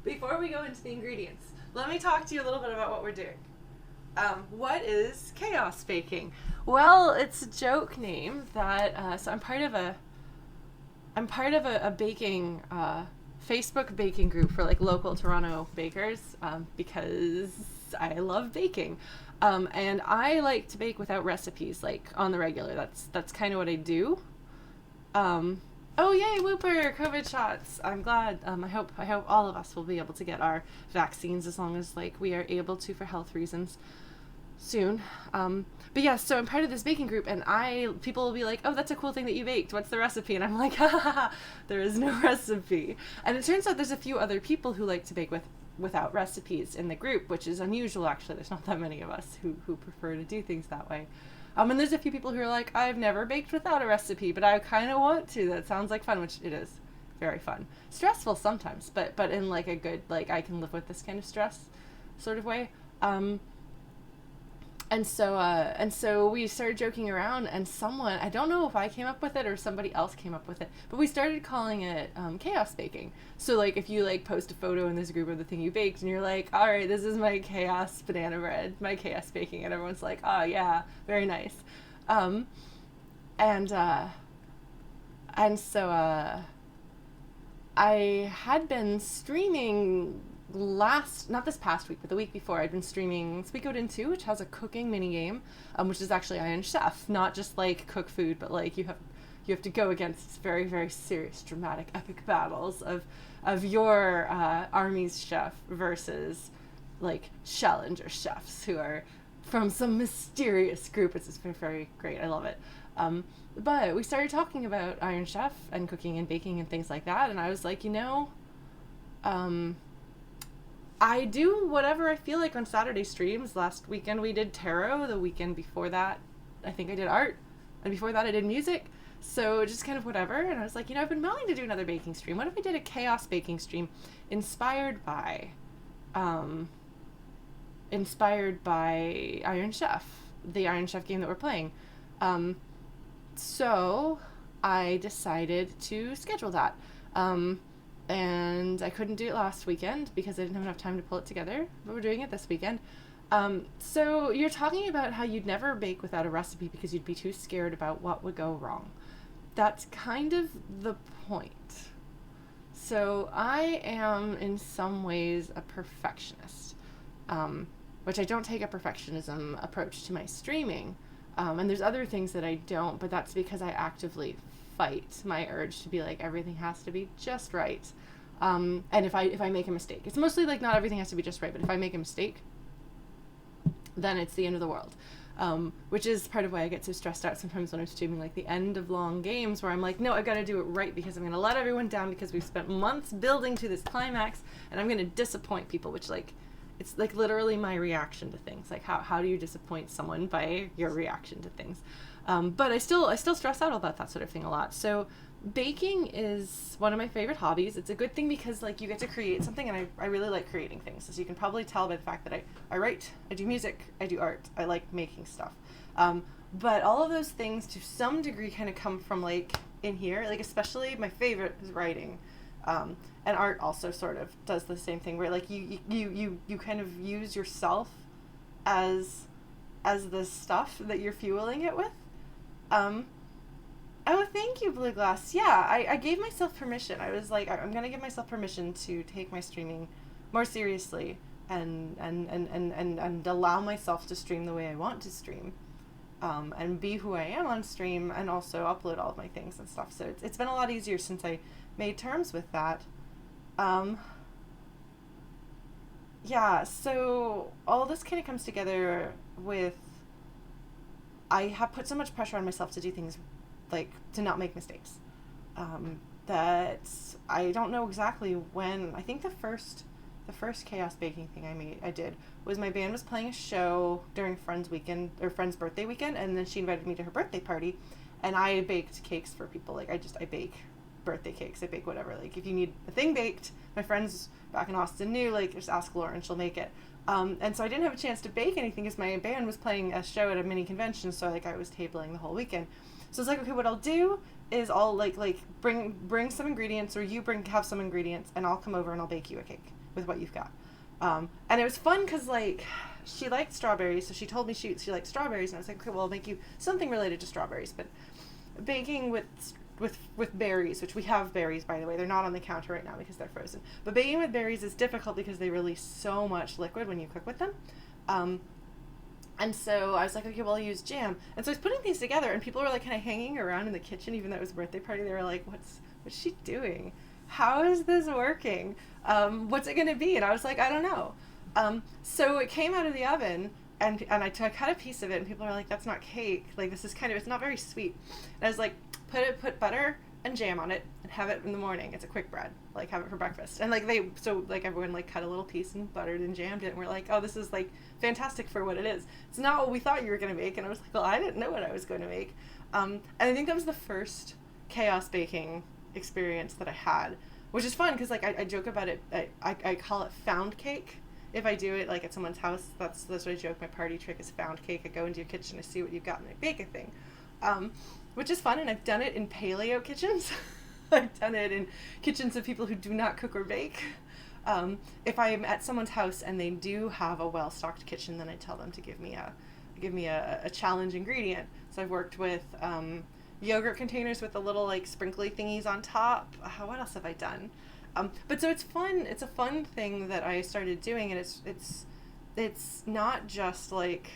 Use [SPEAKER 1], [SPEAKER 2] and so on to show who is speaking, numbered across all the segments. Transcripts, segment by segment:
[SPEAKER 1] before we go into the ingredients, let me talk to you a little bit about what we're doing. What is chaos baking? Well, it's a joke name that so I'm part of a baking Facebook baking group for like local Toronto bakers because I love baking. And I like to bake without recipes, like on the regular. That's kind of what I do. Oh yay, Whooper! COVID shots. I'm glad. I hope all of us will be able to get our vaccines as long as like we are able to for health reasons soon. But yeah, so I'm part of this baking group, and people will be like, "Oh, that's a cool thing that you baked. What's the recipe?" And I'm like, "Ha ha ha! There is no recipe." And it turns out there's a few other people who like to bake without recipes in the group, which is unusual actually. There's not that many of us who prefer to do things that way. And there's a few people who are like, I've never baked without a recipe, but I kind of want to. That sounds like fun, which it is very fun. Stressful sometimes, but in like a good, like I can live with this kind of stress sort of way. And so we started joking around, and someone, I don't know if I came up with it or somebody else came up with it, but we started calling it chaos baking. So like if you like post a photo in this group of the thing you baked, and you're like, all right, this is my chaos banana bread, my chaos baking, and everyone's like, oh yeah, very nice. And so I had been streaming not this past week, but the week before. I'd been streaming Suikoden 2, which has a cooking mini game, which is actually Iron Chef, not just like cook food, but like you have to go against very, very serious, dramatic, epic battles of your army's chef versus like challenger chefs who are from some mysterious group. It's very, very great. I love it. But we started talking about Iron Chef and cooking and baking and things like that, and I was like, I do whatever I feel like on Saturday streams. Last weekend we did tarot. The weekend before that, I think I did art. And before that I did music. So just kind of whatever. And I was like, I've been wanting to do another baking stream. What if I did a chaos baking stream inspired by Iron Chef, the Iron Chef game that we're playing. So I decided to schedule that. And I couldn't do it last weekend because I didn't have enough time to pull it together, but we're doing it this weekend. So you're talking about how you'd never bake without a recipe because you'd be too scared about what would go wrong. That's kind of the point. So I am in some ways a perfectionist, which I don't take a perfectionism approach to my streaming. And there's other things that I don't, but that's because I actively fight my urge to be like, everything has to be just right. And if I make a mistake, it's mostly like not everything has to be just right, but if I make a mistake, then it's the end of the world. Which is part of why I get so stressed out sometimes when I'm streaming like the end of long games where I'm like, no, I've got to do it right because I'm going to let everyone down because we've spent months building to this climax and I'm going to disappoint people, which like, it's like literally my reaction to things. Like how do you disappoint someone by your reaction to things? But I still stress out about that sort of thing a lot. So baking is one of my favorite hobbies. It's a good thing because like you get to create something, and I really like creating things. As you can probably tell by the fact that I write, I do music, I do art, I like making stuff. But all of those things to some degree kind of come from like in here, like especially my favorite is writing. And art also sort of does the same thing where like you kind of use yourself as the stuff that you're fueling it with. Oh, thank you, Blue Glass. Yeah, I gave myself permission. I was like, I'm going to give myself permission to take my streaming more seriously and allow myself to stream the way I want to stream. And be who I am on stream and also upload all of my things and stuff. So it's been a lot easier since I made terms with that. Yeah, so all this kind of comes together with I have put so much pressure on myself to do things, like to not make mistakes, that I don't know exactly when. I think the first chaos baking thing I did was my band was playing a show during Friends birthday weekend, and then she invited me to her birthday party, and I baked cakes for people. Like I bake birthday cakes, I bake whatever. Like if you need a thing baked, my friends back in Austin knew, like just ask Lauren, she'll make it. And so I didn't have a chance to bake anything because my band was playing a show at a mini convention, so like I was tabling the whole weekend. So it's like, okay, what I'll do is I'll like bring some ingredients, or you have some ingredients, and I'll come over and I'll bake you a cake. with what you've got. And it was fun because, like, she liked strawberries, so she told me she liked strawberries, and I was like, okay, well, I'll make you something related to strawberries. But baking with berries, which we have berries, by the way, they're not on the counter right now because they're frozen. But baking with berries is difficult because they release so much liquid when you cook with them. And so I was like, okay, well, I'll use jam. And so I was putting these together, and people were like kind of hanging around in the kitchen, even though it was a birthday party. They were like, what's she doing? How is this working? What's it going to be? And I was like, I don't know. So it came out of the oven, and I cut a piece of it, and people are like, that's not cake. Like, this is it's not very sweet. And I was like, put butter and jam on it and have it in the morning. It's a quick bread. Like, have it for breakfast. And everyone like cut a little piece and buttered and jammed it, and we're like, oh, this is like fantastic for what it is. It's not what we thought you were going to make. And I was like, well, I didn't know what I was going to make. And I think that was the first chaos baking experience that I had, which is fun because, like, I joke about it. I call it found cake. If I do it like at someone's house, that's what I joke. My party trick is found cake. I go into your kitchen, I see what you've got, and I bake a thing, which is fun. And I've done it in paleo kitchens. I've done it in kitchens of people who do not cook or bake. If I'm at someone's house and they do have a well-stocked kitchen, then I tell them to give me a challenge ingredient. So I've worked with yogurt containers with the little like sprinkly thingies on top. What else have I done? But so it's fun. It's a fun thing that I started doing, and it's not just like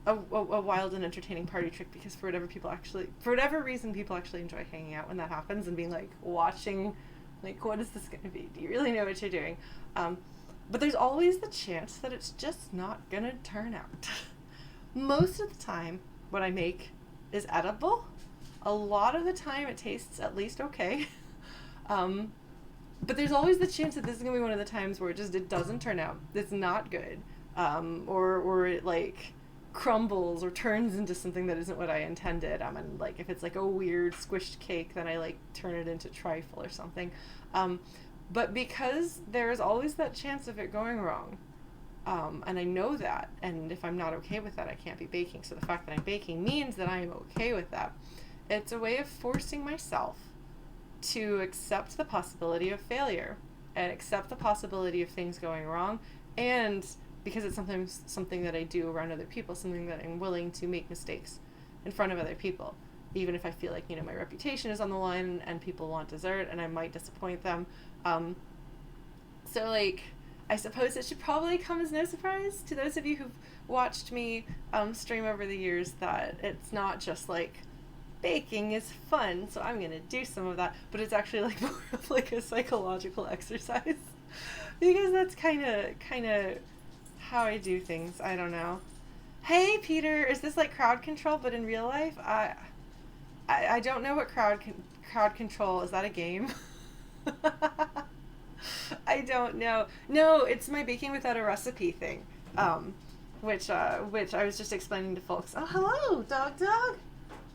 [SPEAKER 1] a wild and entertaining party trick, because for whatever reason people actually enjoy hanging out when that happens and being like watching, like, what is this going to be? Do you really know what you're doing? But there's always the chance that it's just not going to turn out. Most of the time, what I make is edible. A lot of the time, it tastes at least okay. But there's always the chance that this is going to be one of the times where it doesn't turn out. It's not good. Or it, like, crumbles or turns into something that isn't what I intended. And, like, if it's, like, a weird squished cake, then I, like, turn it into trifle or something. But because there's always that chance of it going wrong, and I know that, and if I'm not okay with that, I can't be baking. So the fact that I'm baking means that I'm okay with that. It's a way of forcing myself to accept the possibility of failure and accept the possibility of things going wrong, and because it's sometimes something that I do around other people, something that I'm willing to make mistakes in front of other people, even if I feel like, my reputation is on the line and people want dessert and I might disappoint them. So, like, I suppose it should probably come as no surprise to those of you who've watched me stream over the years that it's not just like baking is fun, so I'm gonna do some of that, but it's actually like more of like a psychological exercise because that's kind of how I do things. I don't know. Hey Peter, is this like crowd control but in real life? I don't know what crowd control is. That a game? I don't know. No, it's my baking without a recipe thing, which I was just explaining to folks. Oh, hello, dog.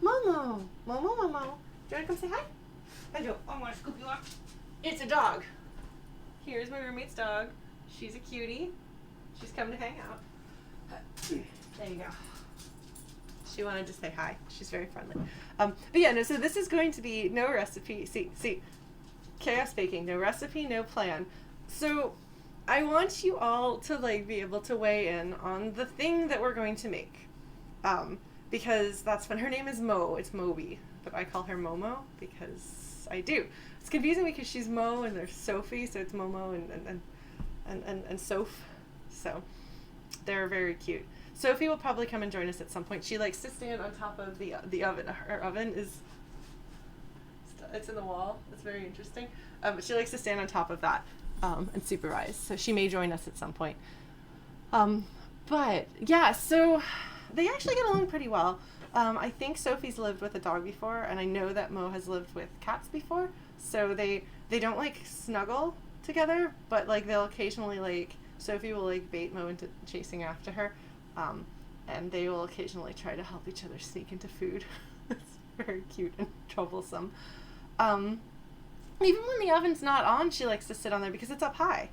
[SPEAKER 1] Momo. Do you want to come say hi? I do. I want to scoop you up. It's a dog. Here's my roommate's dog. She's a cutie. She's come to hang out. There you go. She wanted to say hi. She's very friendly. But yeah, no, so this is going to be no recipe. See, chaos baking, no recipe, no plan. So I want you all to like be able to weigh in on the thing that we're going to make. Because that's fun. Her name is Mo. It's Moby, but I call her Momo because I do. It's confusing because she's Mo and there's Sophie, so it's Momo and Soph. So they're very cute. Sophie will probably come and join us at some point. She likes to stand on top of the oven. Her oven it's in the wall. It's very interesting. But she likes to stand on top of that and supervise. So she may join us at some point. But yeah, so they actually get along pretty well. I think Sophie's lived with a dog before, and I know that Mo has lived with cats before. So they don't like snuggle together, but like they'll occasionally like Sophie will like bait Mo into chasing after her, and they will occasionally try to help each other sneak into food. It's very cute and troublesome. Even when the oven's not on, she likes to sit on there because it's up high,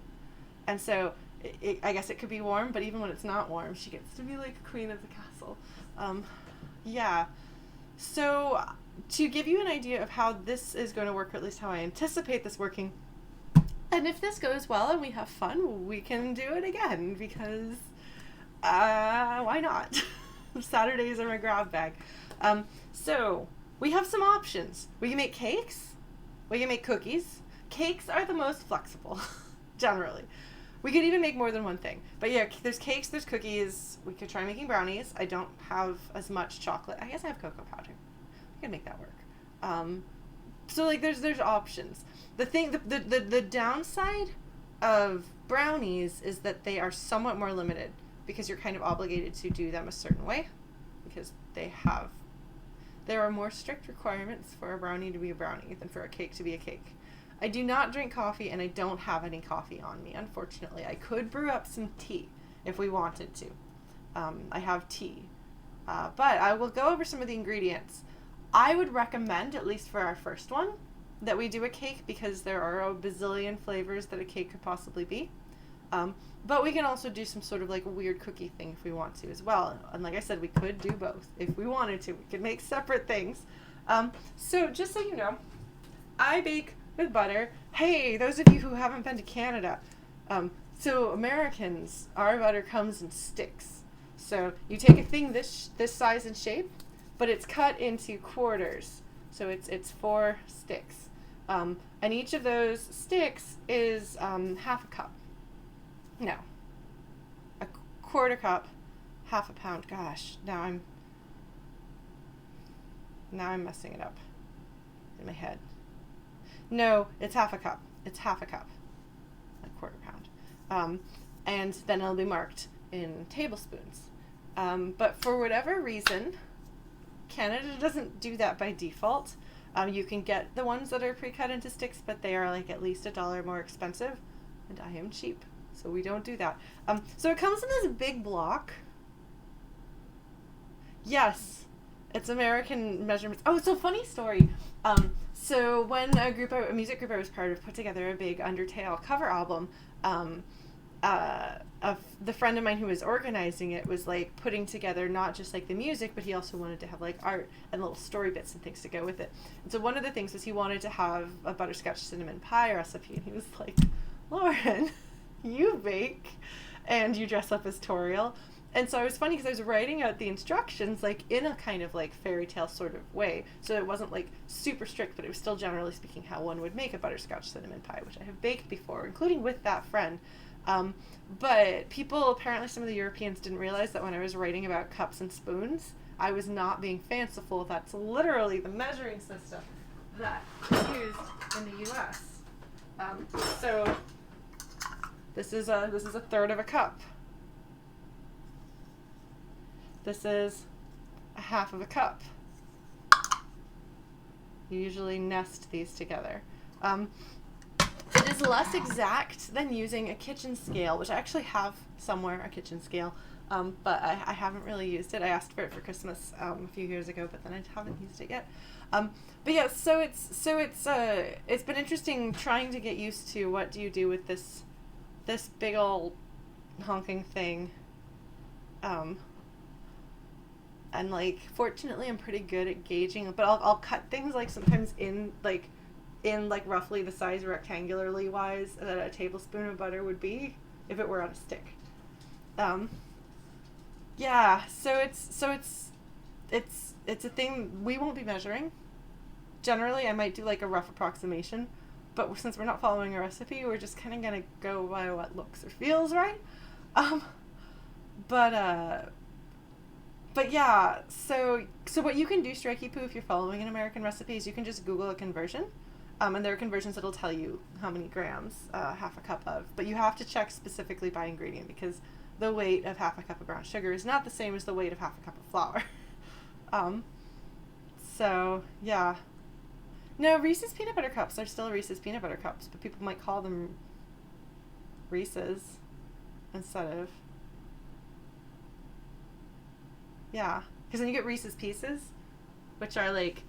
[SPEAKER 1] and so I guess it could be warm, but even when it's not warm, she gets to be like queen of the castle. Yeah. So to give you an idea of how this is going to work, or at least how I anticipate this working, And if this goes well and we have fun, we can do it again because why not? Saturdays are my grab bag. So we have some options. We can make cakes. We can make cookies. Cakes are the most flexible, generally. We could even make more than one thing. But yeah, there's cakes, there's cookies. We could try making brownies. I don't have as much chocolate. I guess I have cocoa powder. We can make that work. So like there's options. The downside of brownies is that they are somewhat more limited because you're kind of obligated to do them a certain way because there are more strict requirements for a brownie to be a brownie than for a cake to be a cake. I do not drink coffee and I don't have any coffee on me, unfortunately. I could brew up some tea if we wanted to. I have tea. But I will go over some of the ingredients. I would recommend, at least for our first one, that we do a cake because there are a bazillion flavors that a cake could possibly be. But we can also do some sort of like a weird cookie thing if we want to as well. And like I said, we could do both if we wanted to. We could make separate things. So just so you know, I bake with butter. Hey, those of you who haven't been to Canada, so Americans, our butter comes in sticks. So you take a thing this size and shape, but it's cut into quarters. So it's 4 sticks. And each of those sticks is half a cup. No. A quarter cup, half a pound. Gosh, now I'm messing it up in my head. No, it's half a cup. It's half a cup. A quarter pound. And then it'll be marked in tablespoons. But for whatever reason, Canada doesn't do that by default. You can get the ones that are pre-cut into sticks, but they are like at least $1 more expensive, and I am cheap, so we don't do that. So it comes in this big block. Yes, it's American measurements. Oh, so funny story. So when a music group I was part of put together a big Undertale cover album, the friend of mine who was organizing it was like putting together not just like the music, but he also wanted to have like art and little story bits and things to go with it. And so one of the things was he wanted to have a butterscotch cinnamon pie recipe, and he was like, Lauren, you bake and you dress up as Toriel. And so it was funny because I was writing out the instructions like in a kind of like fairy tale sort of way. So it wasn't like super strict, but it was still generally speaking how one would make a butterscotch cinnamon pie, which I have baked before, including with that friend. But people, apparently some of the Europeans didn't realize that when I was writing about cups and spoons, I was not being fanciful. That's literally the measuring system that is used in the US. So this is a third of a cup. This is a half of a cup. You usually nest these together. It is less exact than using a kitchen scale, which I actually have somewhere, a kitchen scale, but I haven't really used it. I asked for it for Christmas a few years ago, but then I haven't used it yet. But yeah, so it's been interesting trying to get used to what do you do with this big old honking thing. And like, fortunately, I'm pretty good at gauging, but I'll cut things like sometimes in roughly the size rectangularly wise that a tablespoon of butter would be if it were on a stick. Yeah, so it's a thing we won't be measuring. Generally, I might do like a rough approximation, but since we're not following a recipe, we're just kind of gonna go by what looks or feels right. But yeah, so what you can do, Strikey Poo, if you're following an American recipe, is you can just Google a conversion. And there are conversions that'll tell you how many grams half a cup of. But you have to check specifically by ingredient because the weight of half a cup of brown sugar is not the same as the weight of half a cup of flour. So, yeah. No, Reese's Peanut Butter Cups are still Reese's Peanut Butter Cups, but people might call them Reese's instead of... Yeah. Because then you get Reese's Pieces, which are like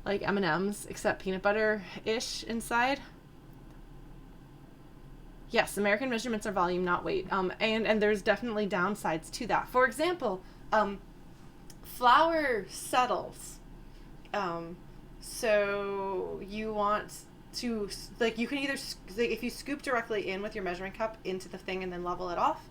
[SPEAKER 1] M&Ms, except peanut butter-ish inside. Yes, American measurements are volume, not weight. And there's definitely downsides to that. For example, flour settles. So you want like, you can either, like, if you scoop directly in with your measuring cup into the thing and then level it off,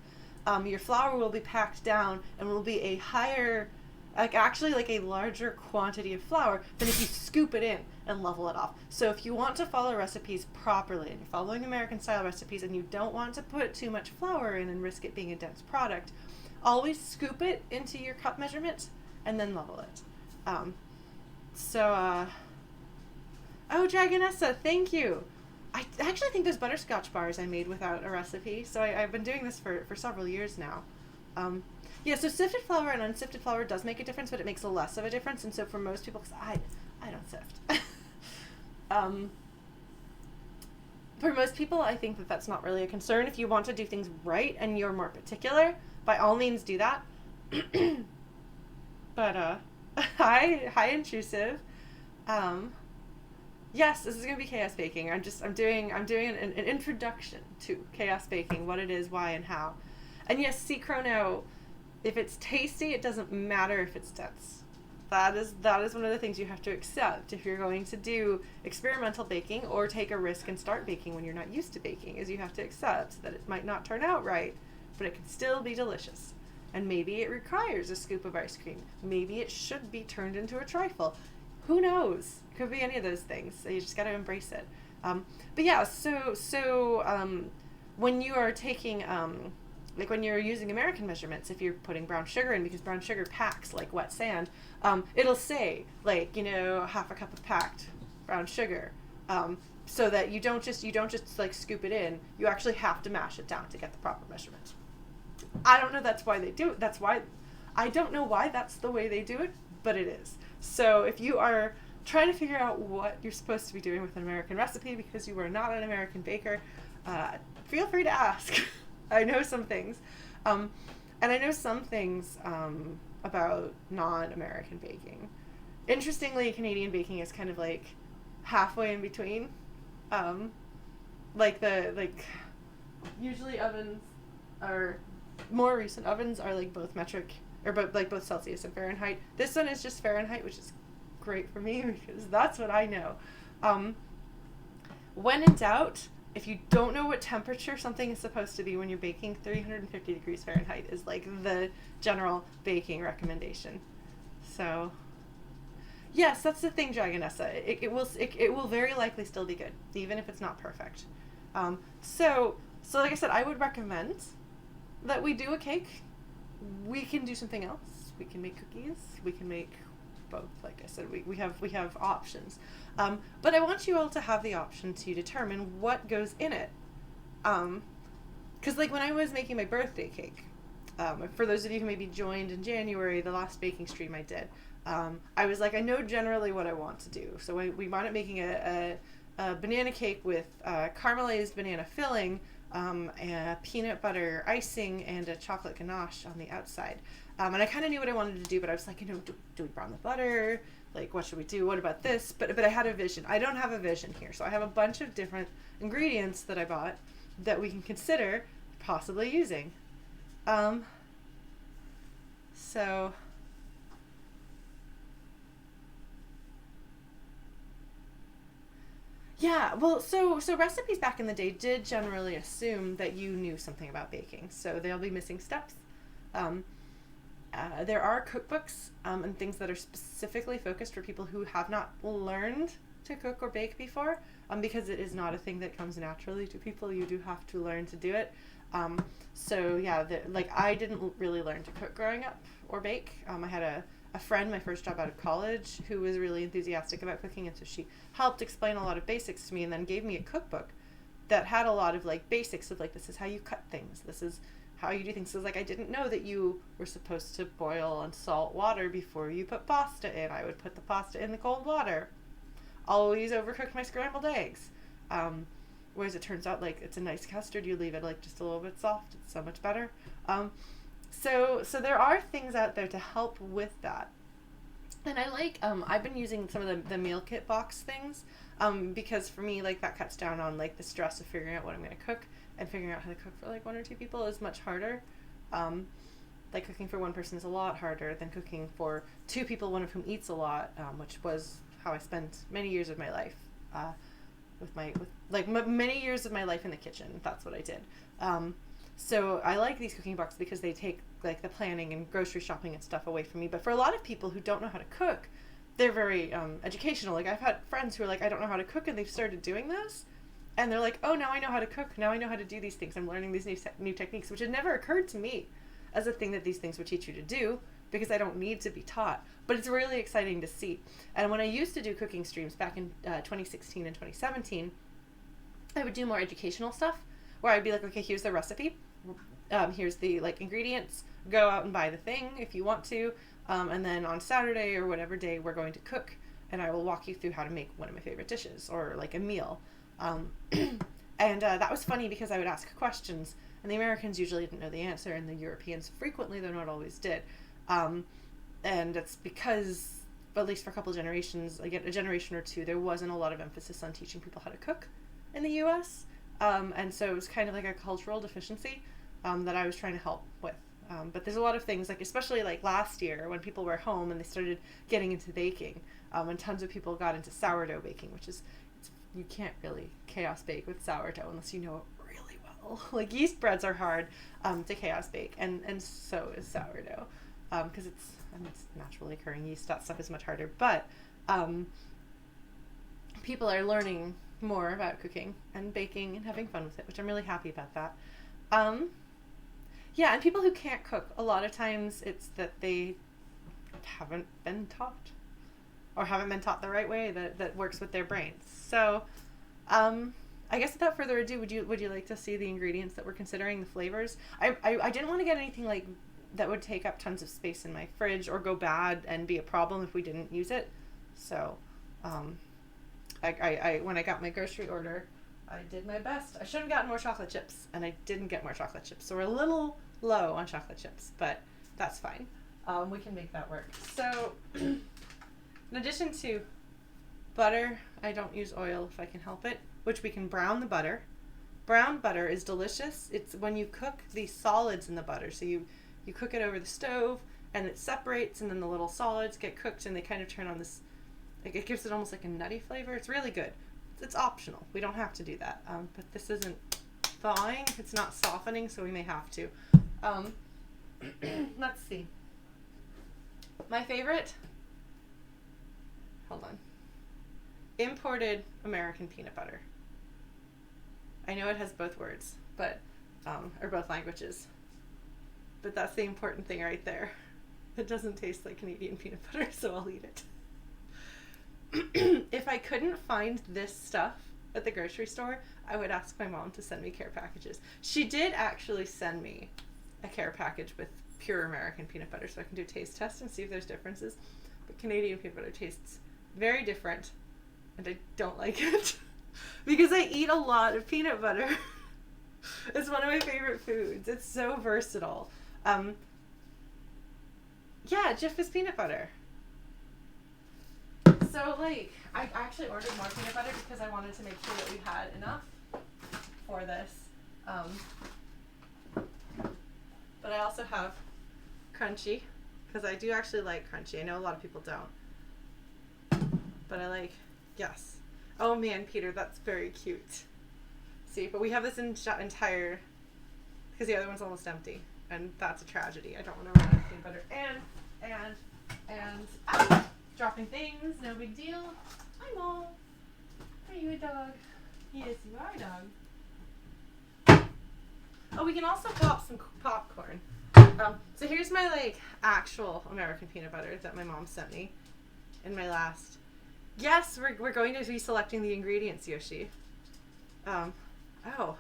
[SPEAKER 1] your flour will be packed down and will be a higher, like, actually like a larger quantity of flour than if you scoop it in and level it off. So if you want to follow recipes properly and you're following American style recipes and you don't want to put too much flour in and risk it being a dense product, always scoop it into your cup measurement and then level it. Oh, Dragonessa, thank you. I actually think those butterscotch bars I made without a recipe, so I've been doing this for several years now. Yeah, so sifted flour and unsifted flour does make a difference, but it makes less of a difference, and so for most people, because I don't sift. For most people, I think that that's not really a concern. If you want to do things right and you're more particular, by all means do that. But, hi intrusive. Yes, this is gonna be chaos baking. I'm doing an introduction to chaos baking, what it is, why, and how. And yes, see, Chrono, if it's tasty, it doesn't matter if it's dense. That is one of the things you have to accept if you're going to do experimental baking or take a risk and start baking when you're not used to baking, is you have to accept that it might not turn out right, but it can still be delicious. And maybe it requires a scoop of ice cream. Maybe it should be turned into a trifle. Who knows? It could be any of those things. So you just got to embrace it. But yeah, so when you are taking, like when you're using American measurements, if you're putting brown sugar in, because brown sugar packs like wet sand, it'll say, like, half a cup of packed brown sugar, so that you don't just like scoop it in. You actually have to mash it down to get the proper measurement. I don't know that's why they do it. I don't know why that's the way they do it, but it is. So if you are trying to figure out what you're supposed to be doing with an American recipe because you are not an American baker, feel free to ask. I know some things. And I know some things about non-American baking. Interestingly, Canadian baking is kind of like halfway in between. Usually ovens are, more recent ovens are like both metric, or both Celsius and Fahrenheit. This one is just Fahrenheit, which is great for me because that's what I know. When in doubt, if you don't know what temperature something is supposed to be when you're baking, 350 degrees Fahrenheit is like the general baking recommendation. So, yes, that's the thing, Dragonessa. It will very likely still be good, even if it's not perfect. So like I said, I would recommend that we do a cake. We can do something else. We can make cookies. We can make both. Like I said, we have options. But I want you all to have the option to determine what goes in it. Because like when I was making my birthday cake, for those of you who maybe joined in January, the last baking stream I did, I was like, I know generally what I want to do. So we wound up making a banana cake with caramelized banana filling, and peanut butter icing, and a chocolate ganache on the outside. And I kind of knew what I wanted to do, but I was like, do we brown the butter? Like, what should we do? What about this? But I had a vision. I don't have a vision here. So I have a bunch of different ingredients that I bought that we can consider possibly using. So yeah, well, so recipes back in the day did generally assume that you knew something about baking. So they'll be missing steps. There are cookbooks and things that are specifically focused for people who have not learned to cook or bake before, because it is not a thing that comes naturally to people. You do have to learn to do it. So yeah, I didn't really learn to cook growing up or bake. I had a friend, my first job out of college, who was really enthusiastic about cooking, and so she helped explain a lot of basics to me and then gave me a cookbook that had a lot of like basics of like, this is how you cut things, this is how you do things. So like, I didn't know that you were supposed to boil and salt water before you put pasta in. I would put the pasta in the cold water. Always overcook my scrambled eggs. Whereas it turns out like it's a nice custard, you leave it like just a little bit soft, it's so much better. So there are things out there to help with that. And I like, I've been using some of the meal kit box things, because for me, like, that cuts down on like the stress of figuring out what I'm going to cook, and figuring out how to cook for like 1 or 2 people is much harder. Like cooking for one person is a lot harder than cooking for 2 people, one of whom eats a lot, which was how I spent many years of my life, many years of my life in the kitchen. That's what I did. So I like these cooking books because they take like the planning and grocery shopping and stuff away from me. But for a lot of people who don't know how to cook, they're very educational. Like I've had friends who are like, I don't know how to cook, and they've started doing this, and they're like, oh, now I know how to cook. Now I know how to do these things. I'm learning these new techniques, which had never occurred to me as a thing that these things would teach you to do, because I don't need to be taught. But it's really exciting to see. And when I used to do cooking streams back in 2016 and 2017, I would do more educational stuff where I'd be like, okay, here's the recipe. Here's the like ingredients. Go out and buy the thing if you want to. And then on Saturday or whatever day we're going to cook, and I will walk you through how to make one of my favorite dishes or like a meal. And that was funny because I would ask questions, and the Americans usually didn't know the answer, and the Europeans frequently, though not always, did. And it's because, at least for a couple of generations, again, a generation or two, there wasn't a lot of emphasis on teaching people how to cook in the U.S. And so it was kind of like a cultural deficiency that I was trying to help with. But there's a lot of things, like especially like last year when people were home and they started getting into baking, and tons of people got into sourdough baking, which is, you can't really chaos bake with sourdough unless you know it really well. Like yeast breads are hard to chaos bake, and so is sourdough, because it's naturally occurring yeast. That stuff is much harder. But people are learning more about cooking and baking and having fun with it, which I'm really happy about that. Yeah, and people who can't cook, a lot of times it's that they haven't been taught, or haven't been taught the right way that works with their brains. So, I guess without further ado, would you like to see the ingredients that we're considering, the flavors? I didn't want to get anything like that would take up tons of space in my fridge or go bad and be a problem if we didn't use it. So, I when I got my grocery order, I did my best. I should have gotten more chocolate chips, and I didn't get more chocolate chips. So we're a little low on chocolate chips, but that's fine. We can make that work. So, in addition to butter, I don't use oil if I can help it, which we can brown the butter. Brown butter is delicious. It's when you cook the solids in the butter. So you cook it over the stove, and it separates, and then the little solids get cooked, and they kind of turn on this, like it gives it almost like a nutty flavor. It's really good. It's optional. We don't have to do that. But this isn't thawing. It's not softening, so we may have to. Let's see. My favorite, hold on, imported American peanut butter. I know it has both words, but, or both languages, but that's the important thing right there. It doesn't taste like Canadian peanut butter, so I'll eat it. If I couldn't find this stuff at the grocery store, I would ask my mom to send me care packages. She did actually send me a care package with pure American peanut butter, so I can do a taste test and see if there's differences. But Canadian peanut butter tastes very different, and I don't like it because I eat a lot of peanut butter. It's one of my favorite foods. It's so versatile. Yeah, Jif is peanut butter. So, like, I actually ordered more peanut butter because I wanted to make sure that we had enough for this. But I also have crunchy, because I do actually like crunchy. I know a lot of people don't. But I like, yes. Oh man, Peter, that's very cute. See, but we have this entire, because the other one's almost empty. And that's a tragedy. I don't want to run out of peanut butter. And, dropping things, no big deal. Hi, Mom. Are you a dog? Yes, you are a dog. Oh, we can also pop some popcorn. So here's my, like, actual American peanut butter that my mom sent me in my last. Yes, we're going to be selecting the ingredients, Yoshi. Oh.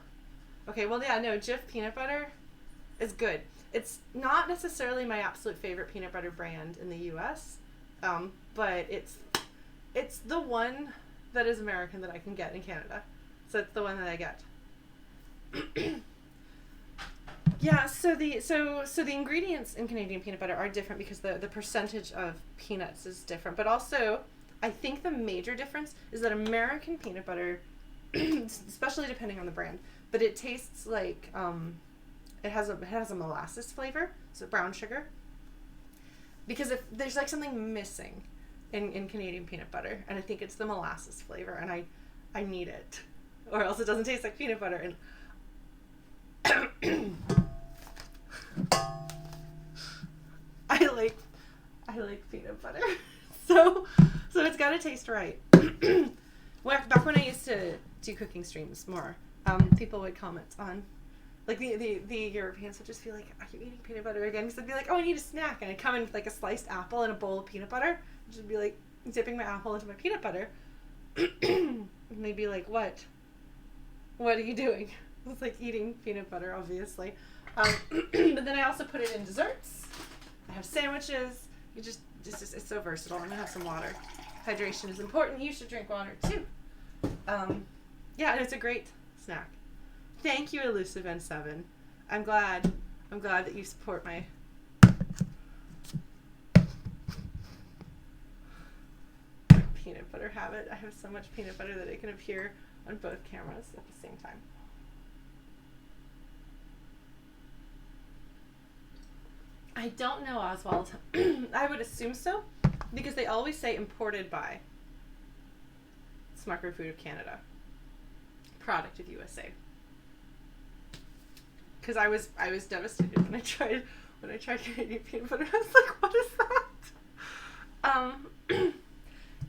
[SPEAKER 1] Okay, well, yeah, no, Jif peanut butter is good. It's not necessarily my absolute favorite peanut butter brand in the U.S., but it's the one that is American that I can get in Canada. So it's the one that I get. Yeah, so the ingredients in Canadian peanut butter are different because the percentage of peanuts is different. But also, I think the major difference is that American peanut butter, especially depending on the brand, but it tastes like it has a molasses flavor, so brown sugar. Because if there's like something missing in Canadian peanut butter, and I think it's the molasses flavor, and I need it, or else it doesn't taste like peanut butter. And I like peanut butter, so it's got to taste right. Back when I used to do cooking streams more, people would comment on, like, the Europeans would just be like, "Are you eating peanut butter again?" Because I'd be like, "Oh, I need a snack," and I'd come in with like a sliced apple and a bowl of peanut butter, and just be like dipping my apple into my peanut butter, and they'd be like, "What? What are you doing?" It's like eating peanut butter, obviously. But then I also put it in desserts. I have sandwiches. It's so versatile. I'm gonna have some water. Hydration is important. You should drink water too. Yeah, and it's a great snack. Thank you, Elusive N7. I'm glad that you support my peanut butter habit. I have so much peanut butter that it can appear on both cameras at the same time. I don't know, Oswald. I would assume so, because they always say imported by Smucker Food of Canada, product of USA. Because I was devastated when I tried Canadian peanut butter. I was like, what is that?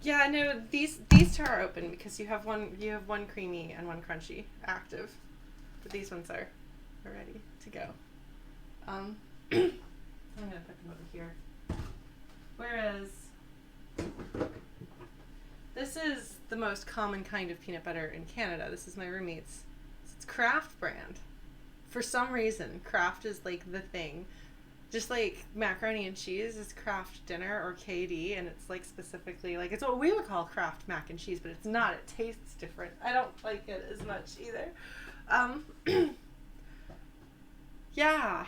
[SPEAKER 1] Yeah, no, these two are open because you have one creamy and one crunchy active, but these ones are ready to go. I'm gonna put them over here. Whereas this is the most common kind of peanut butter in Canada. This is my roommate's. It's Kraft brand. For some reason, Kraft is like the thing. Just like macaroni and cheese is Kraft Dinner or KD, and it's like specifically like it's what we would call Kraft mac and cheese, but it's not. It tastes different. I don't like it as much either. Yeah.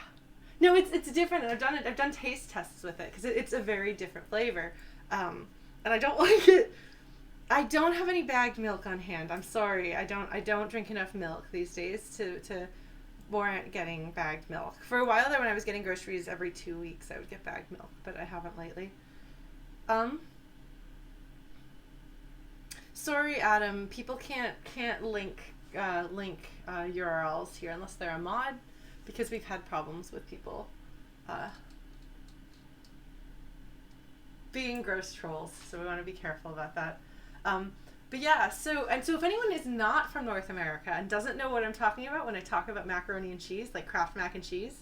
[SPEAKER 1] No, it's different, and I've done taste tests with it because it's a very different flavor, and I don't like it. I don't have any bagged milk on hand. I'm sorry. I don't drink enough milk these days to warrant getting bagged milk. For a while there, when I was getting groceries every 2 weeks, I would get bagged milk, but I haven't lately. Sorry, Adam. People can't link URLs here unless they're a mod, because we've had problems with people being gross trolls, so we want to be careful about that. But yeah, so if anyone is not from North America and doesn't know what I'm talking about when I talk about macaroni and cheese, like Kraft mac and cheese,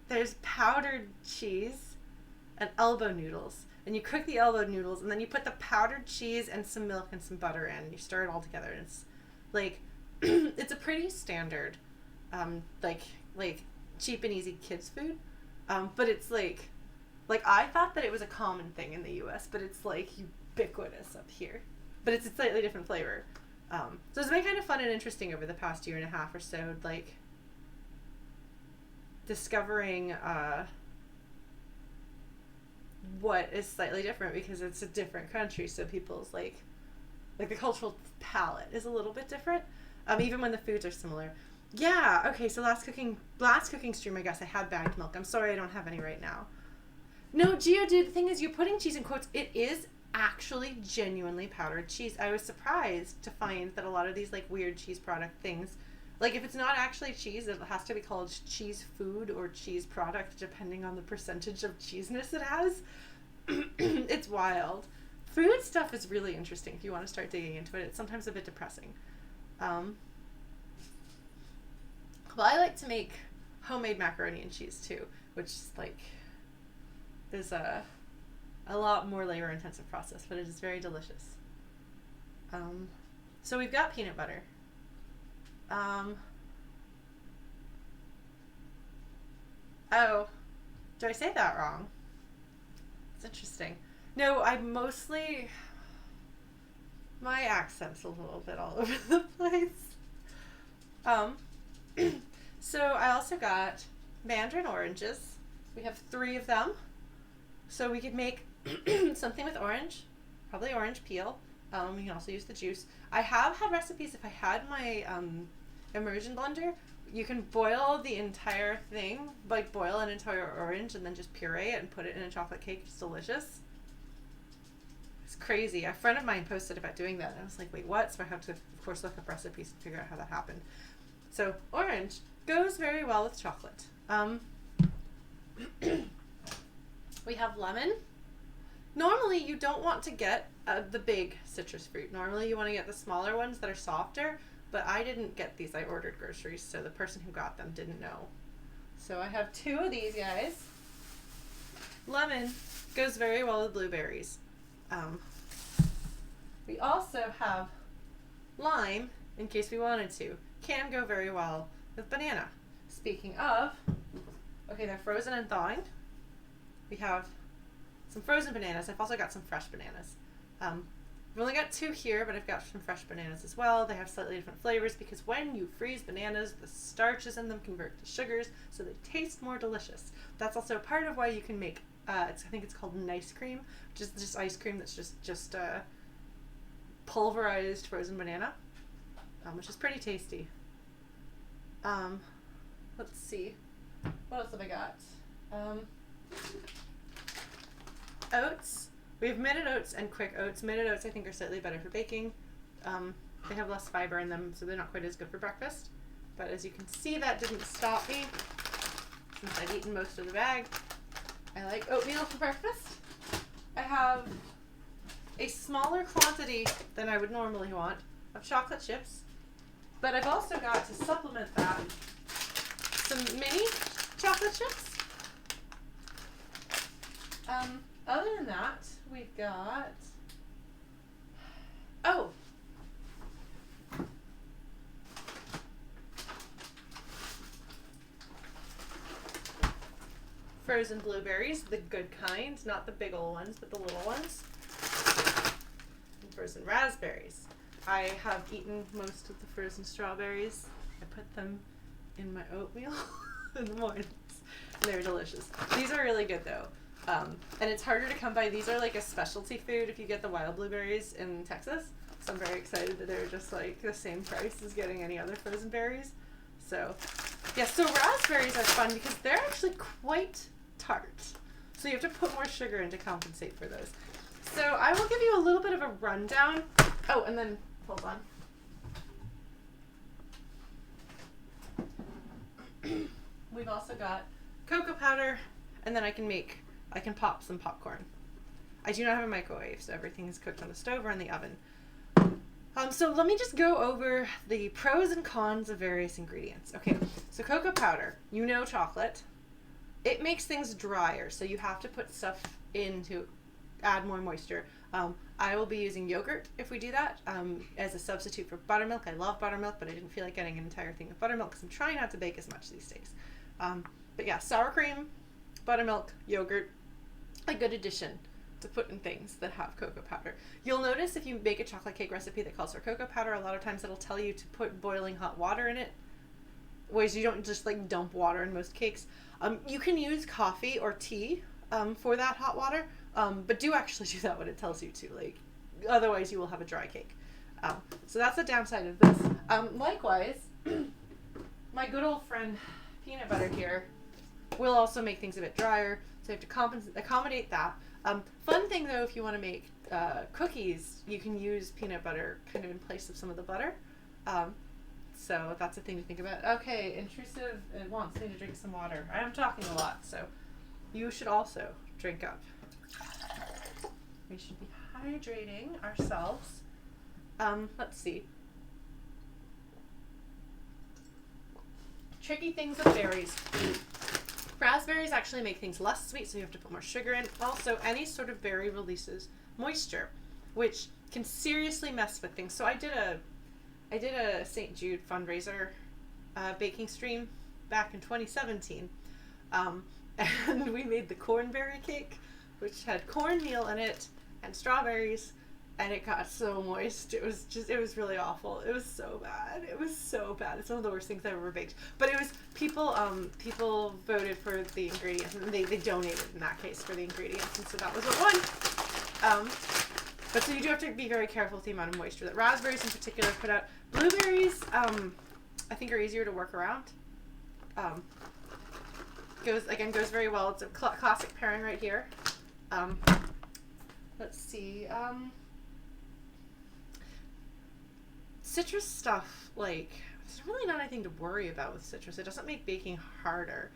[SPEAKER 1] there's powdered cheese and elbow noodles. And you cook the elbow noodles, and then you put the powdered cheese and some milk and some butter in, and you stir it all together, and it's like it's a pretty standard like cheap and easy kids food, but it's like I thought that it was a common thing in the US, but it's like ubiquitous up here, but it's a slightly different flavor. So it's been kind of fun and interesting over the past year and a half or so, like discovering what is slightly different, because it's a different country, so people's like the cultural palette is a little bit different, even when the foods are similar. Yeah, okay, so last cooking stream, I guess I had bagged milk. I'm sorry I don't have any right now. No, Gio, dude, the thing is, you're putting cheese in quotes. It is actually genuinely powdered cheese. I was surprised to find that a lot of these like weird cheese product things, like if it's not actually cheese, it has to be called cheese food or cheese product depending on the percentage of cheesiness it has. It's wild. Food stuff is really interesting if you want to start digging into it. It's sometimes a bit depressing. Well, I like to make homemade macaroni and cheese too, which is like is a lot more labor intensive process, but it is very delicious. So we've got peanut butter. Oh, do I say that wrong? It's interesting. No, my accent's a little bit all over the place. So I also got mandarin oranges. We have 3 of them. So we could make something with orange, probably orange peel. We can also use the juice. I have had recipes, if I had my immersion blender, you can boil the entire thing, like boil an entire orange and then just puree it and put it in a chocolate cake. It's delicious. It's crazy. A friend of mine posted about doing that, and I was like, wait, what? So I have to, of course, look up recipes to figure out how that happened. So orange goes very well with chocolate. We have lemon. Normally, you don't want to get the big citrus fruit. Normally, you want to get the smaller ones that are softer, but I didn't get these. I ordered groceries, so the person who got them didn't know. So I have 2 of these guys. Lemon goes very well with blueberries. We also have lime, in case we wanted to. Can go very well with banana. Speaking of, okay, they're frozen and thawing. We have some frozen bananas. I've also got some fresh bananas. I've only got 2 here, but I've got some fresh bananas as well. They have slightly different flavors because when you freeze bananas, the starches in them convert to sugars, so they taste more delicious. That's also part of why you can make, I think it's called nice cream, which is just ice cream that's just pulverized frozen banana, which is pretty tasty. Let's see. What else have I got? Oats. We have minute oats and quick oats. Minute oats I think are slightly better for baking. They have less fiber in them, so they're not quite as good for breakfast. But as you can see, that didn't stop me since I've eaten most of the bag. I like oatmeal for breakfast. I have a smaller quantity than I would normally want of chocolate chips, but I've also got, to supplement that, some mini chocolate chips. Other than that, we've got, frozen blueberries, the good kind, not the big old ones, but the little ones. And frozen raspberries. I have eaten most of the frozen strawberries. I put them in my oatmeal in the mornings. They're delicious. These are really good though. And it's harder to come by. These are like a specialty food if you get the wild blueberries in Texas. So I'm very excited that they're just like the same price as getting any other frozen berries. So yeah, so raspberries are fun because they're actually quite tart. So you have to put more sugar in to compensate for those. So I will give you a little bit of a rundown. Oh, and then, hold on. We've also got cocoa powder, and then I can pop some popcorn. I do not have a microwave, so everything is cooked on the stove or in the oven. So let me just go over the pros and cons of various ingredients. Okay, so cocoa powder, you know chocolate. It makes things drier, so you have to put stuff in to add more moisture. I will be using yogurt if we do that as a substitute for buttermilk. I love buttermilk, but I didn't feel like getting an entire thing of buttermilk because I'm trying not to bake as much these days. But yeah, sour cream, buttermilk, yogurt, a good addition to put in things that have cocoa powder. You'll notice if you make a chocolate cake recipe that calls for cocoa powder, a lot of times it'll tell you to put boiling hot water in it, whereas you don't just like dump water in most cakes. You can use coffee or tea for that hot water, but do actually do that when it tells you to. Like, otherwise you will have a dry cake. So that's the downside of this. Likewise, my good old friend peanut butter here will also make things a bit drier, so you have to accommodate that. Fun thing though, if you want to make cookies, you can use peanut butter kind of in place of some of the butter. So that's a thing to think about. Okay, intrusive, it wants me to drink some water. I am talking a lot, so you should also drink up. We should be hydrating ourselves. Let's see. Tricky things with berries. Raspberries actually make things less sweet, so you have to put more sugar in. Also, any sort of berry releases moisture, which can seriously mess with things. So I did a St. Jude fundraiser baking stream back in 2017, and we made the cornberry cake, which had cornmeal in it and strawberries, and it got so moist. It was really awful. It was so bad. It was so bad. It's one of the worst things I've ever baked. But it was people voted for the ingredients, and they donated in that case for the ingredients, and so that was what won. But so you do have to be very careful with the amount of moisture that raspberries in particular put out. Blueberries, I think are easier to work around. Goes very well. It's a classic pairing right here. Let's see. Citrus stuff, like, there's really not anything to worry about with citrus. It doesn't make baking harder,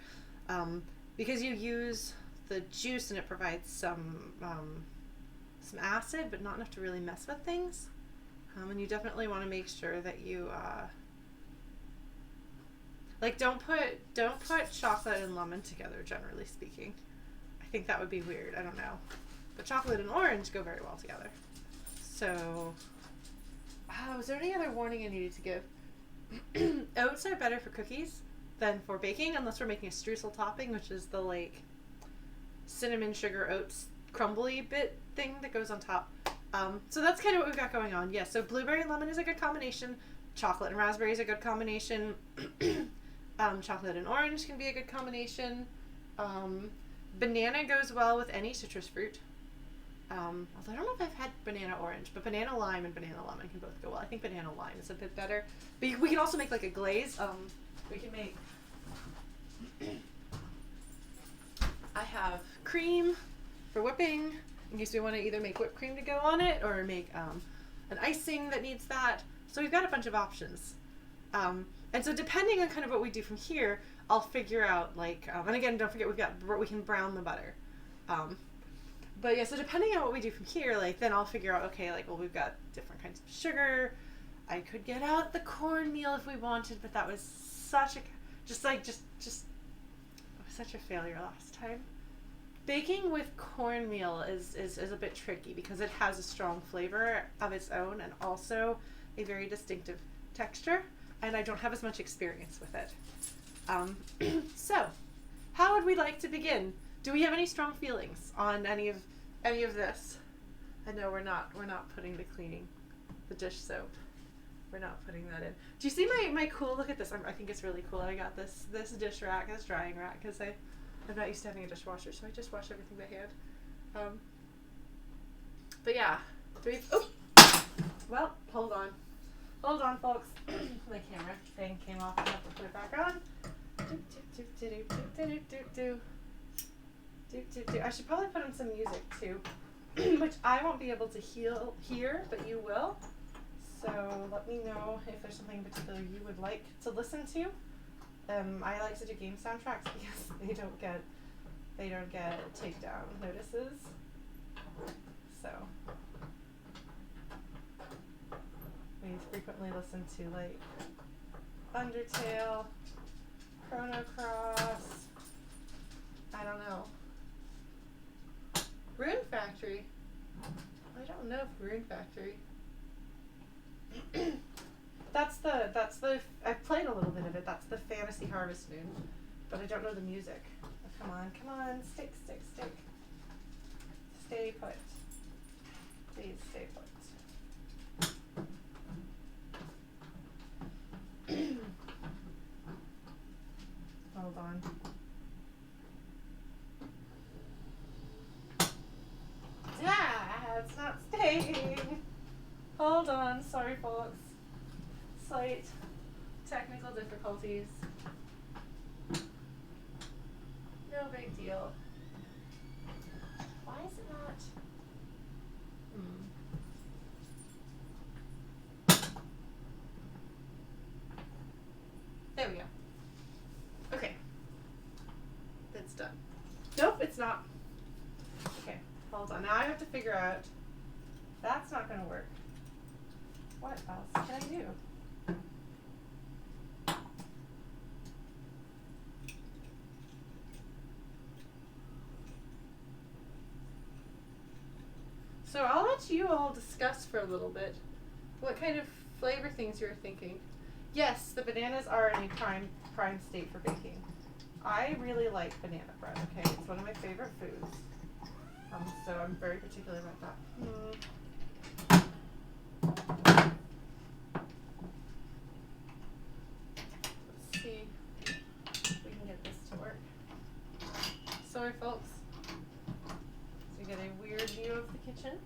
[SPEAKER 1] because you use the juice and it provides some acid, but not enough to really mess with things. And you definitely want to make sure that you like don't put chocolate and lemon together. Generally speaking, I think that would be weird. I don't know, but chocolate and orange go very well together. So, is there any other warning I needed to give? Oats are better for cookies than for baking, unless we're making a streusel topping, which is the like cinnamon sugar oats crumbly bit thing that goes on top. So that's kind of what we've got going on. Yeah, so blueberry and lemon is a good combination. Chocolate and raspberry is a good combination. Chocolate and orange can be a good combination. Banana goes well with any citrus fruit. Although I don't know if I've had banana orange, but banana lime and banana lemon can both go well. I think banana lime is a bit better. But we can also make like a glaze. We can make... I have cream for whipping, in case we want to either make whipped cream to go on it or make an icing that needs that. So we've got a bunch of options. And so depending on kind of what we do from here, I'll figure out like, and again, don't forget we can brown the butter. But yeah, so depending on what we do from here, like then I'll figure out, okay, like, well, we've got different kinds of sugar. I could get out the cornmeal if we wanted, but that was such a, it was such a failure last time. Baking with cornmeal is a bit tricky because it has a strong flavor of its own and also a very distinctive texture, and I don't have as much experience with it. So, how would we like to begin? Do we have any strong feelings on any of this? I know we're not putting the dish soap. We're not putting that in. Do you see my cool? Look at this. I think it's really cool. I got this dish rack, this drying rack, because I'm not used to having a dishwasher, so I just wash everything by hand. But yeah, well, hold on, folks. My camera thing came off. I have to put it back on. I should probably put in some music too, which I won't be able to hear, but you will. So let me know if there's something in particular you would like to listen to. I like to do game soundtracks because they don't get takedown notices. So we frequently listen to like Undertale, Chrono Cross, I don't know. Rune Factory. I don't know if Rune Factory. That's the I've played a little bit of it. That's the Fantasy Harvest Moon, but I don't know the music. Oh, come on, stick. Stay put. Please stay put. Hold on. It's not staying. Hold on, sorry folks. Slight technical difficulties. No big deal. Why is it not? There we go. Okay. It's done. Nope, it's not. Okay, hold on. Now I have to figure out. That's not going to work. What else can I do? So I'll let you all discuss for a little bit what kind of flavor things you're thinking. Yes, the bananas are in a prime state for baking. I really like banana bread, okay? It's one of my favorite foods. So I'm very particular about that. Let's see if we can get this to work. Sorry, folks. So you get a weird view of the kitchen.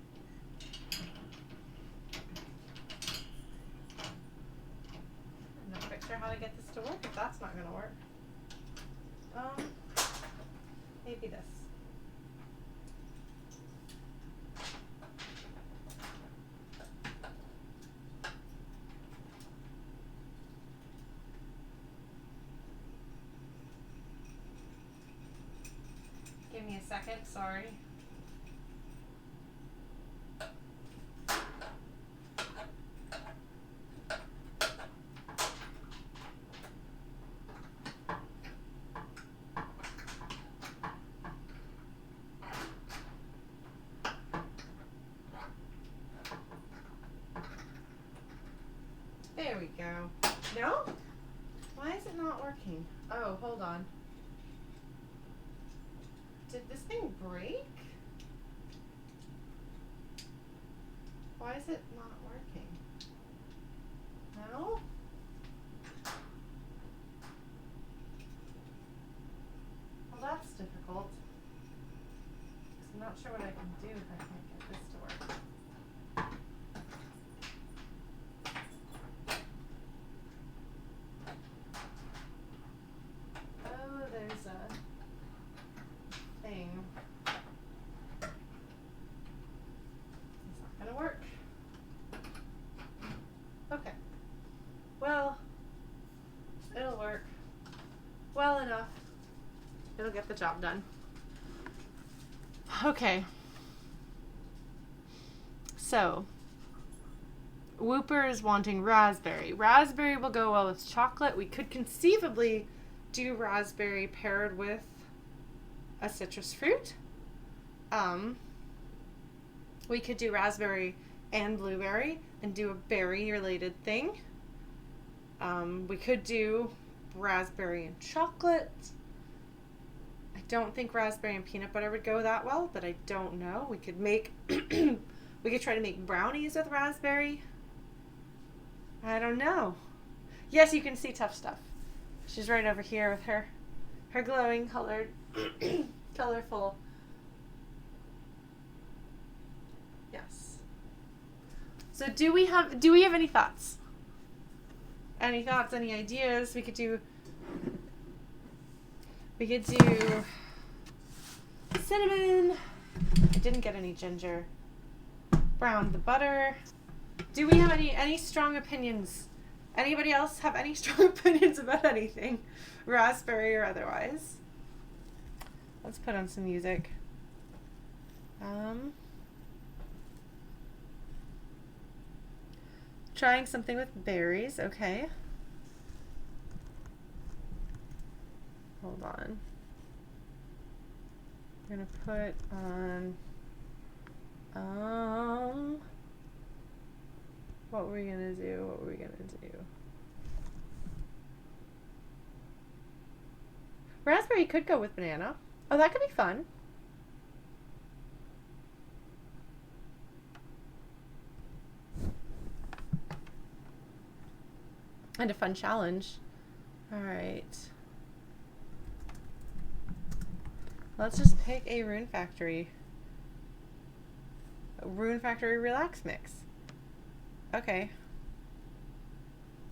[SPEAKER 1] I'm not quite sure how to get this to work if that's not going to work. Maybe this. second, sorry. There we go. No? Why is it not working? Oh, hold on. Did this thing break? Why is it not working? No? Well, that's difficult. 'Cause I'm not sure what I can do if I can't get this to work. Oh, there's a thing. It's not gonna work. Okay. Well, it'll work well enough. It'll get the job done. Okay. So, Whooper is wanting raspberry. Raspberry will go well with chocolate. We could conceivably do raspberry paired with a citrus fruit. We could do raspberry and blueberry and do a berry related thing. We could do raspberry and chocolate. I don't think raspberry and peanut butter would go that well, but I don't know. We could make we could try to make brownies with raspberry. I don't know. Yes, you can see Tough Stuff. She's right over here with her glowing colored colorful. Yes. So do we have any thoughts? Any thoughts, any ideas? We could do cinnamon. I didn't get any ginger. Brown the butter. Do we have any strong opinions? Anybody else have any strong opinions about anything? Raspberry or otherwise? Let's put on some music. Trying something with berries, okay. Hold on. We're gonna put on, what were we gonna do? Raspberry could go with banana. Oh, that could be fun. And a fun challenge. All right. Let's just pick a Rune Factory Relax Mix. Okay.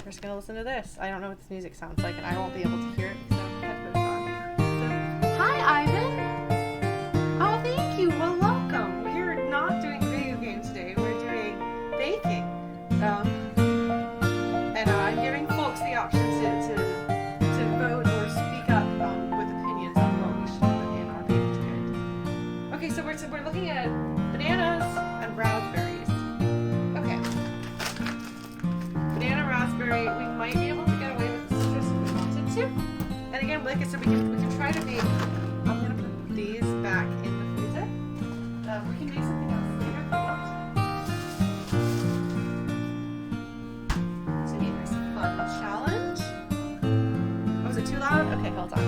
[SPEAKER 1] We're just gonna listen to this. I don't know what this music sounds like, and I won't be able to hear it because I have headphones on. So, hi, Ivan. Oh, thank you. Well, welcome. We're not doing video games today. We're doing baking. And I'm giving folks the option to vote or speak up with opinions on what we should put in our baked good. Okay, so we're looking at bananas and raspberries. Okay. Banana, raspberry. We might be able to get away with the citrus if we wanted to. And again, like I said, we can try to make. I'm gonna put these back in the freezer. We can make something else later if we want. So here's a fun challenge. Oh, is it too loud? Okay, hold on.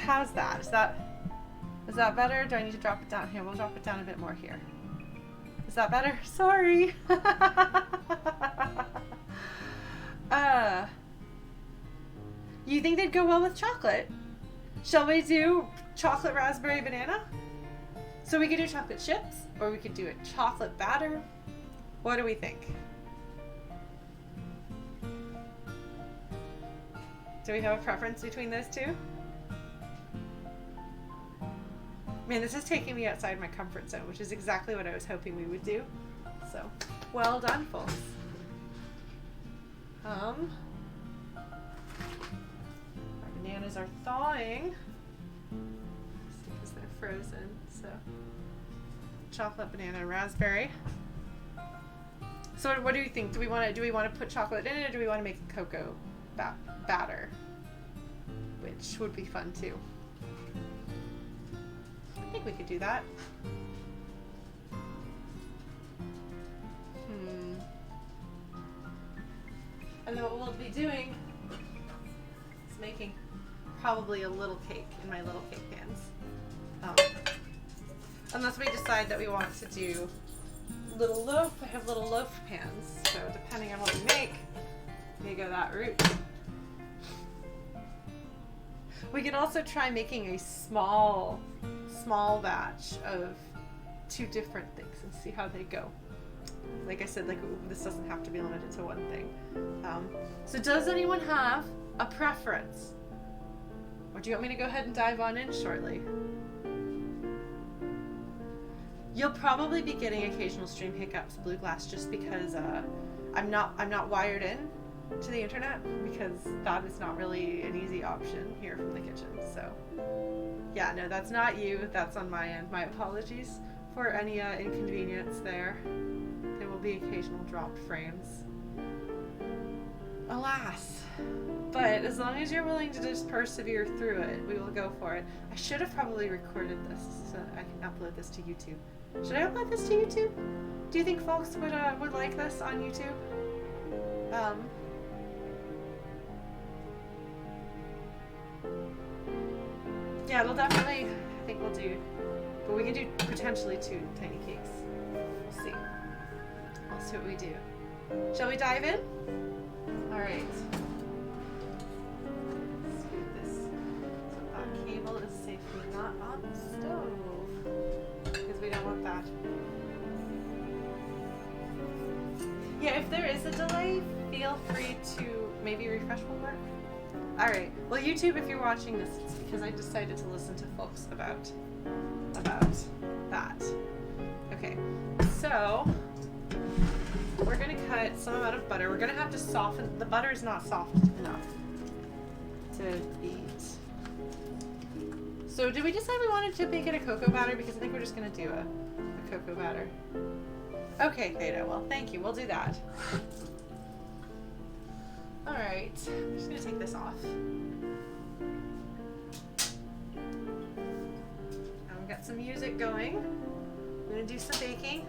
[SPEAKER 1] How's that? Is that better? Do I need to drop it down here? We'll drop it down a bit more here. Is that better? Sorry. You think they'd go well with chocolate? Shall we do chocolate raspberry banana? So we could do chocolate chips, or we could do a chocolate batter. What do we think? Do we have a preference between those two? Man, this is taking me outside my comfort zone, which is exactly what I was hoping we would do. So, well done, folks. bananas are thawing. Because they're frozen. So chocolate, banana, raspberry. So what do you think? Do we want to put chocolate in it, or do we want to make a cocoa batter? Which would be fun too. I think we could do that. And then what we'll be doing is making probably a little cake in my little cake pans. Unless we decide that we want to do little loaf. I have little loaf pans, so depending on what we make, we go that route. We could also try making a small batch of 2 different things and see how they go. Like I said, this doesn't have to be limited to one thing. So does anyone have a preference? Or do you want me to go ahead and dive on in shortly? You'll probably be getting occasional stream hiccups, Blue Glass, just because I'm not wired in to the internet, because that is not really an easy option here from the kitchen. So yeah, no, that's not you. That's on my end. My apologies for any inconvenience there. There will be occasional dropped frames. Alas. But as long as you're willing to just persevere through it, we will go for it. I should have probably recorded this so I can upload this to YouTube. Should I upload this to YouTube? Do you think folks would like this on YouTube? Yeah, it'll definitely, I think we'll do, but we can do potentially 2 tiny cakes. We'll see. We'll see what we do. Shall we dive in? All right. Scoot this so that cable is safely not on the stove, because we don't want that. Yeah, if there is a delay, feel free to maybe refresh will work. All right. Well, YouTube, if you're watching this, it's because I decided to listen to folks about that. Okay. So we're gonna cut some amount of butter. We're gonna have to soften. The butter is not soft enough to eat. So did we decide we wanted to make it a cocoa batter? Because I think we're just gonna do a cocoa batter. Okay, Theta. Well, thank you. We'll do that. All right. I'm just gonna take this off. Now we've got some music going. I'm gonna do some baking.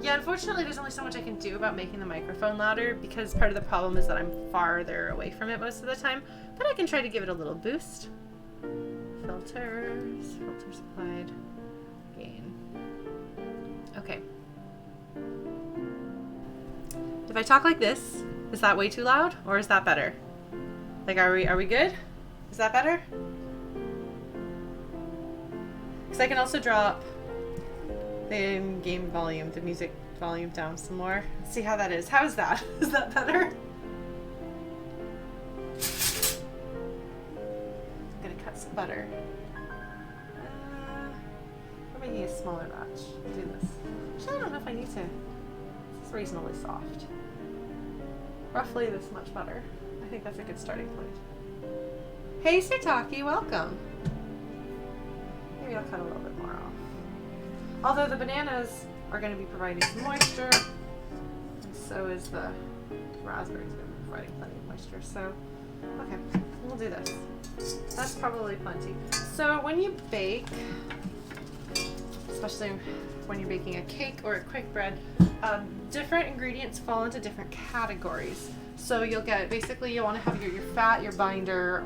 [SPEAKER 1] Yeah, unfortunately, there's only so much I can do about making the microphone louder, because part of the problem is that I'm farther away from it most of the time. But I can try to give it a little boost. Filters, filters applied, gain. Okay. If I talk like this, is that way too loud, or is that better? Like, are we good? Is that better? Because I can also drop the game volume, the music volume down some more. Let's see how that is. How is that? Is that better? I'm gonna cut some butter. We're making a smaller batch. Do this. Actually, I don't know if I need to. It's reasonably soft. Roughly this much butter. I think that's a good starting point. Hey, Sirtaki, welcome. Maybe I'll cut a little bit more off. Although the bananas are going to be providing some moisture, and so is the raspberries going to be providing plenty of moisture. So, okay, we'll do this. That's probably plenty. So when you bake, especially when you're baking a cake or a quick bread, different ingredients fall into different categories. So you'll get, basically you want to have your fat, your binder,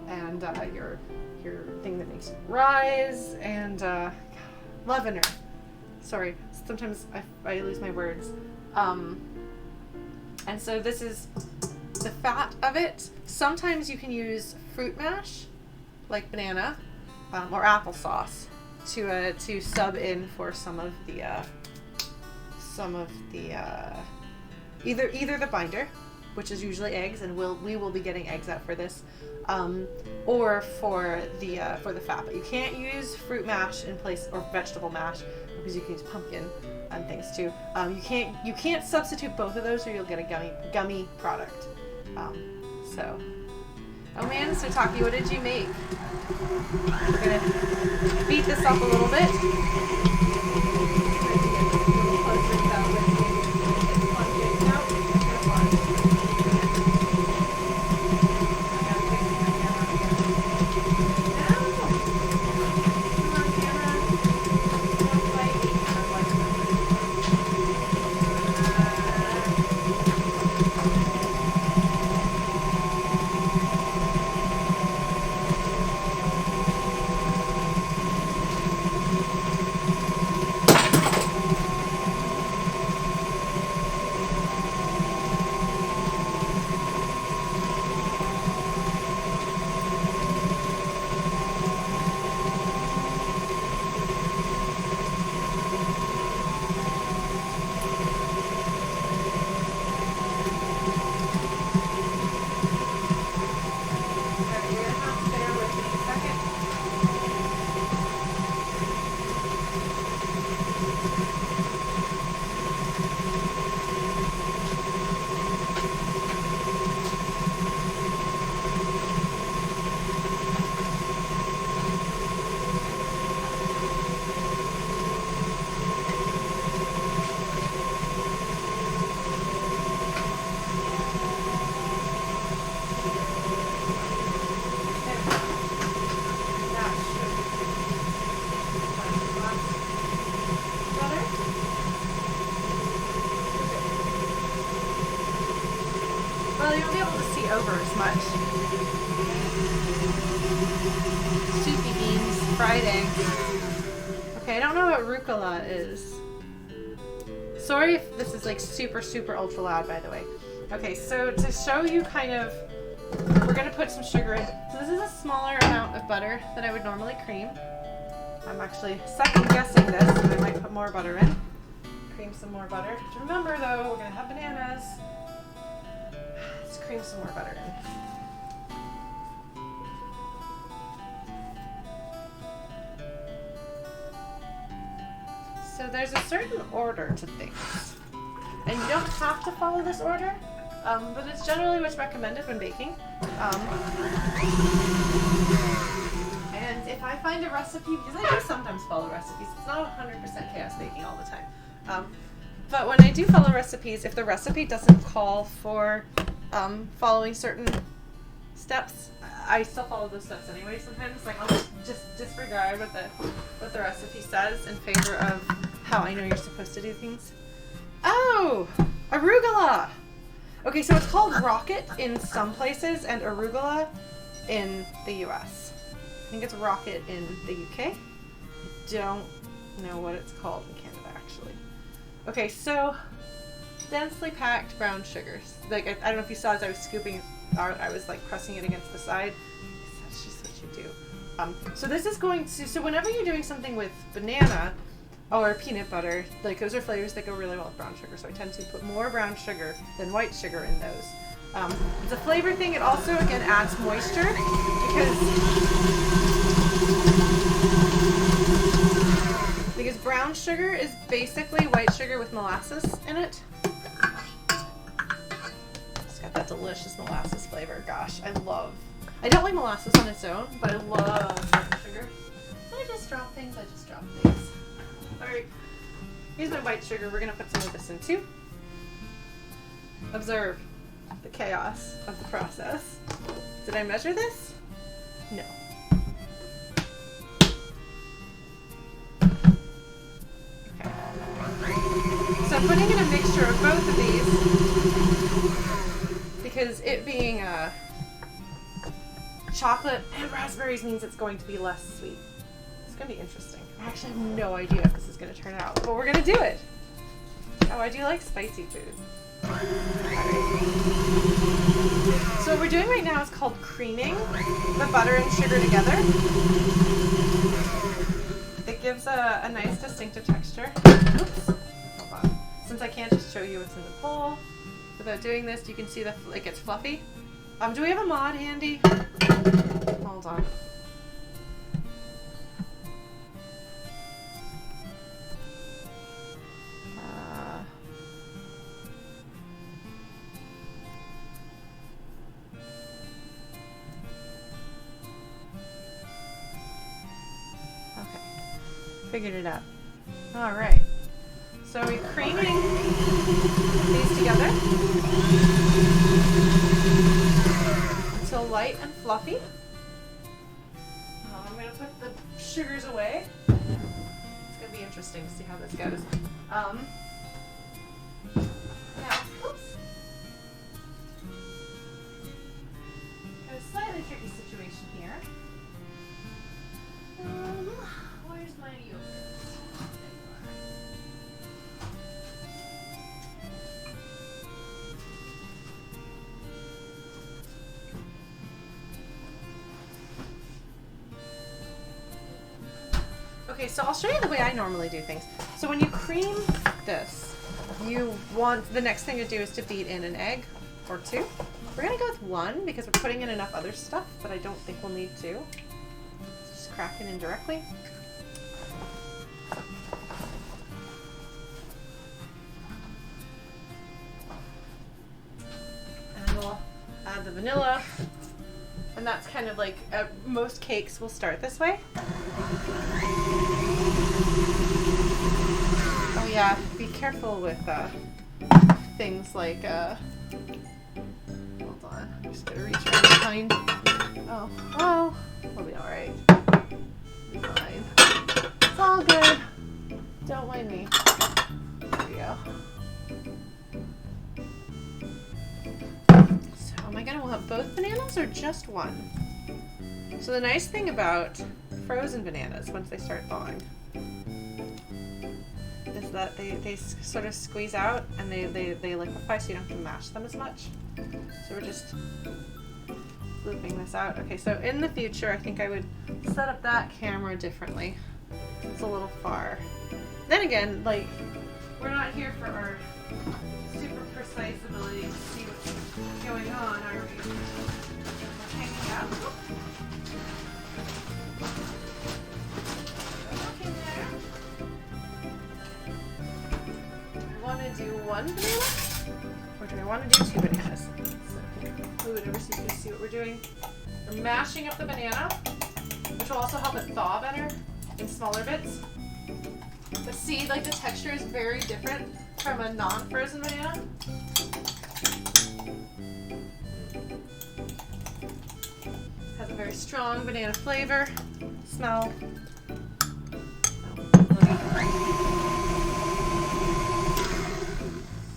[SPEAKER 1] and your thing that makes it rise, and leavener. Sorry, sometimes I lose my words. And so this is the fat of it. Sometimes you can use fruit mash, like banana, or applesauce, to sub in for some of the either the binder, which is usually eggs, and we will be getting eggs out for this, or for the fat. But you can't use fruit mash in place, or vegetable mash, because you can use pumpkin and things too. You can't substitute both of those, or you'll get a gummy product. So Oh man, so Taki, what did you make? We're gonna beat this up a little bit. Well, you'll be able to see over as much. Soupy beans, fried eggs. Okay, I don't know what rucola is. Sorry if this is like super, super ultra loud, by the way. Okay, so to show you kind of, we're gonna put some sugar in. So this is a smaller amount of butter than I would normally cream. I'm actually second guessing this, and I might put more butter in. Cream some more butter. Remember though, we're gonna have bananas. Let's cream some more butter in. So there's a certain order to things. And you don't have to follow this order, but it's generally what's recommended when baking. And if I find a recipe, because I do sometimes follow recipes, it's not 100% chaos baking all the time. But when I do follow recipes, if the recipe doesn't call for following certain steps, I still follow those steps anyway sometimes. Like I'll just disregard what the recipe says in favor of how I know you're supposed to do things. Oh, arugula! Okay, so it's called rocket in some places and arugula in the US. I think it's rocket in the UK. I don't know what it's called in Canada actually. Okay, so densely packed brown sugars. Like I don't know if you saw as I was scooping out, I was like pressing it against the side. That's just what you do. So this is going to, so whenever you're doing something with banana or peanut butter, like those are flavors that go really well with brown sugar. So I tend to put more brown sugar than white sugar in those. It's a flavor thing. It also, again, adds moisture because brown sugar is basically white sugar with molasses in it. It's got that delicious molasses flavor. Gosh, I don't like molasses on its own, but I love brown sugar. So I just drop things. Alright, here's my white sugar. We're going to put some of this in too. Observe the chaos of the process. Did I measure this? No. Okay. So I'm putting in a mixture of both of these because it being chocolate and raspberries means it's going to be less sweet. It's going to be interesting. I actually have no idea if this is going to turn out, but we're going to do it. Oh, I do like spicy food. So what we're doing right now is called creaming the butter and sugar together. It gives a nice distinctive texture. Oops. Hold on. Since I can't just show you what's in the bowl without doing this, you can see that it gets fluffy. Do we have a mod handy? Hold on. Figured it out. All right. So we're creaming these together until light and fluffy. I'm going to put the sugars away. It's going to be interesting to see how this goes. Now, oops. Got a slightly tricky situation here. Where's my yogurt? Okay, so I'll show you the way I normally do things. So when you cream this, the next thing to do is to beat in an egg or two. We're gonna go with one because we're putting in enough other stuff, but I don't think we'll need two. Just crack it in directly. And then we'll add the vanilla. And that's kind of like, most cakes will start this way. Oh yeah, be careful with things like, hold on, I'm just gonna reach right behind. Oh, well, we'll be alright. Be fine. It's all good. Don't mind me. There we go. Am I gonna want both bananas or just one? So the nice thing about frozen bananas, once they start thawing, is that they sort of squeeze out and they liquefy, so you don't have to mash them as much. So we're just looping this out. Okay, so in the future, I think I would set up that camera differently. It's a little far. Then again, like, we're not here for our super precise ability to see what's going on, are we? We're hanging out. Okay, there. Do I want to do one banana? Or do I want to do two bananas? So, whoever can see what we're doing. We're mashing up the banana, which will also help it thaw better in smaller bits. But see, like, the texture is very different from a non-frozen banana. Has a very strong banana flavor, smell.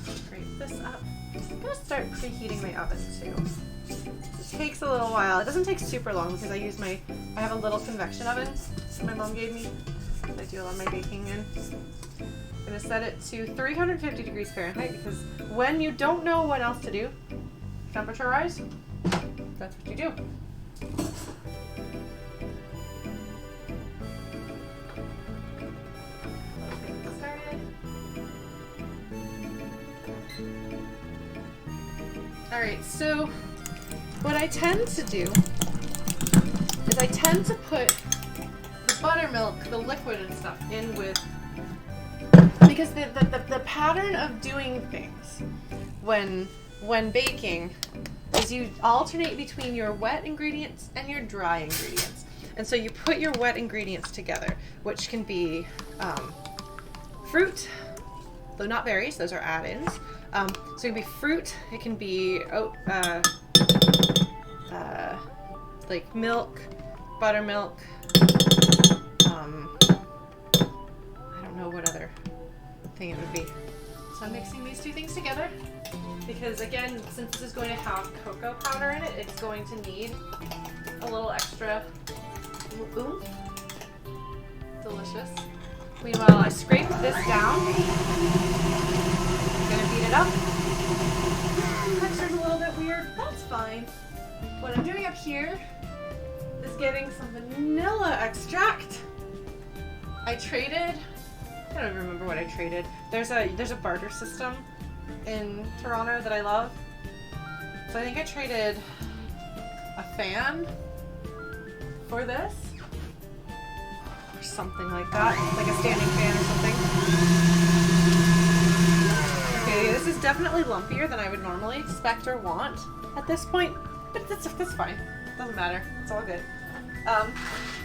[SPEAKER 1] Scrape this up. I'm gonna start preheating my oven too. It takes a little while. It doesn't take super long because I have a little convection oven that my mom gave me. I do a lot of my baking in. I'm gonna set it to 350 degrees Fahrenheit because when you don't know what else to do, temperature-wise, that's what you do. Let's get this started. All right, so what I tend to do is I tend to put buttermilk, the liquid and stuff, in with, because the pattern of doing things when baking is you alternate between your wet ingredients and your dry ingredients. And so you put your wet ingredients together, which can be fruit, though not berries, those are add-ins. So it can be fruit, it can be like milk, buttermilk, I don't know what other thing it would be. So I'm mixing these two things together because, again, since this is going to have cocoa powder in it, it's going to need a little extra oomph. Delicious. Meanwhile, I scrape this down. I'm gonna beat it up. The texture's a little bit weird. That's fine. What I'm doing up here is getting some vanilla extract. I don't even remember what I traded. There's a barter system in Toronto that I love. So I think I traded a fan for this. Or something like that. Like a standing fan or something. Okay, this is definitely lumpier than I would normally expect or want at this point. But that's fine. Doesn't matter. It's all good.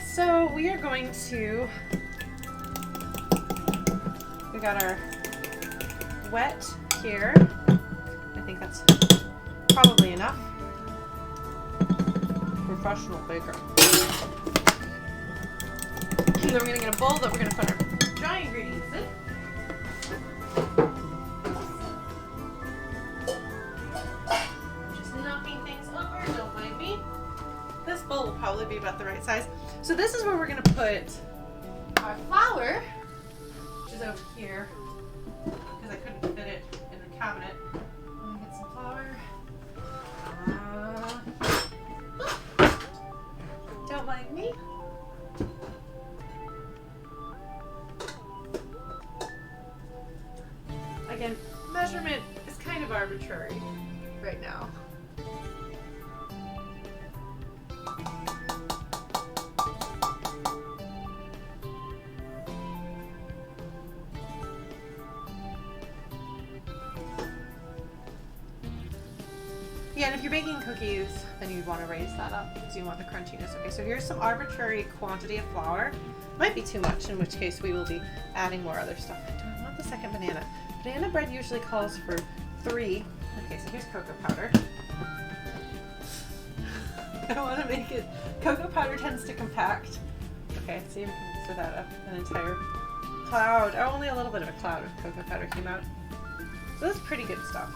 [SPEAKER 1] So we are going to got our wet here. I think that's probably enough. Professional baker. And then we're going to get a bowl that we're going to put our dry ingredients in. Just knocking things over, don't mind me. This bowl will probably be about the right size. So this is where we're going to put our flour, which is over here, because I couldn't fit it in the cabinet. Let me get some flour. Don't mind me. Again, measurement is kind of arbitrary right now. Yeah, and if you're baking cookies, then you'd want to raise that up because you want the crunchiness. Okay, so here's some arbitrary quantity of flour. Might be too much, in which case we will be adding more other stuff. Do I want the second banana? Banana bread usually calls for 3. Okay, so here's cocoa powder. I want to make it, cocoa powder tends to compact. Okay, so you can fill that up, an entire cloud. Oh, only a little bit of a cloud of cocoa powder came out. So that's pretty good stuff.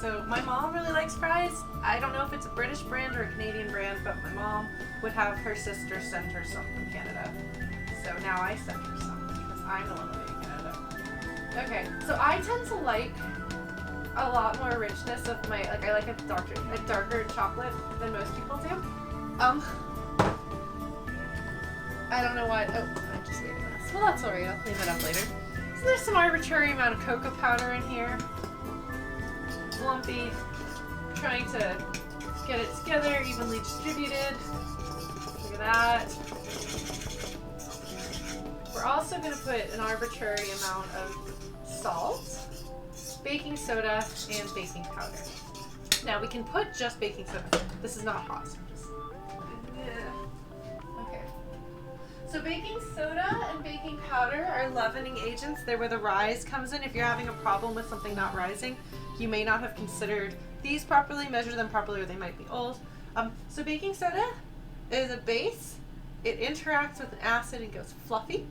[SPEAKER 1] So my mom really likes fries. I don't know if it's a British brand or a Canadian brand, but my mom would have her sister send her some from Canada. So now I send her some because I'm the one living in Canada. Okay, so I tend to like a lot more richness of my, like I like a darker chocolate than most people do. I don't know why, oh, I just made a mess. Well, that's alright, I'll clean that up later. So there's some arbitrary amount of cocoa powder in here. Lumpy, trying to get it together, evenly distributed. Look at that. We're also going to put an arbitrary amount of salt, baking soda, and baking powder. Now we can put just baking soda. This is not hot, so just... Okay. So baking soda and baking powder are leavening agents. They're where the rise comes in. If you're having a problem with something not rising, you may not have considered these properly, measure them properly, or they might be old. So baking soda is a base. It interacts with an acid and goes fluffy.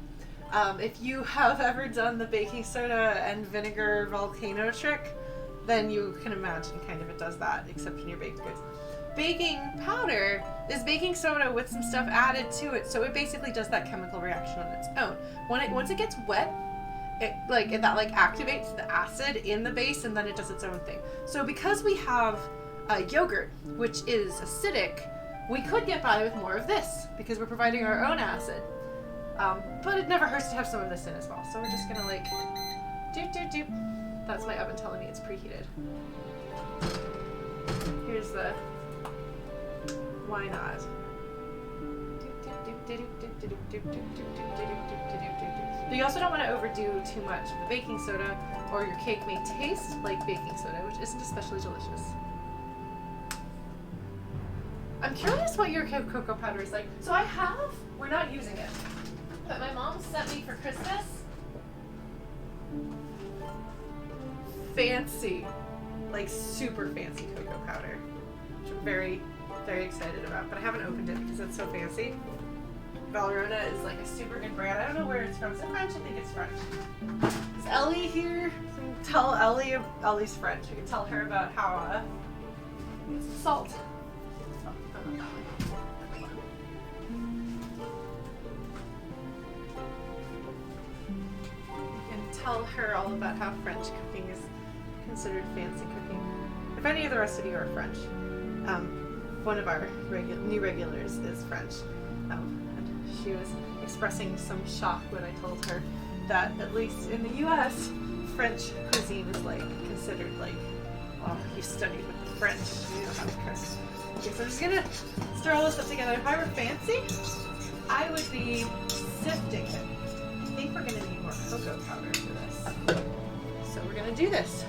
[SPEAKER 1] If you have ever done the baking soda and vinegar volcano trick, then you can imagine kind of it does that, except in your baked goods. Baking powder is baking soda with some stuff added to it, so it basically does that chemical reaction on its own. Once it gets wet, that activates the acid in the base, and then it does its own thing. So because we have yogurt, which is acidic, we could get by with more of this because we're providing our own acid. But it never hurts to have some of this in as well. So we're just gonna doop doop doop. That's my oven telling me it's preheated. Here's the why not. But you also don't want to overdo too much of the baking soda, or your cake may taste like baking soda, which isn't especially delicious. I'm curious what your cocoa powder is like. So we're not using it, but my mom sent me for Christmas fancy, like super fancy cocoa powder, which I'm very, very excited about, but I haven't opened it because it's so fancy. Valrhona is like a super good brand. I don't know where it's from. Is it French? I think it's French. Is Ellie here? Tell Ellie, Ellie's French. We can tell her about how, salt. You can tell her all about how French cooking is considered fancy cooking. If any of the rest of you are French, one of our new regulars is French. And she was expressing some shock when I told her that, at least in the US, French cuisine is considered oh, you studied with the French, you know how to cook. Okay, so I'm just gonna stir all this up together. If I were fancy, I would be sifting it. I think we're gonna need more cocoa powder for this. So we're gonna do this.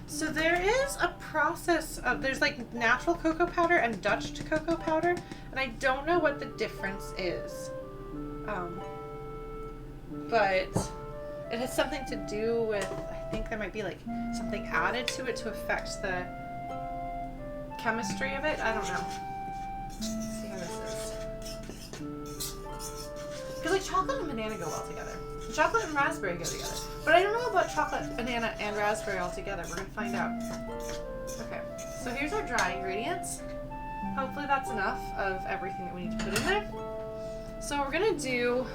[SPEAKER 1] So there is a process of, there's natural cocoa powder and Dutch cocoa powder, And I don't know what the difference is. But it has something to do with, I think there might be like something added to it to affect the chemistry of it. I don't know. Let's see how this is. Because like chocolate and banana go well together. Chocolate and raspberry go together. But I don't know about chocolate, banana, and raspberry all together. We're going to find out. Okay, so here's our dry ingredients. Hopefully that's enough of everything that we need to put in there. So what we're going to do...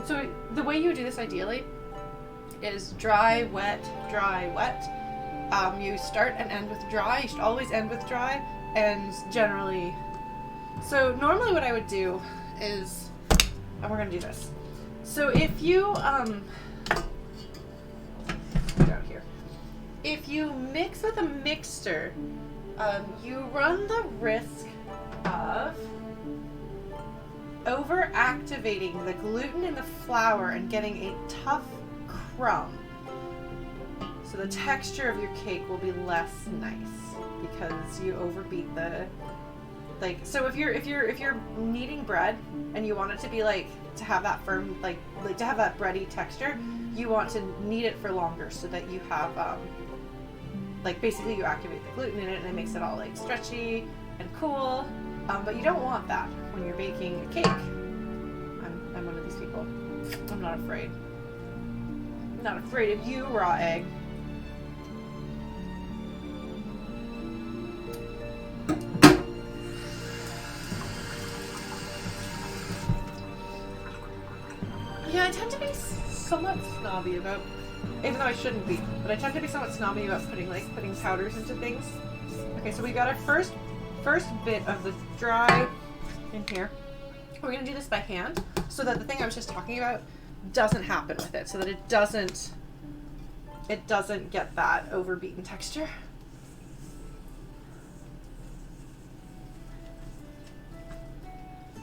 [SPEAKER 1] So the way you do this ideally is dry, wet, dry, wet. You start and end with dry. You should always end with dry, and generally... So normally what I would do is, and we're gonna do this. So if you down here, if you mix with a mixer, you run the risk of over-activating the gluten in the flour and getting a tough crumb. So the texture of your cake will be less nice because you overbeat the, like, so if you're kneading bread and you want it to be like, to have that firm, like to have that bready texture, you want to knead it for longer so that you have, like basically you activate the gluten in it and it makes it all like stretchy and cool. But you don't want that when you're baking a cake. I'm one of these people. I'm not afraid. I'm not afraid of you, raw egg. Yeah, I tend to be somewhat snobby about, even though I shouldn't be, but I tend to be somewhat snobby about putting powders into things. Okay, so we got our first bit of the dry in here. We're going to do this by hand so that the thing I was just talking about doesn't happen with it, so that it doesn't get that overbeaten texture.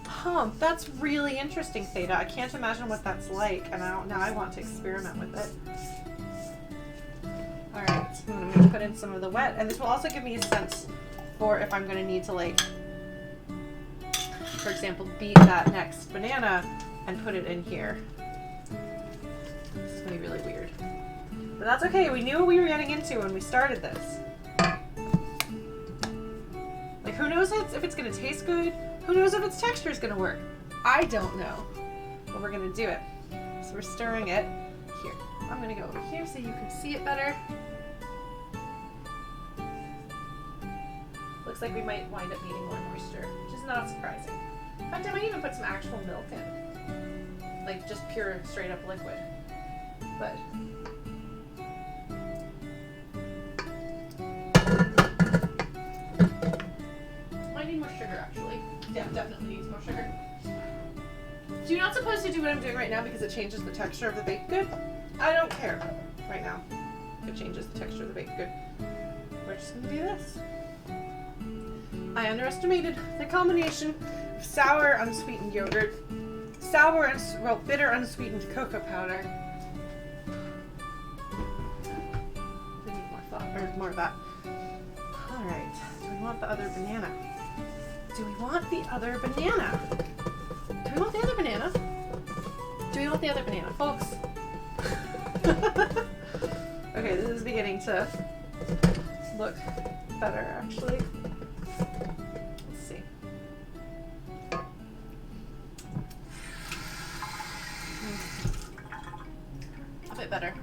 [SPEAKER 1] Huh, that's really interesting, Theta. I can't imagine what that's like, and now I want to experiment with it. Alright, I'm going to put in some of the wet, and this will also give me a sense for if I'm going to need to, like, for example, beat that next banana and put it in here. This is going to be really weird. But that's okay, we knew what we were getting into when we started this. Like, who knows if it's going to taste good? Who knows if its texture is going to work? I don't know. But we're going to do it. So we're stirring it. Here. I'm going to go over here so you can see it better. Looks like we might wind up needing more moisture, which is not surprising. In fact, I might even put some actual milk in. Like, just pure, straight up liquid. But... might need more sugar, actually. Yeah, definitely needs more sugar. So you're not supposed to do what I'm doing right now because it changes the texture of the baked good. I don't care right now if it changes the texture of the baked good. We're just going to do this. I underestimated the combination of sour, unsweetened yogurt, bitter, unsweetened cocoa powder. We need more of that. All right. Do we want the other banana? Do we want the other banana? Do we want the other banana? Do we want the other banana, folks? Okay, this is beginning to look better, actually. Let's see. A bit better.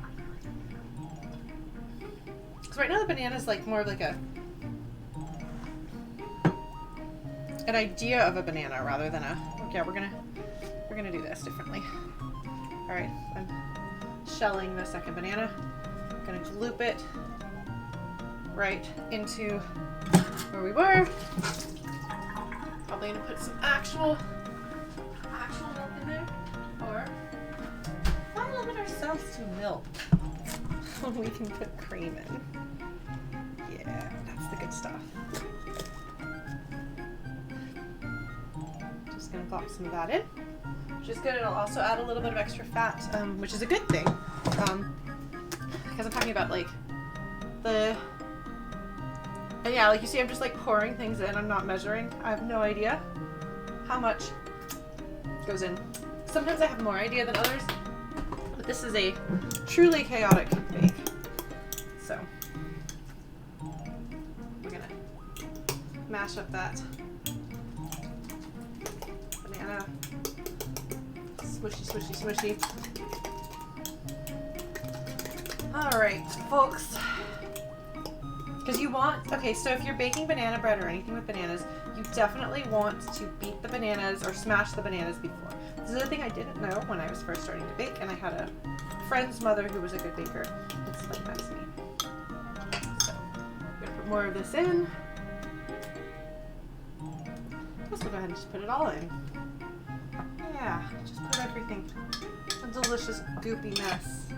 [SPEAKER 1] Because right now the banana is like more of like an idea of a banana rather than a. Yeah, we're gonna do this differently. All right, I'm shelling the second banana. I'm gonna gloop it right into where we were. Probably gonna put some actual milk in there, or why limit ourselves to milk when we can put cream in? Yeah, that's the good stuff. Just gonna plop some of that in, which is good. It'll also add a little bit of extra fat, which is a good thing, because I'm talking about like the And yeah, like you see, I'm just like pouring things in. I'm not measuring. I have no idea how much goes in. Sometimes I have more idea than others, but this is a truly chaotic bake. So we're gonna mash up that banana. Smushy, smushy, smushy. All right, folks. Because you want, okay, so if you're baking banana bread or anything with bananas, you definitely want to beat the bananas or smash the bananas before. This is the thing I didn't know when I was first starting to bake, and I had a friend's mother who was a good baker. It's like that's me. So I'm gonna put more of this in. I guess we'll go ahead and just put it all in. Yeah, just put everything. A delicious goopy mess.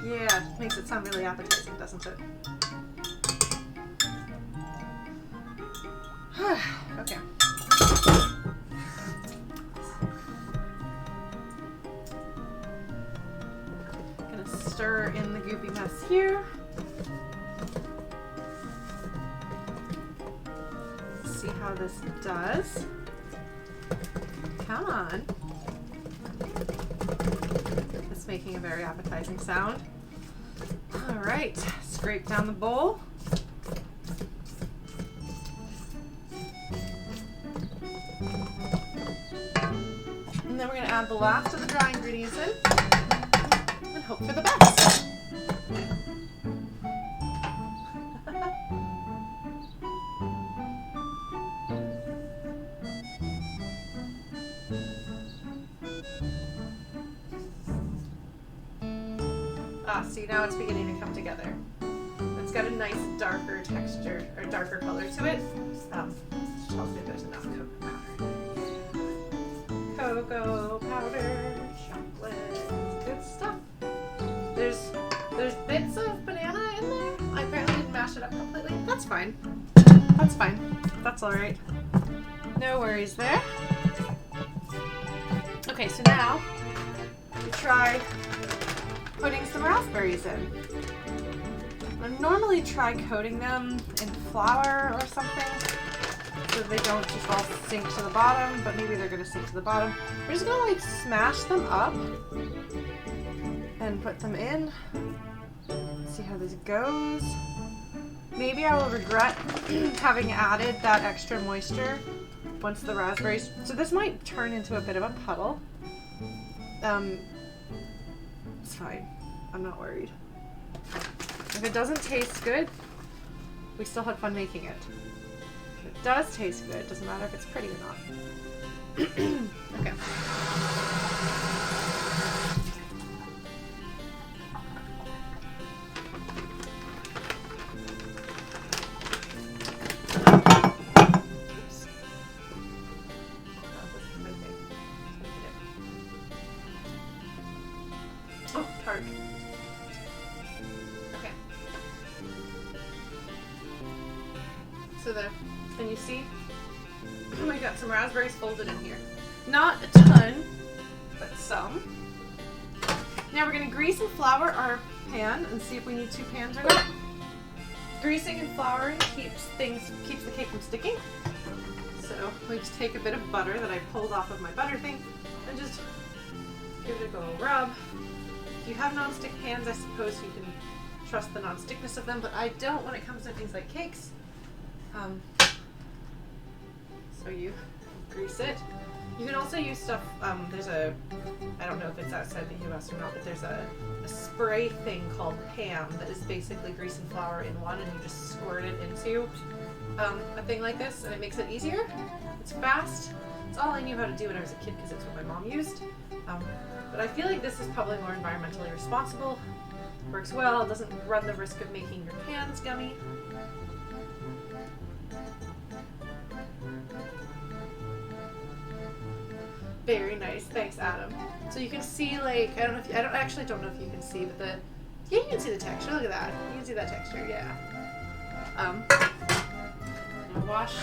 [SPEAKER 1] Yeah, makes it sound really appetizing, doesn't it? Okay. Gonna stir in the goopy mess here. See how this does. Come on. It's making a very appetizing sound. All right, scrape down the bowl. And then we're going to add the last of the dry ingredients in and hope for the best. See, now it's beginning to come together. It's got a nice darker texture or darker color to it. Tells me there's enough cocoa powder, chocolate, good stuff. There's bits of banana in there. I apparently didn't mash it up completely. That's fine. That's fine. That's all right. No worries there. Okay, so now we try putting some raspberries in. I normally try coating them in flour or something so they don't just all sink to the bottom, but maybe they're gonna sink to the bottom. We're just gonna like smash them up and put them in. See how this goes. Maybe I will regret having added that extra moisture once the raspberries, so this might turn into a bit of a puddle. It's fine. I'm not worried. If it doesn't taste good, we still had fun making it. If it does taste good, doesn't matter if it's pretty or not. Okay. Oh, tart. Okay. So can you see? I got some raspberries folded in here. Not a ton, but some. Now we're gonna grease and flour our pan and see if we need 2 pans or not. Greasing and flouring keeps the cake from sticking. So we just take a bit of butter that I pulled off of my butter thing and just give it a good old rub. If you have non-stick pans, I suppose you can trust the non-stickness of them, but I don't when it comes to things like cakes. So you grease it. You can also use stuff, there's a, I don't know if it's outside the US or not, but there's a spray thing called Pam that is basically grease and flour in one, and you just squirt it into a thing like this, and it makes it easier. It's fast. It's all I knew how to do when I was a kid because it's what my mom used. But I feel like this is probably more environmentally responsible. Works well, doesn't run the risk of making your pans gummy. Very nice, thanks Adam. So you can see, like, I don't know if you can see, but yeah, you can see the texture. Look at that. You can see that texture, yeah. I'm gonna wash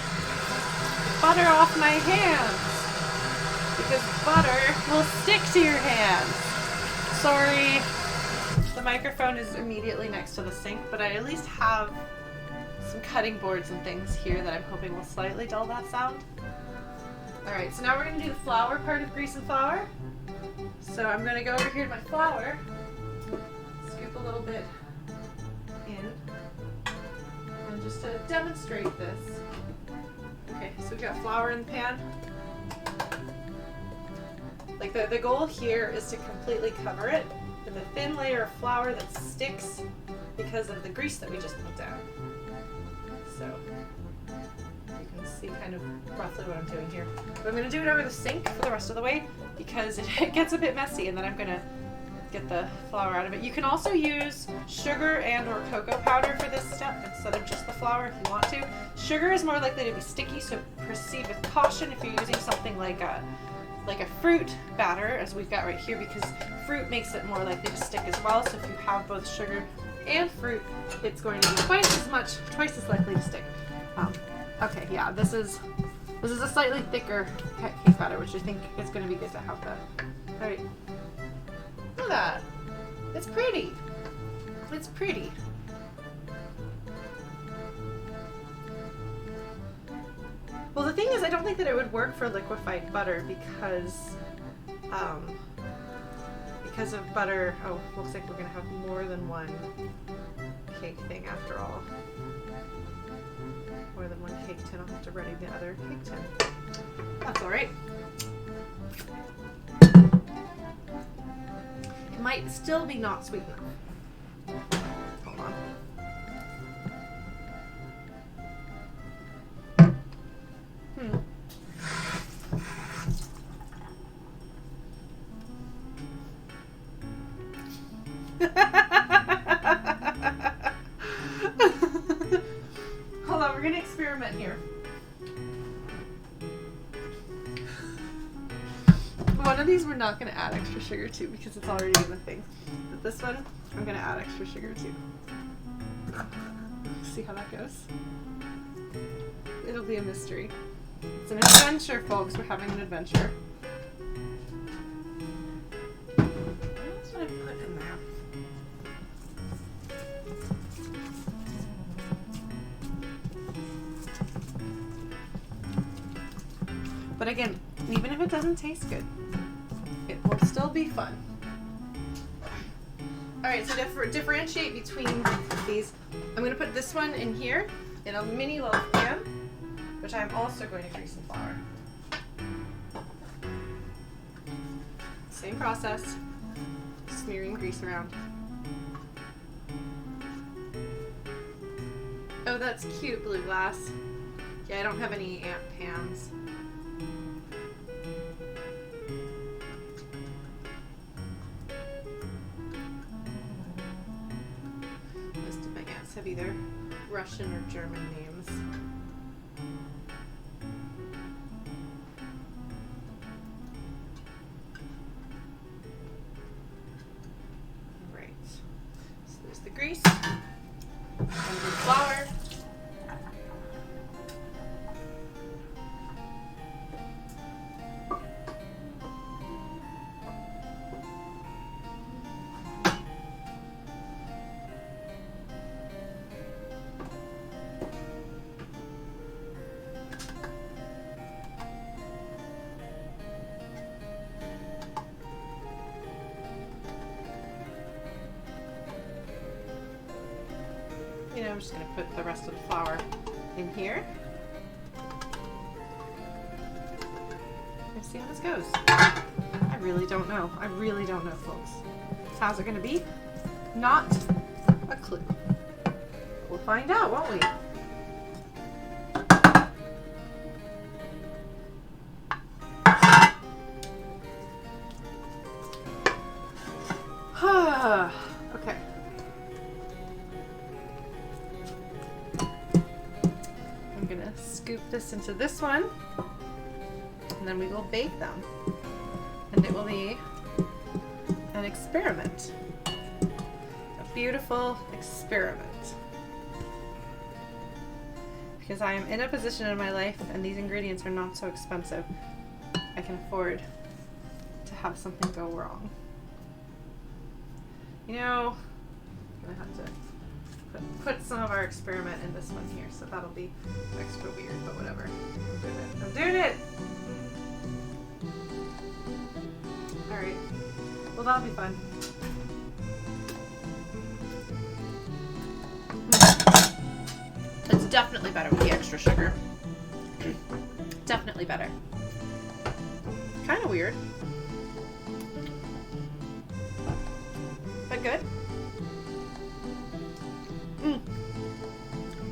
[SPEAKER 1] butter off my hands because butter will stick to your hands. Sorry, the microphone is immediately next to the sink, but I at least have some cutting boards and things here that I'm hoping will slightly dull that sound. Alright, so now we're going to do the flour part of grease and flour. So I'm going to go over here to my flour, scoop a little bit in, and just to demonstrate this. Okay, so we've got flour in the pan. Like the goal here is to completely cover it with a thin layer of flour that sticks because of the grease that we just put down. So you can see kind of roughly what I'm doing here. But I'm going to do it over the sink for the rest of the way because it gets a bit messy, and then I'm going to get the flour out of it. You can also use sugar and or cocoa powder for this step instead of just the flour if you want to. Sugar is more likely to be sticky, so proceed with caution if you're using something like a fruit batter, as we've got right here, because fruit makes it more likely to stick as well. So if you have both sugar and fruit, it's going to be twice as likely to stick. Okay, yeah, this is a slightly thicker cake batter, which I think is going to be good to have that. All right, look at that. It's pretty. It's pretty. Well, the thing is, I don't think that it would work for liquefied butter because of butter. Oh, looks like we're gonna have more than one cake thing after all. More than one cake tin. I'll have to ready the other cake tin. That's all right. It might still be not sweet enough. Hold on. Hold on, we're gonna experiment here. One of these we're not gonna add extra sugar to because it's already in the thing. But this one, I'm gonna add extra sugar to. See how that goes? It'll be a mystery. It's an adventure, folks. We're having an adventure. That's what I put in there. But again, even if it doesn't taste good, it will still be fun. Alright, so differentiate between these. I'm going to put this one in here in a mini loaf pan, which I'm also going to grease and flour. Same process, smearing grease around. Oh, that's cute, blue glass. Yeah, I don't have any ant pans. Most of my ants have either Russian or German names. Right. So there's the grease and the flour. You know, I'm just going to put the rest of the flour in here. Let's see how this goes. I really don't know. I really don't know, folks. How's it going to be? Not a clue. We'll find out, won't we? Okay. I'm gonna scoop this into this one, and then we will bake them. And it will be an experiment. A beautiful experiment. Because I am in a position in my life, and these ingredients are not so expensive, I can afford to have something go wrong. You know, I'm gonna have to put some of our experiment in this one here, so that'll be extra weird, but whatever. I'm doing it! Alright. Well, that'll be fun. It's definitely better with the extra sugar. Definitely better. Kind of weird. But good.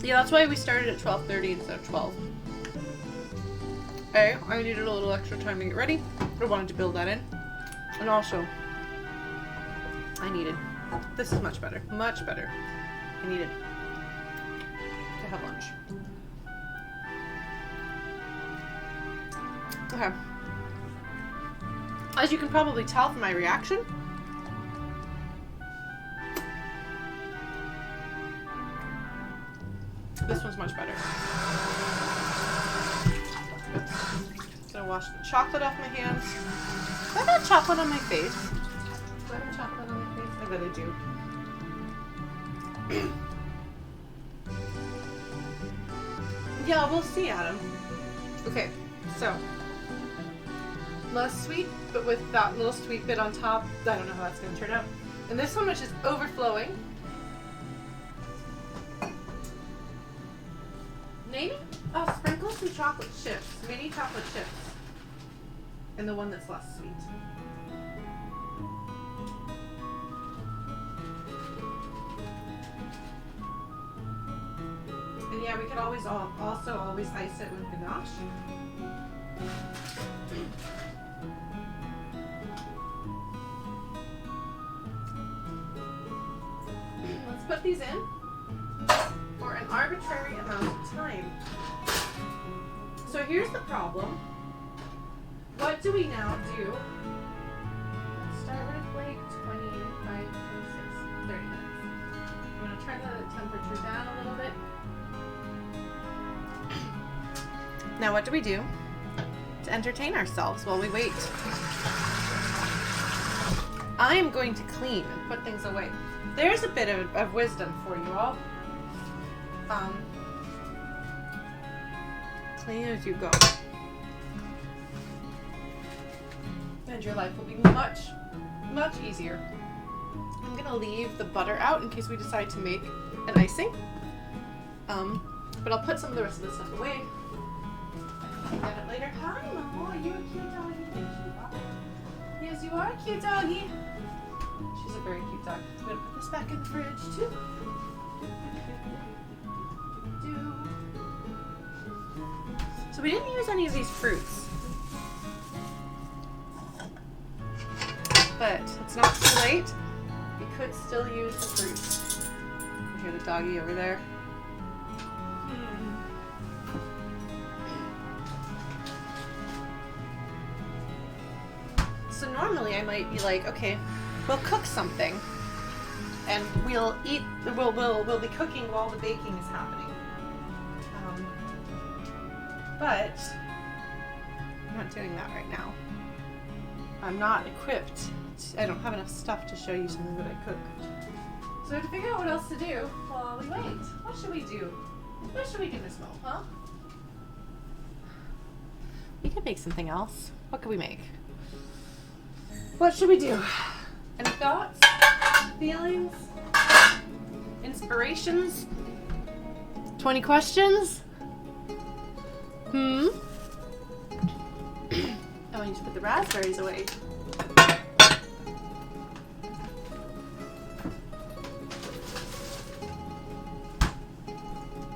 [SPEAKER 1] Yeah, that's why we started at 12:30 instead of 12. I needed a little extra time to get ready. I wanted to build that in. And also, this is much better. Much better. I needed to have lunch. Okay. As you can probably tell from my reaction, this one's much better. Just gonna wash the chocolate off my hands. Do I have chocolate on my face? Do I have chocolate on my face? I bet I do. Yeah, we'll see, Adam. Okay, so less sweet, but with that little sweet bit on top. I don't know how that's gonna turn out. And this one, which is overflowing, maybe I'll sprinkle some chocolate chips, mini chocolate chips, in the one that's less sweet. And yeah, we could always also always ice it with ganache. Let's put these in for an arbitrary amount of time. So here's the problem. What do we now do? Let's start with like 25, 26, 30 minutes. I'm going to turn the temperature down a little bit. Now what do we do to entertain ourselves while we wait? I am going to clean and put things away. There's a bit of wisdom for you all. Clean as you go. And your life will be much, much easier. I'm gonna leave the butter out in case we decide to make an icing. But I'll put some of the rest of this stuff away. Get it later. Hi, Mama. You're a cute doggy. Yes, you are a cute doggy. She's a very cute dog. I'm gonna put this back in the fridge too. So we didn't use any of these fruits, but it's not too late. We could still use the fruits. You hear the doggy over there? So normally I might be like, okay, we'll cook something, and we'll eat. We'll be cooking while the baking is happening. But I'm not doing that right now. I'm not equipped. I don't have enough stuff to show you something that I cooked. So I have to figure out what else to do while we wait. What should we do? What should we do, Miss Mo? Huh? We could make something else. What could we make? What should we do? Any thoughts? Feelings? Inspirations? 20 questions? Oh, I need to put the raspberries away.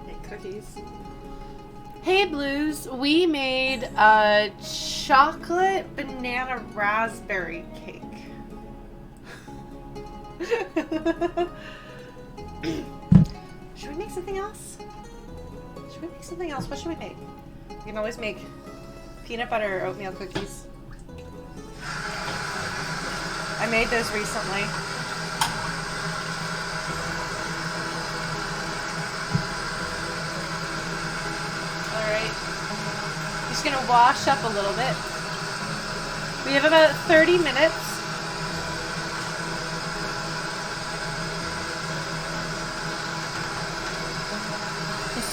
[SPEAKER 1] Make cookies. Hey Blues, we made a chocolate banana raspberry cake. Should we make something else? What should we make? You can always make peanut butter or oatmeal cookies. I made those recently. Alright. Just gonna wash up a little bit. We have about 30 minutes.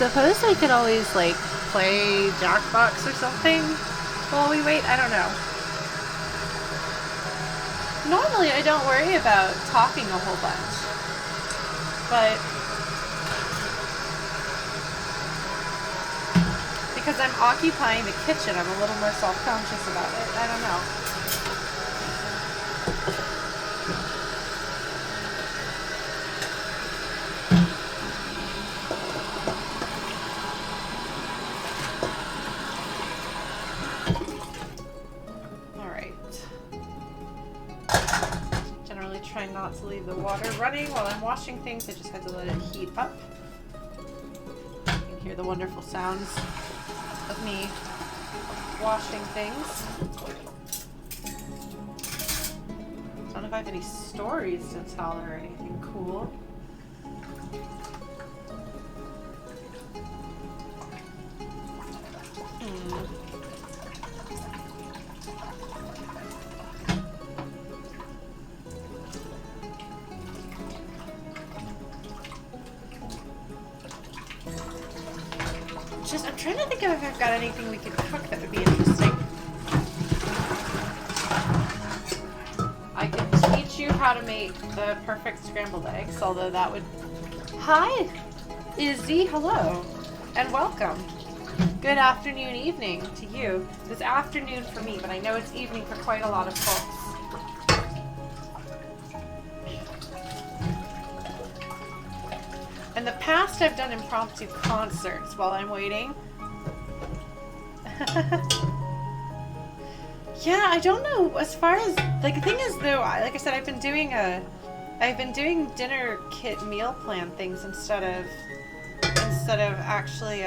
[SPEAKER 1] suppose I could always, like, play Jackbox or something while we wait. I don't know. Normally, I don't worry about talking a whole bunch. But because I'm occupying the kitchen, I'm a little more self-conscious about it. I don't know. Try not to leave the water running while I'm washing things. I just had to let it heat up. You can hear the wonderful sounds of me washing things. I don't know if I have any stories to tell or anything cool. I'm trying to think if I've got anything we could cook that would be interesting. I could teach you how to make the perfect scrambled eggs, although that would... Hi, Izzy, hello, and welcome. Good afternoon, evening to you. It's afternoon for me, but I know it's evening for quite a lot of folks. In the past, I've done impromptu concerts while I'm waiting. Yeah, I don't know. As far as like the thing is, though, like I said, I've been doing dinner kit meal plan things instead of actually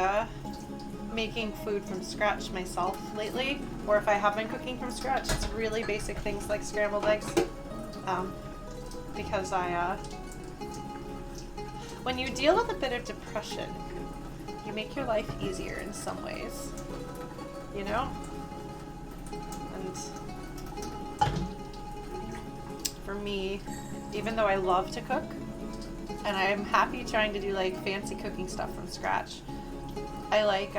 [SPEAKER 1] making food from scratch myself lately. Or if I have been cooking from scratch, it's really basic things like scrambled eggs. Because when you deal with a bit of depression, you make your life easier in some ways, you know? And for me, even though I love to cook, and I'm happy trying to do like fancy cooking stuff from scratch, I like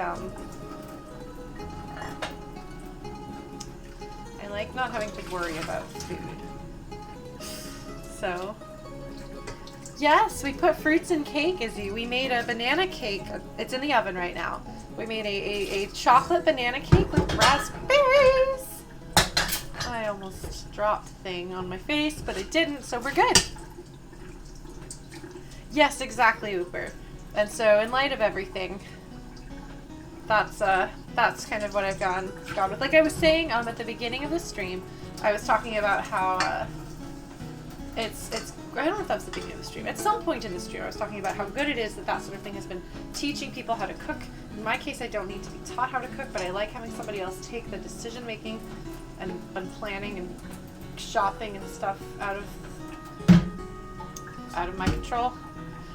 [SPEAKER 1] not having to worry about food. So yes, we put fruits in cake, Izzy. We made a banana cake. It's in the oven right now. We made a chocolate banana cake with raspberries. I almost dropped the thing on my face, but it didn't, so we're good. Yes, exactly, Ooper. And so, in light of everything, that's kind of what I've gone with. Like I was saying at the beginning of the stream, I was talking about how it's I don't know if that was the beginning of the stream. At some point in the stream, I was talking about how good it is that sort of thing has been teaching people how to cook. In my case, I don't need to be taught how to cook, but I like having somebody else take the decision making and planning and shopping and stuff out of my control.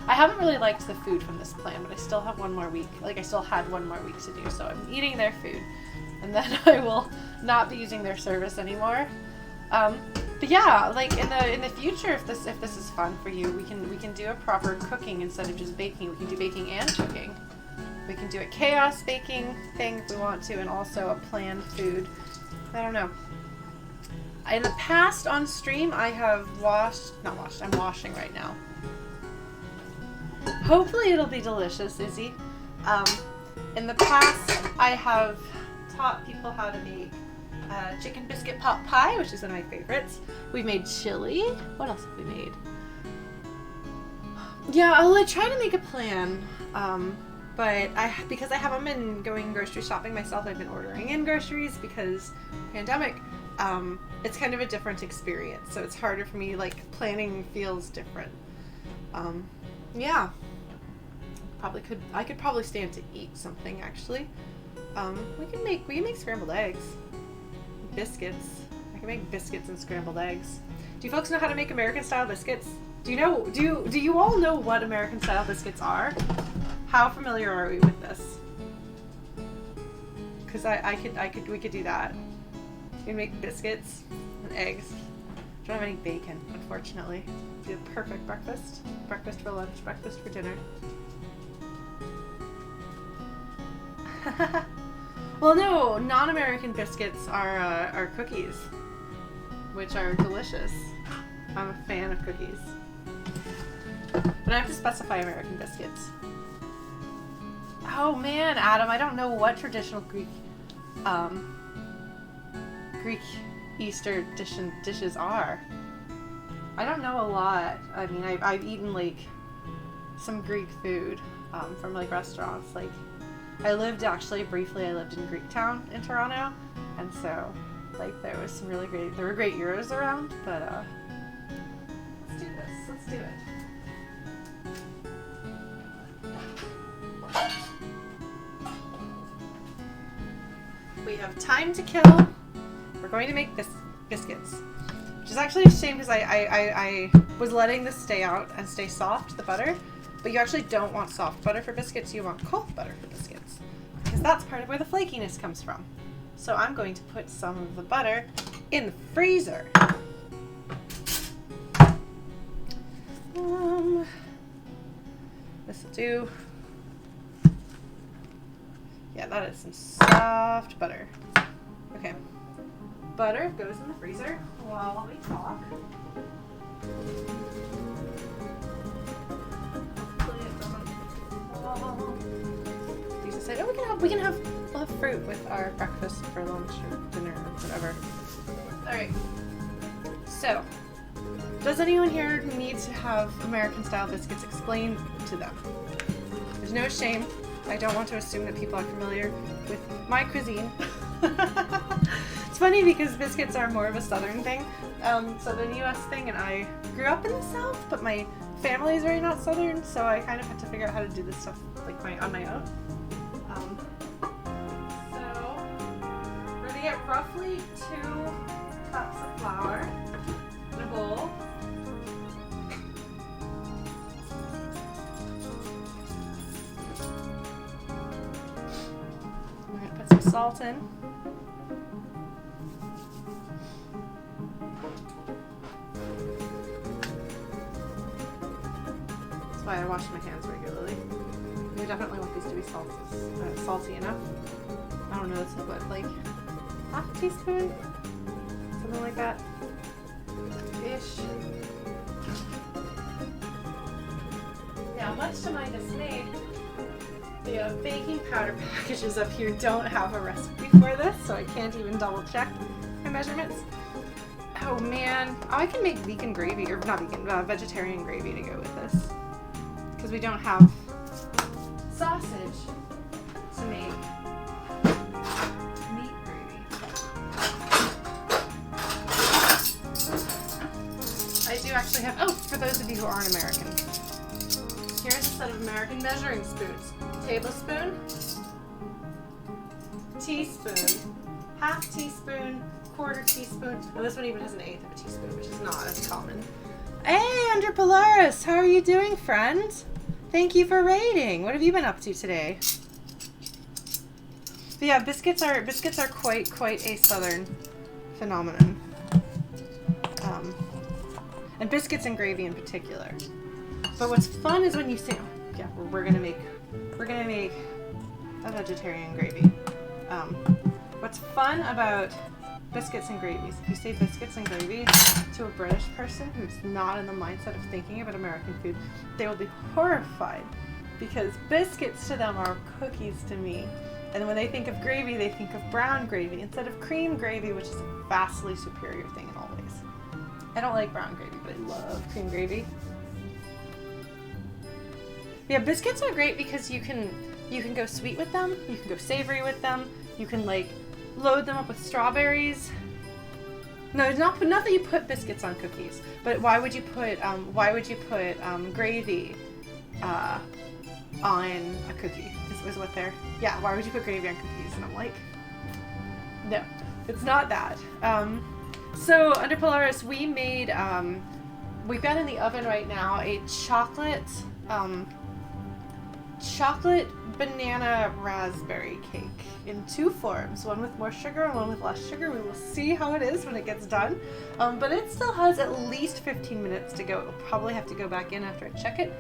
[SPEAKER 1] I haven't really liked the food from this plan, but I still have one more week. Like I still had one more week to do, so I'm eating their food, and then I will not be using their service anymore. But yeah, like in the future, if this is fun for you, we can do a proper cooking instead of just baking. We can do baking and cooking. We can do a chaos baking thing if we want to, and also a planned food. I don't know. In the past on stream, I have I'm washing right now. Hopefully it'll be delicious, Izzy. In the past, I have taught people how to make chicken biscuit pot pie, which is one of my favorites. We've made chili. What else have we made? Yeah, I'll try to make a plan. But because I haven't been going grocery shopping myself, I've been ordering in groceries because pandemic. It's kind of a different experience, so it's harder for me. Like planning feels different. Yeah. I could probably stand to eat something actually. We can make scrambled eggs. Biscuits. I can make biscuits and scrambled eggs. Do you folks know how to make American style biscuits? Do you all know what American style biscuits are? How familiar are we with this? Because we could do that. We can make biscuits and eggs. Don't have any bacon, unfortunately. Do a perfect breakfast. Breakfast for lunch, breakfast for dinner. Well, no, non-American biscuits are cookies, which are delicious. I'm a fan of cookies. But I have to specify American biscuits. Oh man, Adam, I don't know what traditional Greek Easter dishes are. I don't know a lot. I mean, I've eaten like some Greek food from like restaurants. Like I lived in Greektown in Toronto, and so like there were great gyros around. But let's do this. Let's do it. We have time to kill. We're going to make biscuits, which is actually a shame because I was letting this stay out and stay soft, the butter, but you actually don't want soft butter for biscuits. You want cold butter for biscuits because that's part of where the flakiness comes from. So I'm going to put some of the butter in the freezer. This will do. Yeah, that is some soft butter. Okay. Butter goes in the freezer while we talk. We'll have fruit with our breakfast for lunch or dinner or whatever. Alright. So, does anyone here need to have American style biscuits explained to them? There's no shame. I don't want to assume that people are familiar with my cuisine. It's funny because biscuits are more of a southern thing, southern US thing, and I grew up in the South, but my family is very not southern, so I kind of had to figure out how to do this stuff like on my own. So we're gonna get roughly 2 cups of flour in a bowl. We're gonna put some salt in. That's why I wash my hands regularly. We definitely want these to be salty enough. I don't know, this is what, like half a teaspoon? Something like that. Ish. Now, much to my dismay, the baking powder packages up here don't have a recipe for this, so I can't even double check my measurements. Oh man, I can make vegan gravy, or not vegan, vegetarian gravy to go with this. Because we don't have sausage to make meat gravy. I do actually have, oh, for those of you who aren't American, here's a set of American measuring spoons. Tablespoon, teaspoon, half teaspoon, quarter teaspoon, and this one even has an eighth of a teaspoon, which is not as common. Hey, Under Polaris, how are you doing, friend? Thank you for raiding. What have you been up to today? But yeah, biscuits are quite a southern phenomenon, and biscuits and gravy in particular. But what's fun is when you say, oh, yeah, we're gonna make a vegetarian gravy. What's fun about biscuits and gravies, if you say biscuits and gravy to a British person who's not in the mindset of thinking about American food, they will be horrified because biscuits to them are cookies to me. And when they think of gravy, they think of brown gravy instead of cream gravy, which is a vastly superior thing in all ways. I don't like brown gravy, but I love cream gravy. Yeah, biscuits are great because you can go sweet with them, you can go savory with them, you can like load them up with strawberries. No, not that you put biscuits on cookies, but why would you put gravy on a cookie? Is what they're, yeah, why would you put gravy on cookies? And I'm like, no, it's not that. So under Polaris, we made, we've got in the oven right now a chocolate banana raspberry cake in 2 forms, one with more sugar and one with less sugar. We will see how it is when it gets done, but it still has at least 15 minutes to go. It'll probably have to go back in after I check it.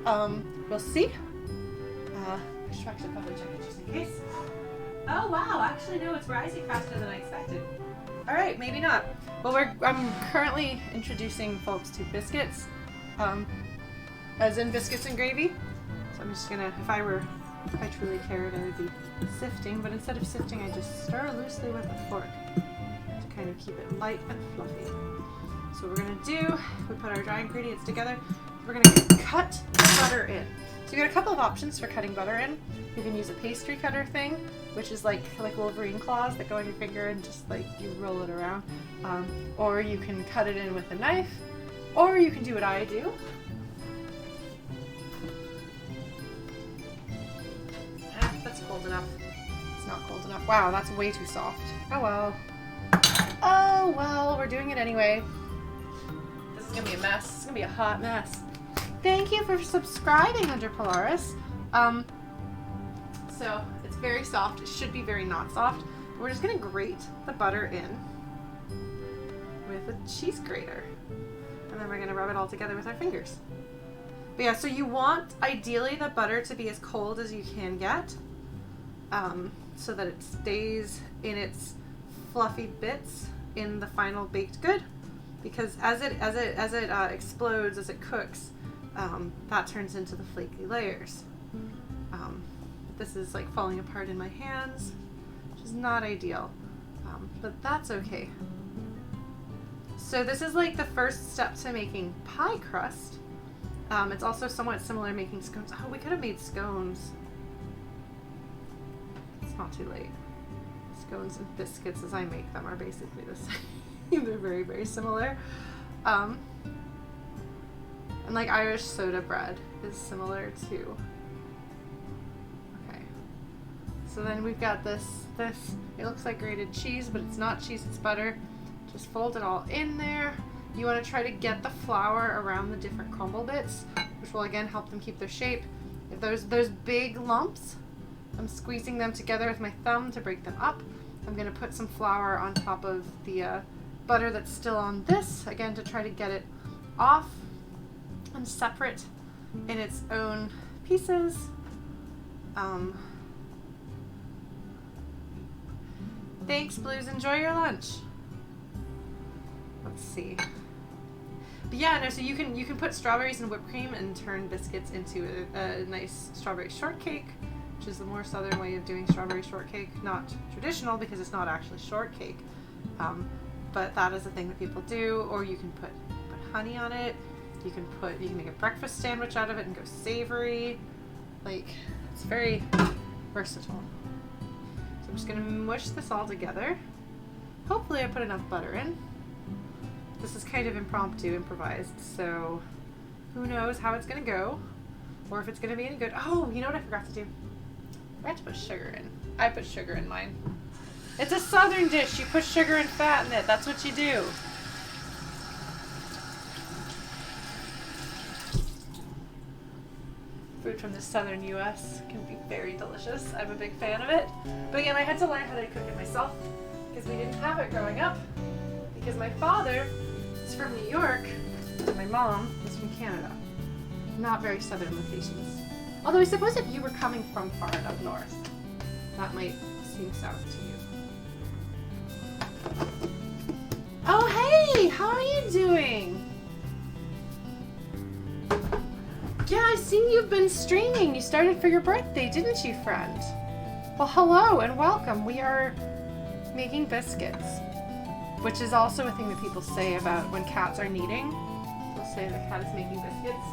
[SPEAKER 1] We'll see. I should actually probably check it just in case. Oh wow, actually no, it's rising faster than I expected. All right, maybe not. Well, I'm currently introducing folks to biscuits, as in biscuits and gravy. So I'm just gonna, if I truly cared, I would be sifting, but instead of sifting, I just stir loosely with a fork to kind of keep it light and fluffy. So what we're gonna do, we put our dry ingredients together, we're gonna cut butter in. So you got a couple of options for cutting butter in. You can use a pastry cutter thing, which is like Wolverine claws that go on your finger and just like you roll it around. Or you can cut it in with a knife, or you can do what I do. That's cold enough. It's not cold enough. Wow, that's way too soft. Oh well. Oh well, we're doing it anyway. This is gonna be a mess. It's gonna be a hot mess. Thank you for subscribing, Hunter Polaris. So it's very soft. It should be very not soft. We're just gonna grate the butter in with a cheese grater. And then we're gonna rub it all together with our fingers. But yeah, so you want ideally the butter to be as cold as you can get, so that it stays in its fluffy bits in the final baked good. Because as it explodes, as it cooks, that turns into the flaky layers. This is like falling apart in my hands, which is not ideal, but that's okay. So this is like the first step to making pie crust. It's also somewhat similar to making scones. Oh, we could have made scones. It's not too late. Scones and biscuits as I make them are basically the same. They're very, very similar. And like Irish soda bread is similar too. Okay. So then we've got this, it looks like grated cheese, but it's not cheese, it's butter. Just fold it all in there. You want to try to get the flour around the different crumble bits, which will again help them keep their shape. If there's those big lumps, I'm squeezing them together with my thumb to break them up. I'm going to put some flour on top of the butter that's still on this, again to try to get it off and separate in its own pieces. Thanks, Blues. Enjoy your lunch. Let's see. But yeah, no, so you can put strawberries and whipped cream and turn biscuits into a nice strawberry shortcake, which is the more southern way of doing strawberry shortcake. Not traditional because it's not actually shortcake, but that is a thing that people do. Or you can put honey on it. You can make a breakfast sandwich out of it and go savory. Like, it's very versatile. So I'm just gonna mush this all together. Hopefully I put enough butter in. This is kind of impromptu, improvised, so who knows how it's gonna go, or if it's gonna be any good. Oh, you know what I forgot to do? I had to put sugar in. I put sugar in mine. It's a southern dish. You put sugar and fat in it. That's what you do. Food from the southern U.S. can be very delicious. I'm a big fan of it. But again, I had to learn how to cook it myself because we didn't have it growing up. Because my father is from New York and my mom is from Canada. Not very southern locations. Although I suppose if you were coming from far enough north, that might seem south to you. Oh hey! How are you doing? Yeah, I've seen you've been streaming. You started for your birthday, didn't you, friend? Well, hello and welcome. We are making biscuits, which is also a thing that people say about when cats are kneading. They'll say the cat is making biscuits.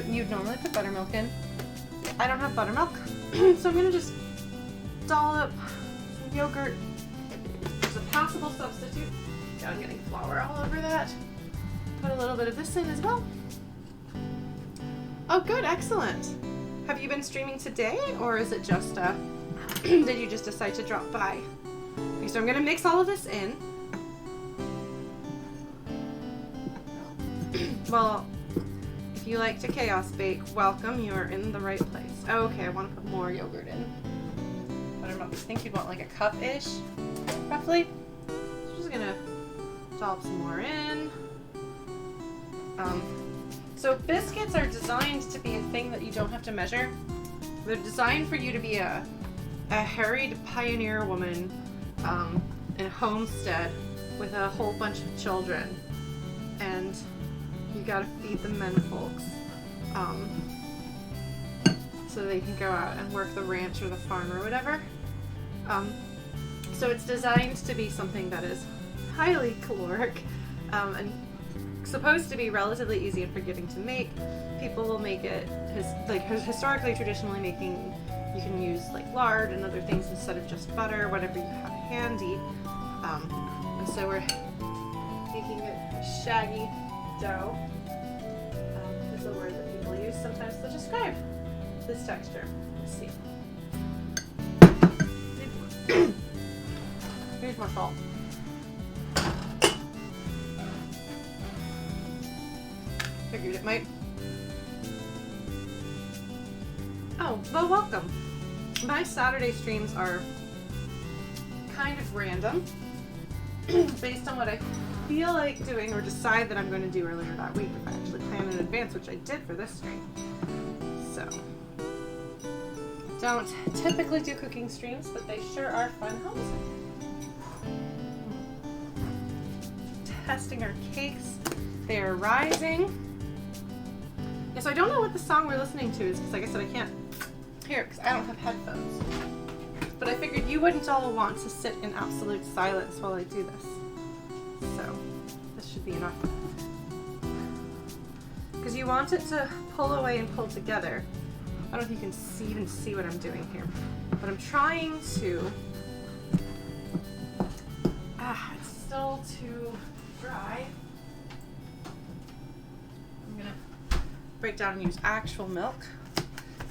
[SPEAKER 1] You'd normally put buttermilk in. I don't have buttermilk, so I'm gonna just dollop some yogurt. It's a passable substitute. Yeah, I'm getting flour all over that. Put a little bit of this in as well. Oh, good, excellent. Have you been streaming today, or is it just did you just decide to drop by? Okay, so I'm gonna mix all of this in. Well, if you like to chaos bake, welcome. You are in the right place. Oh, okay, I want to put more yogurt in. Buttermilk I think you'd want like a cup-ish, roughly. So I'm just gonna dollop some more in. So biscuits are designed to be a thing that you don't have to measure. They're designed for you to be a harried pioneer woman in a homestead with a whole bunch of children, and you gotta feed the men folks so they can go out and work the ranch or the farm or whatever. So it's designed to be something that is highly caloric and supposed to be relatively easy and forgiving to make. People will make it historically, traditionally making. You can use like lard and other things instead of just butter, whatever you have handy. And so we're making a shaggy dough. Is a word that people use sometimes to describe this texture. Let's see. Here's more salt. Figured it might. Oh, well, welcome. My Saturday streams are kind of random, based on what I feel like doing or decide that I'm going to do earlier that week, if I actually plan in advance, which I did for this stream. So, don't typically do cooking streams, but they sure are fun hosting. Testing our cakes. They are rising. Yeah, so I don't know what the song we're listening to is, because like I said, I can't hear it because I don't have headphones. But I figured you wouldn't all want to sit in absolute silence while I do this. So, this should be enough. Because you want it to pull away and pull together. I don't know if you can even see what I'm doing here. But I'm trying to... it's still too dry. I'm going to break down and use actual milk,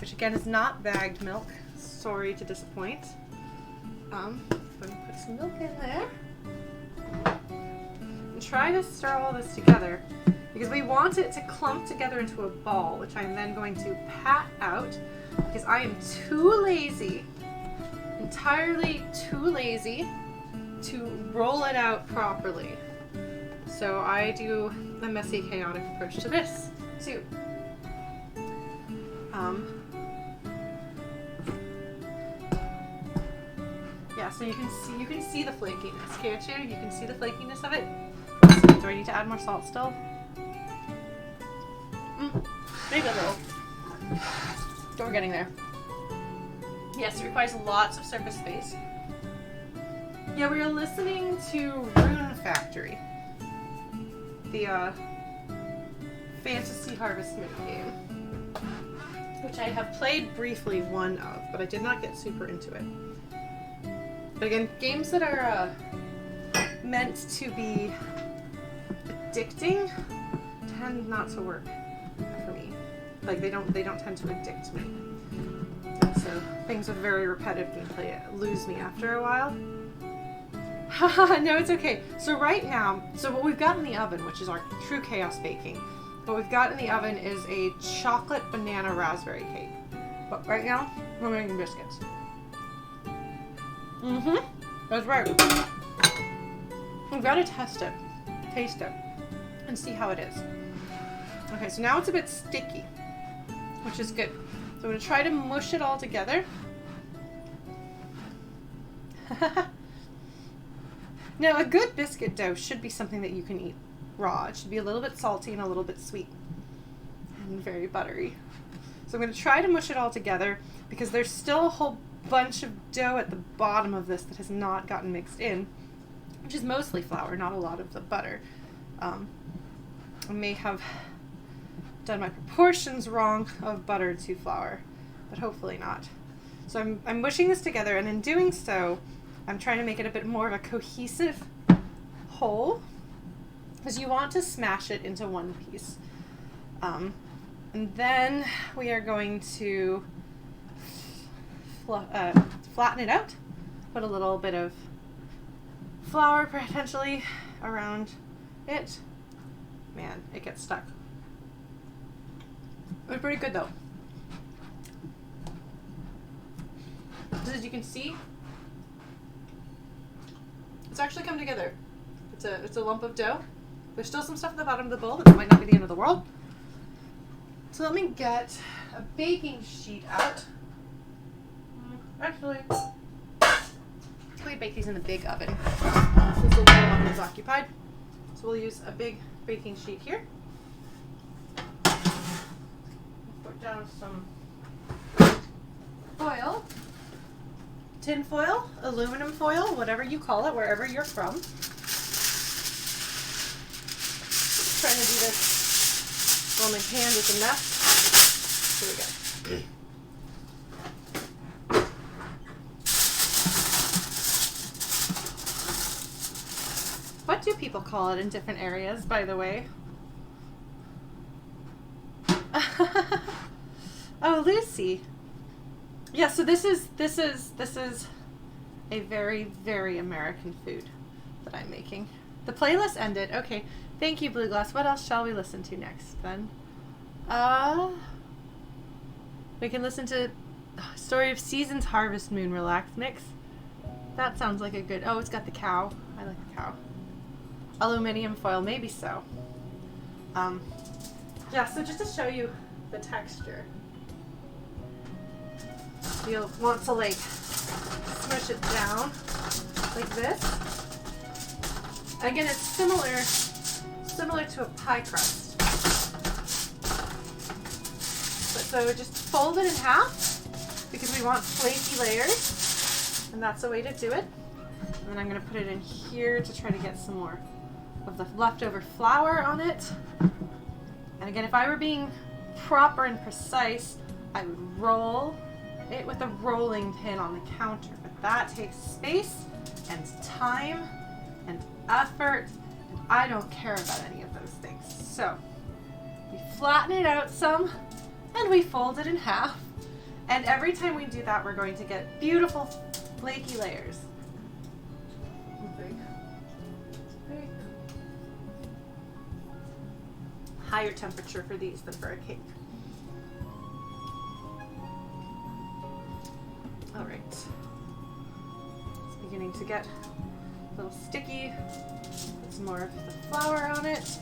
[SPEAKER 1] which again is not bagged milk. Sorry to disappoint. I'm going to put some milk in there. And try to stir all this together because we want it to clump together into a ball, which I'm then going to pat out because I am too lazy, entirely too lazy to roll it out properly. So I do a messy, chaotic approach to this too. Yeah, so you can see the flakiness, can't you? You can see the flakiness of it. Do I need to add more salt still? Maybe a little. But we're getting there. Yes, it requires lots of surface space. Yeah, we are listening to Rune Factory, the Fantasy Harvestment game, which I have played briefly one of, but I did not get super into it. But again, games that are meant to be addicting tend not to work for me. Like they don't tend to addict me. And so things with very repetitive gameplay lose me after a while. Haha, no, it's okay. So right now, what we've got in the oven, which is our true chaos baking, what we've got in the oven is a chocolate banana raspberry cake. But right now, we're making biscuits. That's right. We've got to test it, taste it, and see how it is. Okay, so now it's a bit sticky, which is good. So I'm going to try to mush it all together. Now, a good biscuit dough should be something that you can eat raw. It should be a little bit salty and a little bit sweet and very buttery. So I'm going to try to mush it all together because there's still a whole bunch of dough at the bottom of this that has not gotten mixed in, which is mostly flour, not a lot of the butter. I may have done my proportions wrong of butter to flour, but hopefully not. So I'm mushing this together, and in doing so, I'm trying to make it a bit more of a cohesive whole, because you want to smash it into one piece. And then we are going to flatten it out, put a little bit of flour potentially around it. Man, it gets stuck. It was pretty good though. Just as you can see, It's actually come together. It's a lump of dough. There's still some stuff at the bottom of the bowl, but that might not be the end of the world. So let me get a baking sheet out. Actually, we bake these in the big oven. Since the little oven is occupied. So we'll use a big baking sheet here. Put down some foil. Tin foil, aluminum foil, whatever you call it, wherever you're from. Trying to do this while my hand is a mess. Here we go. What do people call it in different areas, by the way? Oh, Lucy. Yeah, so this is a very, very American food that I'm making. The playlist ended. Okay. Thank you, Blue Glass. What else shall we listen to next, then? We can listen to Story of Seasons Harvest Moon Relax Mix. That sounds like a good... Oh, it's got the cow. I like the cow. Aluminium foil, maybe so. Yeah, so just to show you the texture. You'll want to, like, smush it down like this. Again, it's similar to a pie crust. But so just fold it in half because we want flaky layers, and that's the way to do it. And then I'm going to put it in here to try to get some more of the leftover flour on it. And again, if I were being proper and precise, I would roll it with a rolling pin on the counter. But that takes space and time and effort, and I don't care about any of those things. So we flatten it out some, and we fold it in half. And every time we do that, we're going to get beautiful flaky layers. Higher temperature for these than for a cake. All right. It's beginning to get a little sticky. Put some more of the flour on it.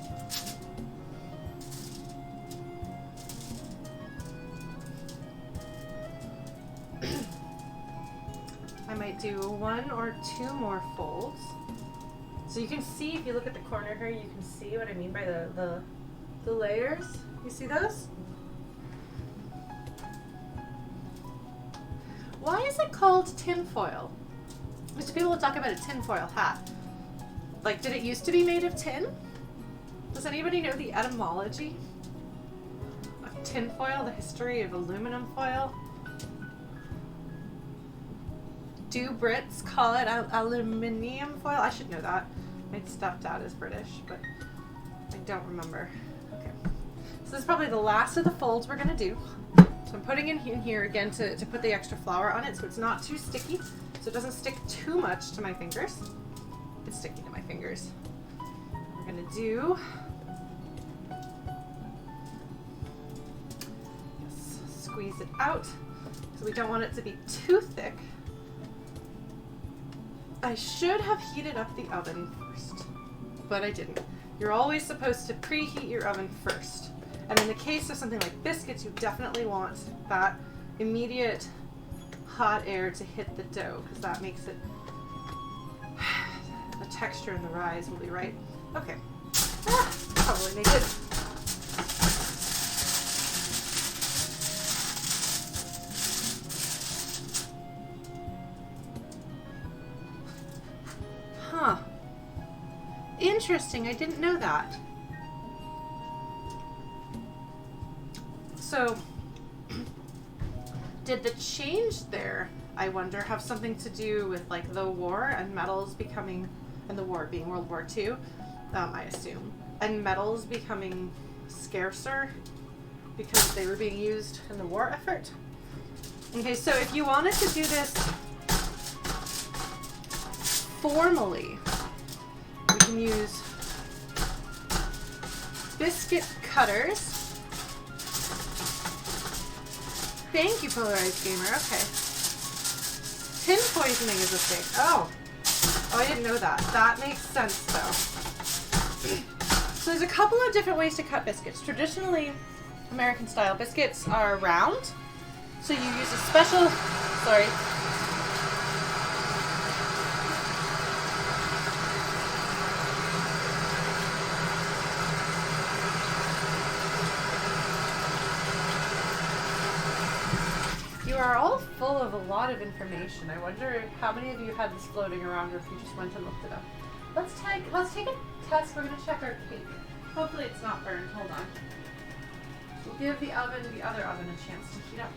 [SPEAKER 1] I might do 1 or 2 more folds. So you can see, if you look at the corner here, you can see what I mean by the layers. You see those? Why is it called tin foil? Because people will talk about a tin foil hat. Like, did it used to be made of tin? Does anybody know the etymology of tin foil, the history of aluminum foil? Do Brits call it aluminium foil? I should know that. My stepdad is British, but I don't remember. Okay. So this is probably the last of the folds we're going to do. So I'm putting in here again to put the extra flour on it so it's not too sticky, so it doesn't stick too much to my fingers. It's sticking to my fingers. We're going to do... squeeze it out because we don't want it to be too thick. I should have heated up the oven first, but I didn't. You're always supposed to preheat your oven first. And in the case of something like biscuits, you definitely want that immediate hot air to hit the dough, because that makes it, the texture and the rise will be right. Okay, probably make it. Huh. Interesting, I didn't know that. So, did the change there, I wonder, have something to do with like the war and metals becoming, and the war being World War II, I assume, and metals becoming scarcer because they were being used in the war effort? Okay, so if you wanted to do this formally, we can use biscuit cutters. Thank you, Polarized Gamer. Okay. Tin poisoning is a thing. Oh, I didn't know that. That makes sense though. So there's a couple of different ways to cut biscuits. Traditionally, American style biscuits are round. So you use a special, sorry. You are all full of a lot of information. I wonder how many of you had this floating around or if you just went and looked it up. Let's take a test. We're going to check our cake. Hopefully it's not burned. Hold on. We'll give the other oven a chance to heat up.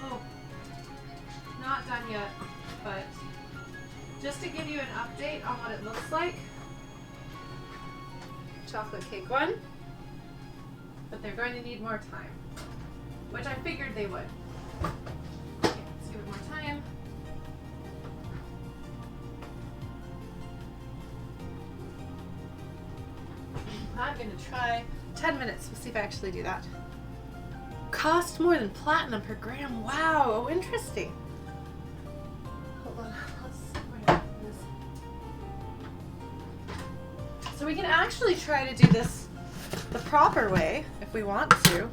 [SPEAKER 1] Oh, not done yet, but just to give you an update on what it looks like. Chocolate cake one. But they're going to need more time, which I figured they would. Okay, let's give it more time. I'm going to try 10 minutes. We'll see if I actually do that. Cost more than platinum per gram. Wow, oh, interesting. Hold on, so we can actually try to do this the proper way if we want to.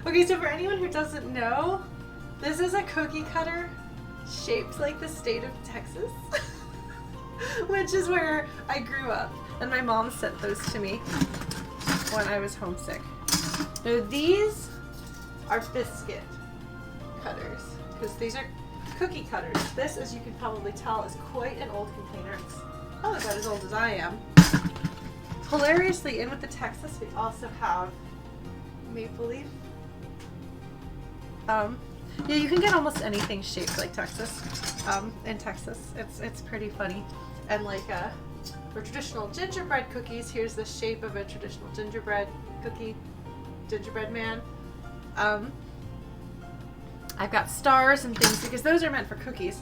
[SPEAKER 1] Okay, so for anyone who doesn't know, this is a cookie cutter shaped like the state of Texas, which is where I grew up, and my mom sent those to me when I was homesick. Now these are biscuit cutters, because these are cookie cutters. This, as you can probably tell, is quite an old container. It's probably about as old as I am. Hilariously, in with the Texas, we also have maple leaf. Yeah, you can get almost anything shaped like Texas. In Texas, it's pretty funny. And like for traditional gingerbread cookies, here's the shape of a traditional gingerbread cookie, gingerbread man. I've got stars and things because those are meant for cookies.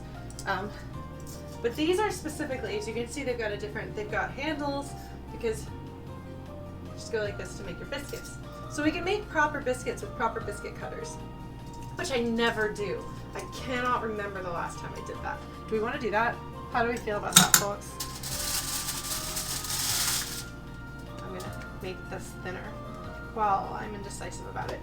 [SPEAKER 1] But these are specifically, as you can see, they've got handles because you just go like this to make your biscuits. So we can make proper biscuits with proper biscuit cutters, which I never do. I cannot remember the last time I did that. Do we want to do that? How do we feel about that, folks? I'm going to make this thinner while I'm indecisive about it.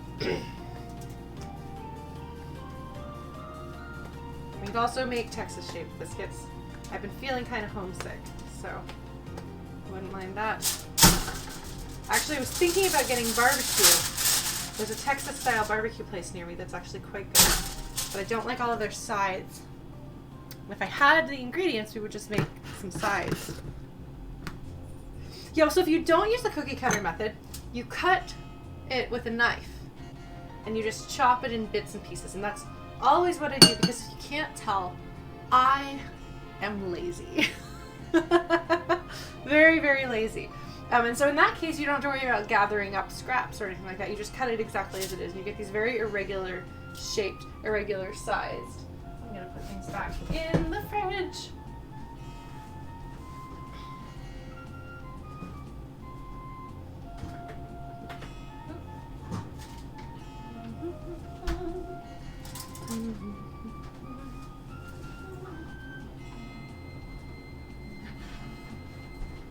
[SPEAKER 1] We can also make Texas-shaped biscuits. I've been feeling kind of homesick, so wouldn't mind that. Actually, I was thinking about getting barbecue. There's a Texas-style barbecue place near me that's actually quite good, but I don't like all of their sides. If I had the ingredients, we would just make some sides. Yeah, so if you don't use the cookie cutter method, you cut it with a knife, and you just chop it in bits and pieces, and that's always what I do, because if you can't tell, I am lazy. Very, very lazy. And so in that case, you don't have to worry about gathering up scraps or anything like that. You just cut it exactly as it is, and you get these very irregular shaped, irregular sized. I'm going to put things back in the fridge.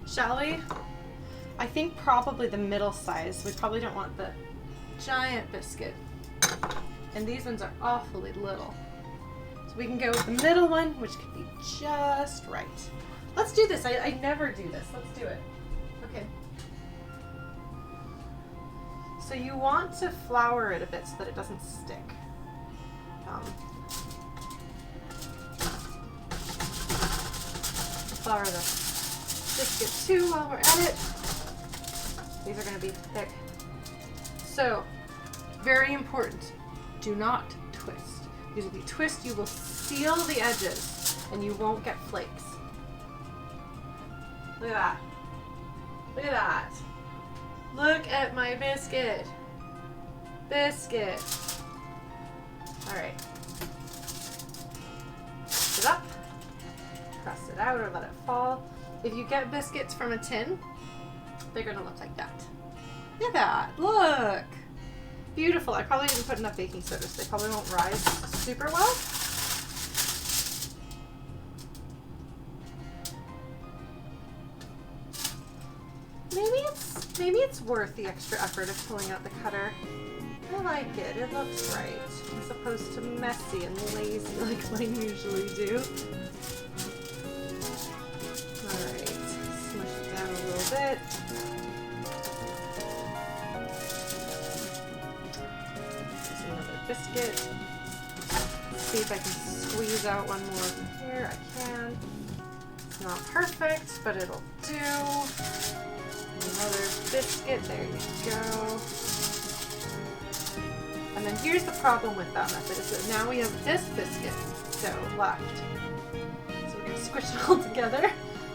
[SPEAKER 1] Shall we? I think probably the middle size. We probably don't want the giant biscuit. And these ones are awfully little. So we can go with the middle one, which could be just right. Let's do this. I never do this. Let's do it. Okay. So you want to flour it a bit so that it doesn't stick. Flour the biscuit too while we're at it. These are going to be thick. So, very important, do not twist. Because if you twist, you will seal the edges and you won't get flakes. Look at that. Look at that. Look at my biscuit. Biscuit. Alright. Press it up. Press it out or let it fall. If you get biscuits from a tin, they're going to look like that. Look at that. Look. Beautiful. I probably didn't put enough baking soda, so they probably won't rise super well. Maybe it's worth the extra effort of pulling out the cutter. I like it. It looks right, as opposed to messy and lazy like mine usually do. Alright, smush it down a little bit. Here's another biscuit. Let's see if I can squeeze out one more from here. I can. It's not perfect, but it'll do. Another biscuit, there you go. And then here's the problem with that method, is that now we have this biscuit dough left. So we're going to squish it all together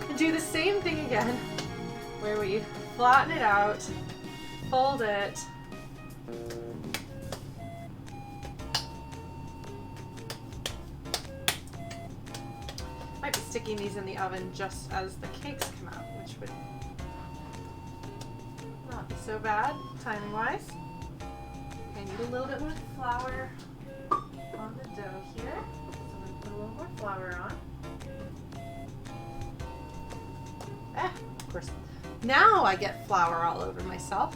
[SPEAKER 1] and do the same thing again, where we flatten it out, fold it, might be sticking these in the oven just as the cakes come out, which would not be so bad timing wise. I need a little bit more flour on the dough here, so I'm going to put a little more flour on. Of course, now I get flour all over myself.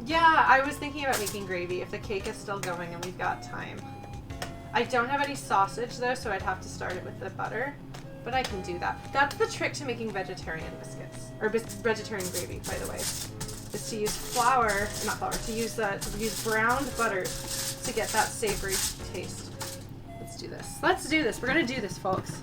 [SPEAKER 1] Yeah, I was thinking about making gravy if the cake is still going and we've got time. I don't have any sausage though, so I'd have to start it with the butter. But I can do that. That's the trick to making vegetarian biscuits, or vegetarian gravy, by the way, is to use to use browned butter to get that savory taste. Let's do this. Let's do this. We're gonna do this, folks.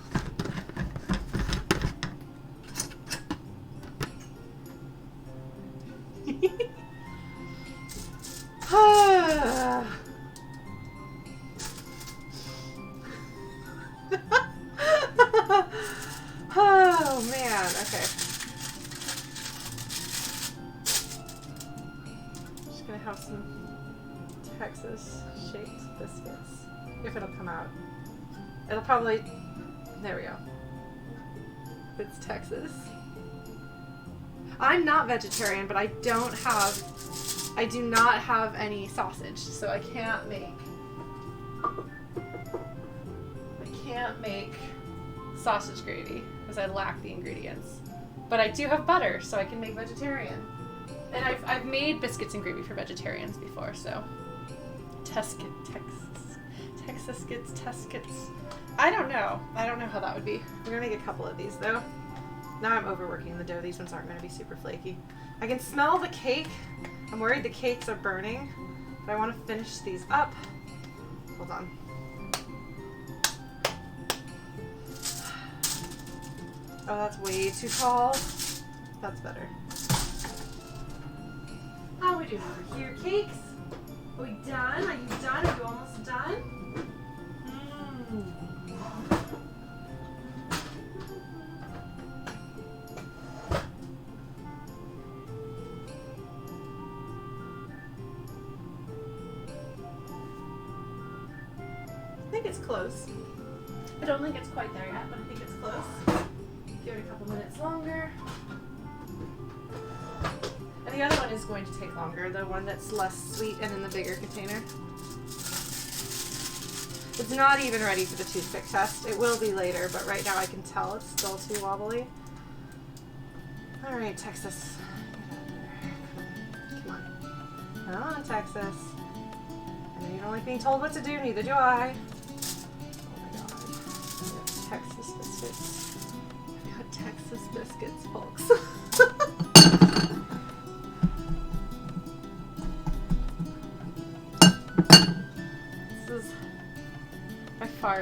[SPEAKER 1] Oh man, okay. Just gonna have some Texas shaped biscuits. If it'll come out. It'll probably, there we go. It's Texas. I'm not vegetarian, but I do not have any sausage, so I can't make sausage gravy because I lack the ingredients. But I do have butter, so I can make vegetarian. And I've made biscuits and gravy for vegetarians before, so Texas gets Texas. I don't know how that would be. We're gonna make a couple of these though. Now I'm overworking the dough. These ones aren't gonna be super flaky. I can smell the cake. I'm worried the cakes are burning, but I want to finish these up. Hold on. Oh, that's way too tall. That's better. How are we doing over here, cakes? Are we done? Are you done? Are you almost done? I think it's close. I don't think it's quite there yet, but I think it's close. Give it a couple minutes longer. And the other one is going to take longer, the one that's less sweet and in the bigger container. It's not even ready for the toothpick test. It will be later, but right now I can tell it's still too wobbly. All right, Texas. Come on. Come on, Texas. I know you don't like being told what to do, neither do I. Texas biscuits. I've got Texas biscuits, folks.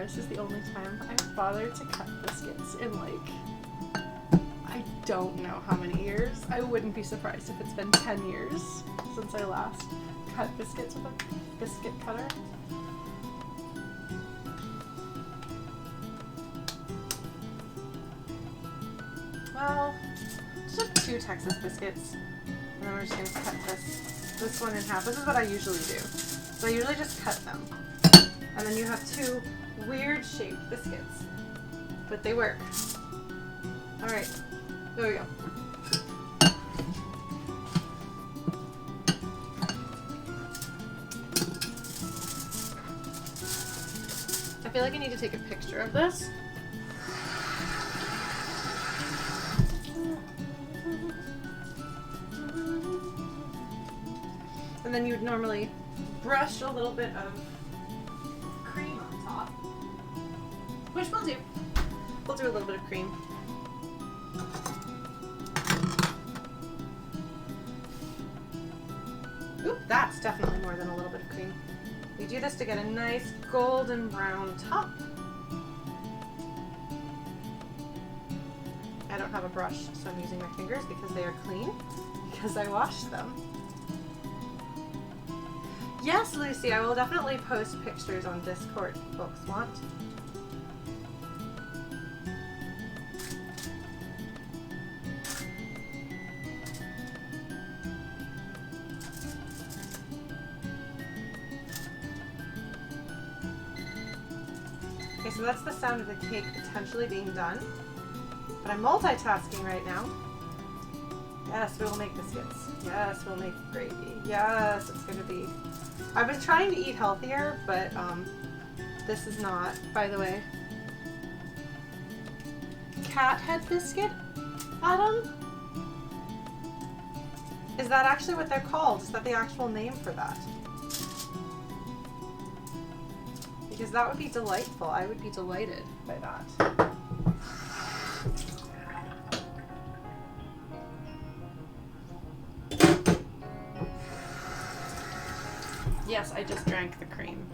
[SPEAKER 1] This is the only time I've bothered to cut biscuits in I don't know how many years. I wouldn't be surprised if it's been 10 years since I last cut biscuits with a biscuit cutter. Well, just have 2 Texas biscuits, and then we're just gonna cut this one in half. This is what I usually do. So I usually just cut them, and then you have 2 weird shaped biscuits, but they work. All right, there we go. I feel like I need to take a picture of this. And then you'd normally brush a little bit of cream on top, which we'll do. We'll do a little bit of cream. Oop, that's definitely more than a little bit of cream. We do this to get a nice golden brown top. I don't have a brush, so I'm using my fingers because they are clean, because I washed them. Yes, Lucy, I will definitely post pictures on Discord if folks want. Okay, so that's the sound of the cake potentially being done. But I'm multitasking right now. Yes, we will make biscuits. Yes, we'll make gravy. Yes, it's gonna be... I've been trying to eat healthier, but this is not, by the way. Cat head biscuit, Adam? Is that actually what they're called? Is that the actual name for that? Because that would be delightful. I would be delighted by that. Yes, I just drank the cream.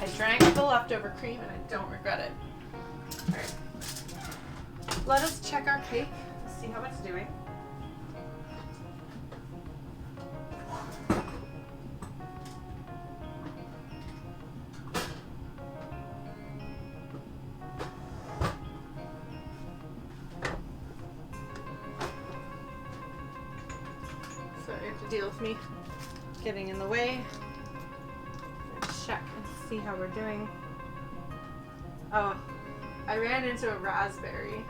[SPEAKER 1] I drank the leftover cream and I don't regret it. Alright. Let us check our cake, see how it's doing. So you have to deal with me getting in the way. Let's check and see how we're doing. Oh, I ran into a raspberry.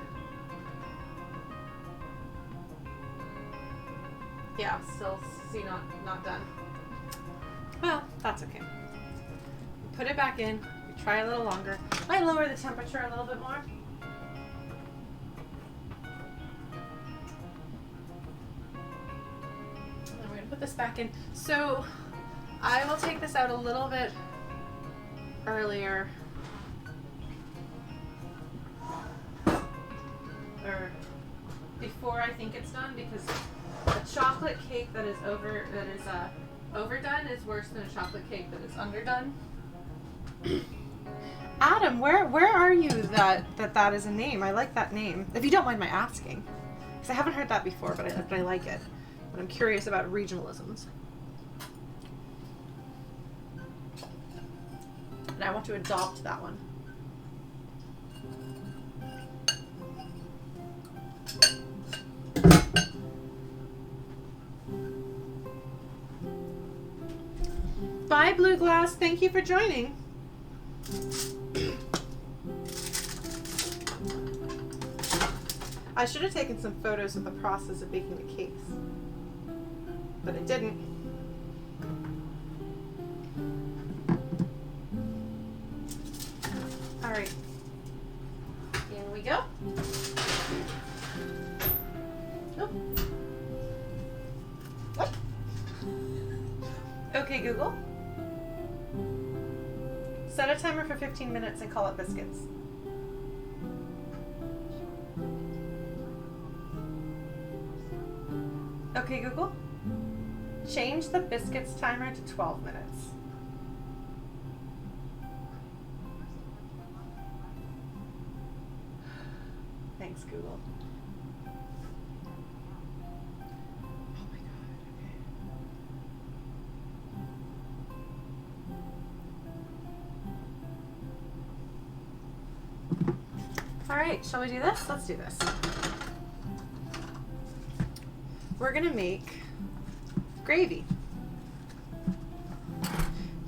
[SPEAKER 1] Yeah, still see not done. Well, that's okay. Put it back in. We try a little longer. Might lower the temperature a little bit more. Put this back in. So I will take this out a little bit earlier, or before I think it's done, because a chocolate cake that is overdone is worse than a chocolate cake that is underdone. Adam, where are you that is a name? I like that name. If you don't mind my asking, because I haven't heard that before, but I like it. But I'm curious about regionalisms. And I want to adopt that one. Bye, Blue Glass. Thank you for joining. I should have taken some photos of the process of baking the cakes, but I didn't. All right, in we go. Oop. What? Okay, Google. Set a timer for 15 minutes and call it biscuits. Okay, Google. Change the biscuits timer to 12 minutes. Thanks, Google. Oh my God, okay. All right, shall we do this? Let's do this. We're gonna make gravy.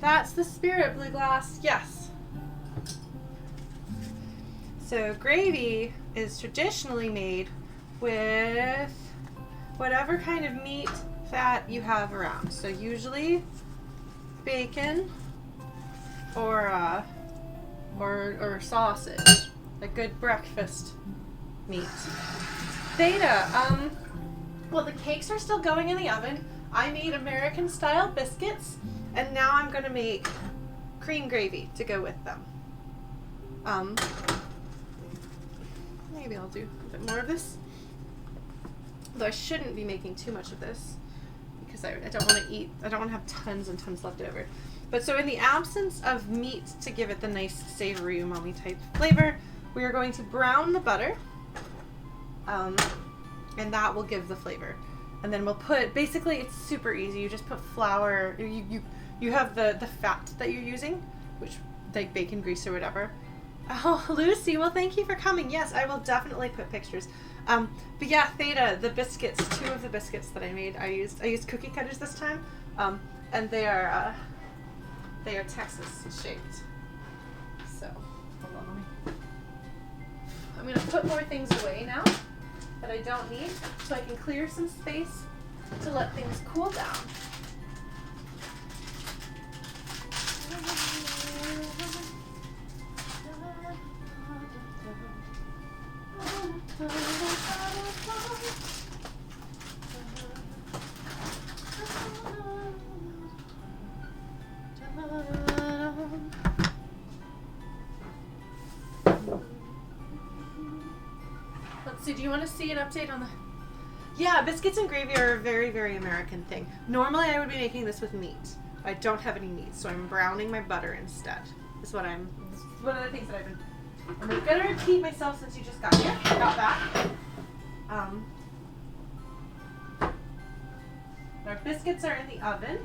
[SPEAKER 1] That's the spirit, Blue Glass. Yes. So gravy is traditionally made with whatever kind of meat, fat you have around. So usually bacon or or sausage, a good breakfast meat. Theta, well, the cakes are still going in the oven. I made American style biscuits, and now I'm gonna make cream gravy to go with them. Maybe I'll do a bit more of this. Though I shouldn't be making too much of this because I don't want to I don't want to have tons and tons left over. But so in the absence of meat to give it the nice savory umami type flavor, we are going to brown the butter. And that will give the flavor. And then we'll put, basically it's super easy. You just put flour, you have the fat that you're using, which like bacon grease or whatever. Oh, Lucy, well thank you for coming. Yes, I will definitely put pictures. But yeah, Theta, the biscuits, 2 of the biscuits that I made, I used cookie cutters this time. And they are Texas shaped. So, hold on, I'm gonna put more things away now that I don't need, so I can clear some space to let things cool down. Let's see, do you want to see an update on the... Yeah, biscuits and gravy are a very, very American thing. Normally I would be making this with meat. I don't have any meat, so I'm browning my butter instead. That's one of the things that I've been... I'm gonna repeat myself since you just got back. Our biscuits are in the oven.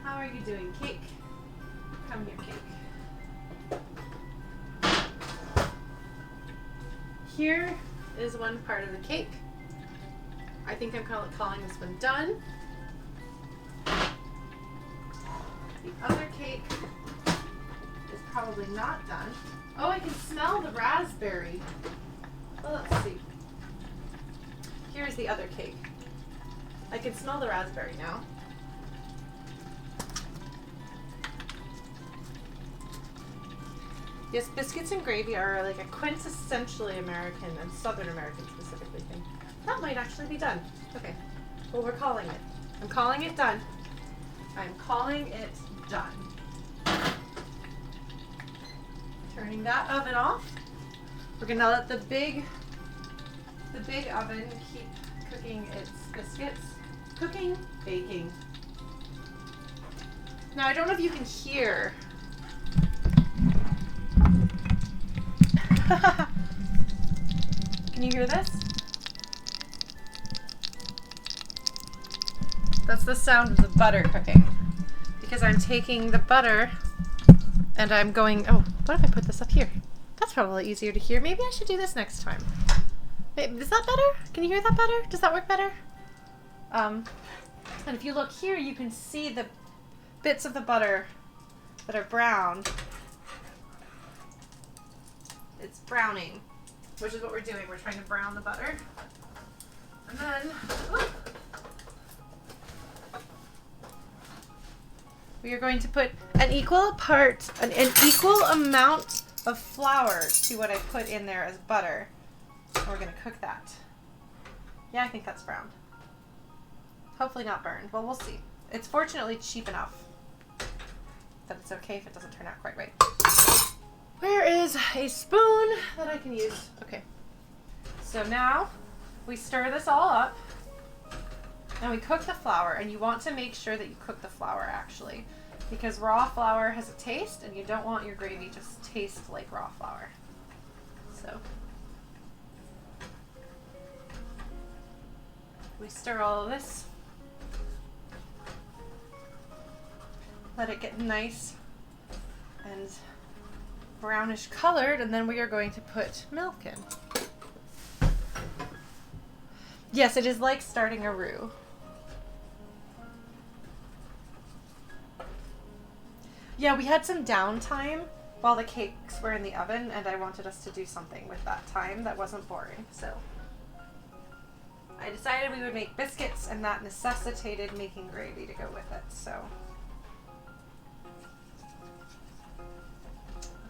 [SPEAKER 1] How are you doing, cake? Come here, cake. Here is one part of the cake. I think I'm calling this one done. The other cake is probably not done. Oh, I can smell the raspberry. Well, let's see. Here's the other cake. I can smell the raspberry now. Yes, biscuits and gravy are like a quintessentially American and Southern American specifically thing. That might actually be done. Okay. Well, we're calling it. I'm calling it done. I'm calling it done. Turning that oven off. We're gonna let the big oven keep cooking its biscuits. Cooking, baking. Now I don't know if you can hear. Can you hear this? That's the sound of the butter cooking. Because I'm taking the butter and I'm going, oh, what if I put this up here? That's probably easier to hear. Maybe I should do this next time. Is that better? Can you hear that better? Does that work better? And if you look here, you can see the bits of the butter that are brown. It's browning, which is what we're doing. We're trying to brown the butter. And then, we are going to put an equal amount of flour to what I put in there as butter. And we're going to cook that. Yeah, I think that's browned. Hopefully not burned. Well, we'll see. It's fortunately cheap enough that it's okay if it doesn't turn out quite right. Where is a spoon that I can use? Okay. So now we stir this all up and we cook the flour, and you want to make sure that you cook the flour actually, because raw flour has a taste and you don't want your gravy to taste like raw flour. So we stir all of this. Let it get nice and brownish colored, and then we are going to put milk in. Yes, it is like starting a roux. Yeah, we had some downtime while the cakes were in the oven, and I wanted us to do something with that time that wasn't boring, so I decided we would make biscuits, and that necessitated making gravy to go with it, so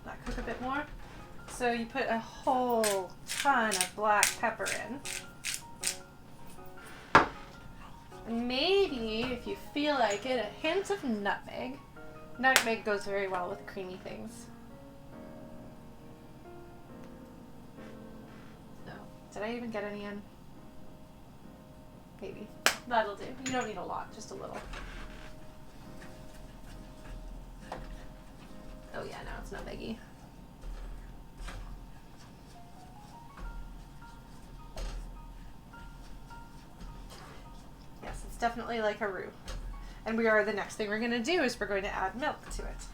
[SPEAKER 2] that cook a bit more. So you put a whole ton of black pepper in. And maybe, if you feel like it, a hint of nutmeg. Nutmeg goes very well with creamy things. No. Did I even get any in? Maybe. That'll do. You don't need a lot, just a little. Oh yeah, no, it's nutmeggy. Yes, it's definitely like a roux. And the next thing we're going to do is we're going to add milk to it.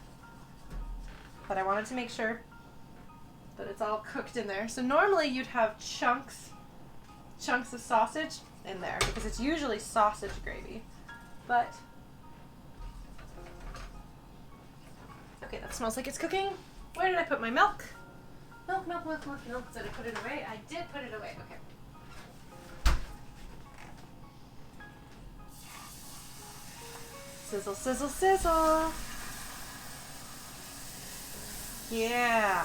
[SPEAKER 2] But I wanted to make sure that it's all cooked in there. So normally you'd have chunks of sausage in there because it's usually sausage gravy. But, okay, that smells like it's cooking. Where did I put my milk? Milk. Did I put it away? I did put it away. Okay. Sizzle, sizzle, sizzle. Yeah.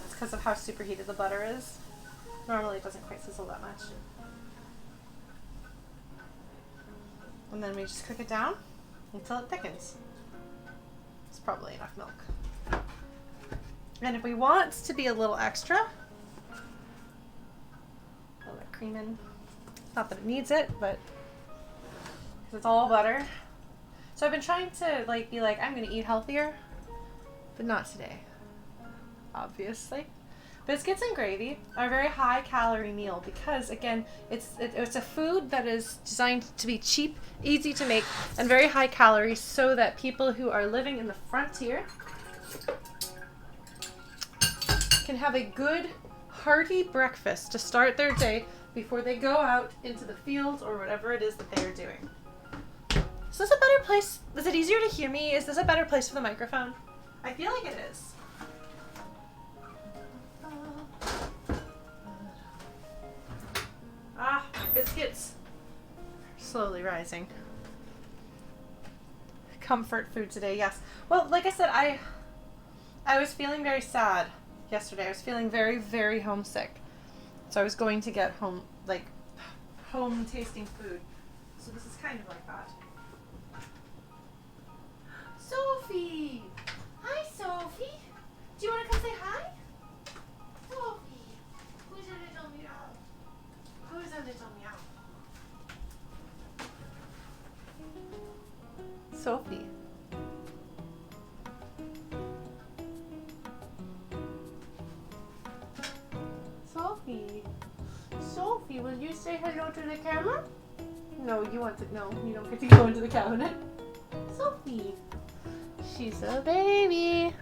[SPEAKER 2] That's because of how superheated the butter is. Normally it doesn't quite sizzle that much. And then we just cook it down until it thickens. It's probably enough milk. And if we want to be a little extra, a little bit cream in. Not that it needs it, but it's all butter. So I've been trying to be like, I'm gonna eat healthier, but not today, obviously. Biscuits and gravy are a very high calorie meal because, again, it's a food that is designed to be cheap, easy to make, and very high calories so that people who are living in the frontier can have a good, hearty breakfast to start their day before they go out into the fields or whatever it is that they are doing. Is this a better place? Is it easier to hear me? Is this a better place for the microphone? I feel like it is. Ah, biscuits. Slowly rising. Comfort food today, yes. Well, like I said, I was feeling very sad yesterday. I was feeling very, very homesick. So I was going to get home tasting food. So this is kind of like that. Sophie! Hi, Sophie! Do you want to come say hi? Sophie! Who's a little meow? Who's a little meow? Sophie. Sophie. Sophie, will you say hello to the camera? No, you don't get to go into the cabinet. Sophie. She's a baby.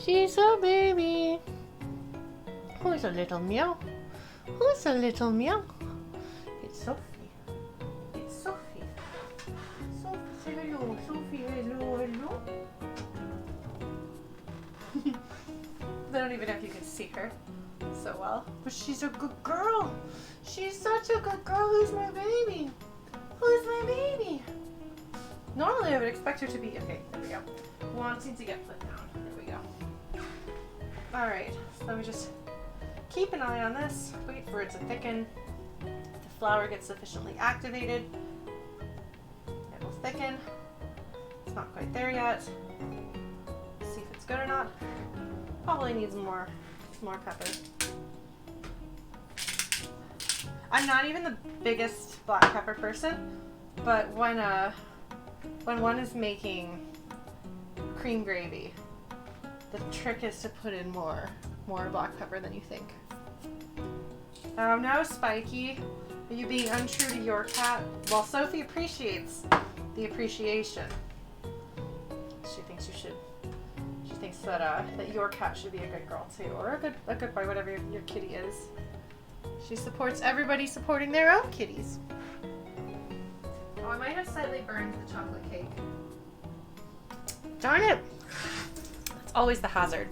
[SPEAKER 2] She's a baby. Who's a little meow? Who's a little meow? It's Sophie. It's Sophie. Sophie, say hello. Sophie, hello, hello. I don't even know if you can see her so well, but she's a good girl. She's such a good girl. Who's my baby? Who's my baby? Normally I would expect her to be, okay, there we go, wanting to get put down. There we go. Alright, so let me just keep an eye on this, wait for it to thicken. If the flour gets sufficiently activated, it will thicken. It's not quite there yet. See if it's good or not. Probably needs more pepper. I'm not even the biggest black pepper person, but when one is making cream gravy, the trick is to put in more black pepper than you think. Now Spiky, are you being untrue to your cat? Well, Sophie appreciates the appreciation. She thinks you should. She thinks that your cat should be a good girl too, or a good boy, whatever your kitty is. She supports everybody supporting their own kitties. Oh, I might have slightly burned the chocolate cake. Darn it! That's always the hazard.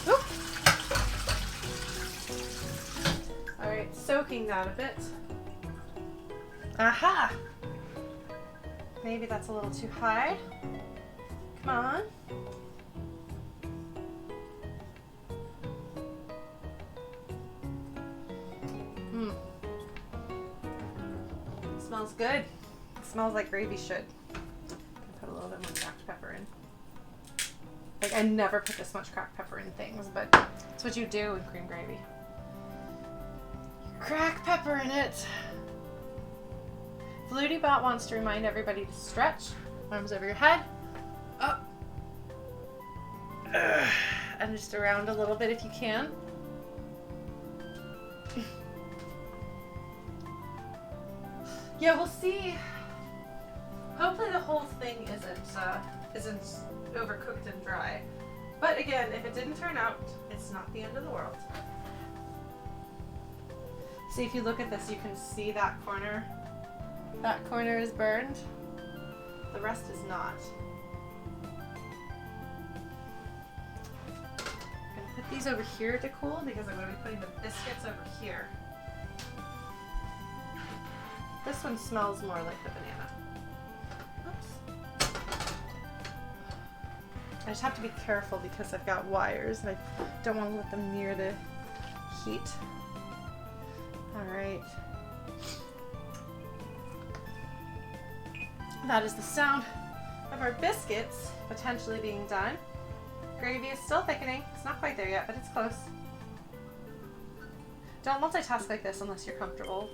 [SPEAKER 2] Oop. All right, soaking that a bit. Aha! Maybe that's a little too high. Come on. Smells good. It smells like gravy should. Put a little bit more cracked pepper in. Like, I never put this much cracked pepper in things, but it's what you do in cream gravy. Crack pepper in it. Flutie Bot wants to remind everybody to stretch. Arms over your head. Up. And just around a little bit if you can. Yeah, we'll see. Hopefully the whole thing isn't overcooked and dry. But again, if it didn't turn out, it's not the end of the world. See, if you look at this, you can see that corner. That corner is burned. The rest is not. I'm gonna put these over here to cool because I'm gonna be putting the biscuits over here. This one smells more like the banana. Oops. I just have to be careful because I've got wires and I don't want to let them near the heat. Alright. That is the sound of our biscuits potentially being done. Gravy is still thickening. It's not quite there yet, but it's close. Don't multitask like this unless you're comfortable.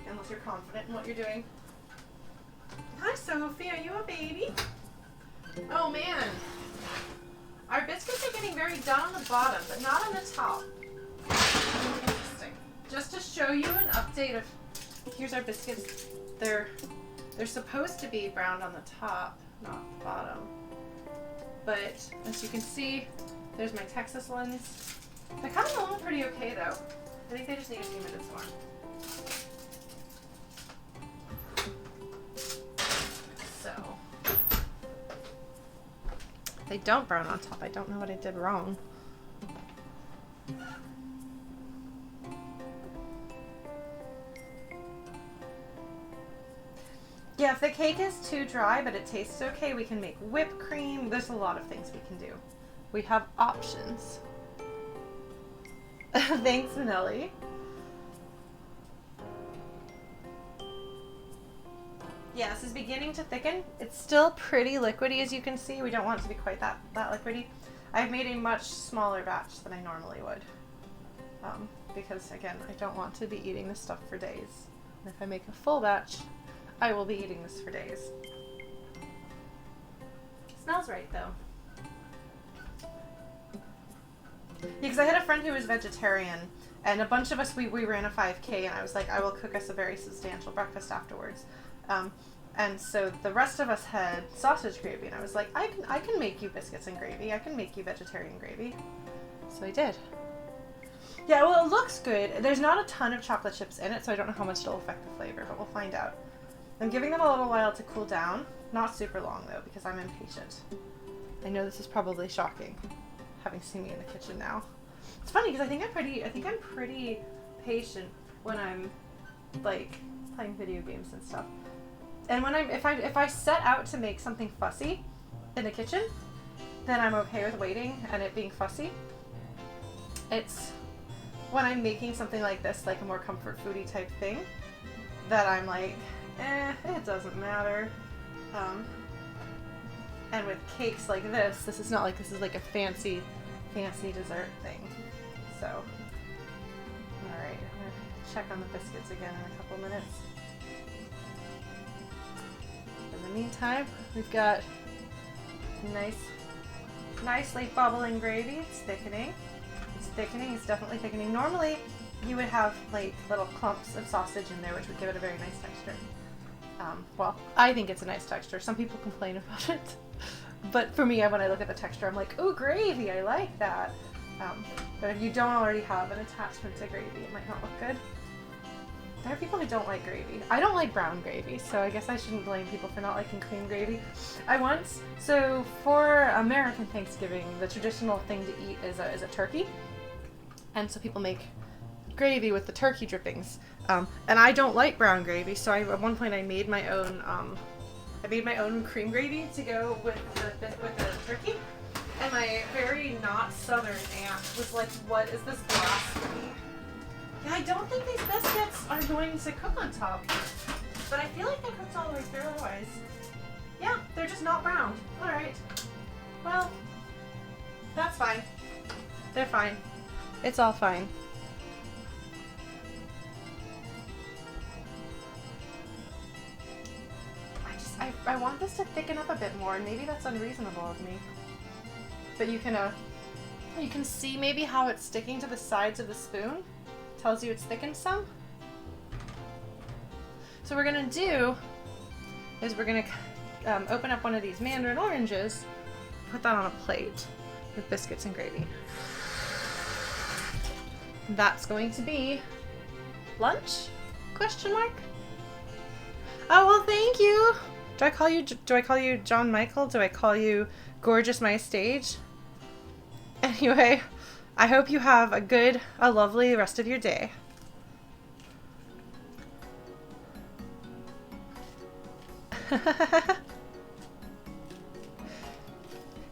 [SPEAKER 2] Unless you're confident in what you're doing. Hi, Sophie. Are you a baby? Oh, man. Our biscuits are getting very done on the bottom, but not on the top. Interesting. Just to show you an update of... Here's our biscuits. They're supposed to be browned on the top, not the bottom. But as you can see, there's my Texas ones. They're coming along pretty okay, though. I think they just need a few minutes more. If they don't brown on top, I don't know what I did wrong. Yeah, if the cake is too dry but it tastes okay, we can make whipped cream. There's a lot of things we can do. We have options. Thanks, Manelli. Yeah, this is beginning to thicken. It's still pretty liquidy, as you can see. We don't want it to be quite that liquidy. I've made a much smaller batch than I normally would. Because, again, I don't want to be eating this stuff for days. And if I make a full batch, I will be eating this for days. Smells right, though. Yeah, because I had a friend who was vegetarian, and a bunch of us, we ran a 5K, and I was like, I will cook us a very substantial breakfast afterwards. And so the rest of us had sausage gravy, and I was like, I can make you biscuits and gravy. I can make you vegetarian gravy. So I did. Yeah, well, it looks good. There's not a ton of chocolate chips in it, so I don't know how much it'll affect the flavor, but we'll find out. I'm giving them a little while to cool down. Not super long, though, because I'm impatient. I know this is probably shocking, having seen me in the kitchen now. It's funny, because I think I'm pretty patient when I'm, like, playing video games and stuff. And when if I set out to make something fussy in the kitchen, then I'm okay with waiting and it being fussy. It's when I'm making something like this, like a more comfort foodie type thing, that I'm like, it doesn't matter. And with cakes like this is not like this is like a fancy dessert thing. So, all right, I'm gonna check on the biscuits again in a couple minutes. In the meantime, we've got nicely bubbling gravy. It's thickening. It's definitely thickening. Normally, you would have like little clumps of sausage in there, which would give it a very nice texture. Well, I think it's a nice texture. Some people complain about it. But for me, when I look at the texture, I'm like, ooh, gravy, I like that. But if you don't already have an attachment to gravy, it might not look good. There are people who don't like gravy. I don't like brown gravy, so I guess I shouldn't blame people for not liking cream gravy. So for American Thanksgiving, the traditional thing to eat is a turkey. And so people make gravy with the turkey drippings. And I don't like brown gravy, so at one point I made my own. I made my own cream gravy to go with the turkey. And my very not southern aunt was like, "What is this blasphemy?" Yeah, I don't think these biscuits are going to cook on top, but I feel like they cooked all the way through otherwise. Yeah, they're just not browned. All right. Well, that's fine. They're fine. It's all fine. I want this to thicken up a bit more, and maybe that's unreasonable of me. But you can see maybe how it's sticking to the sides of the spoon. Tells you it's thickened some. So what we're gonna do is we're gonna open up one of these mandarin oranges, put that on a plate with biscuits and gravy. That's going to be lunch? Question mark? Oh, well, thank you. Do I call you John Michael? Do I call you Gorgeous My Stage? Anyway, I hope you have a lovely rest of your day.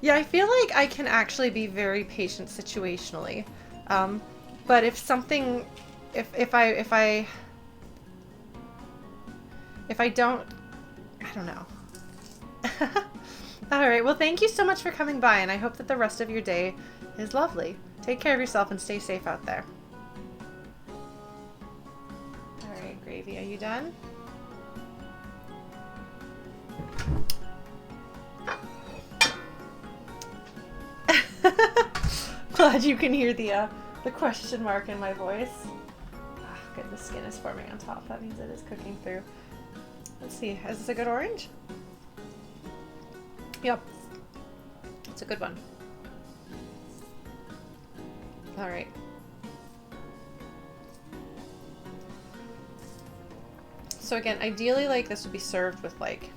[SPEAKER 2] Yeah, I feel like I can actually be very patient situationally. But if I don't, I don't know. All right, well, thank you so much for coming by, and I hope that the rest of your day is lovely. Take care of yourself and stay safe out there. All right, Gravy, are you done? Glad you can hear the question mark in my voice. Ah, good, the skin is forming on top. That means it is cooking through. Let's see, is this a good orange? Yep, it's a good one. All right. So again, ideally, like, this would be served with, like,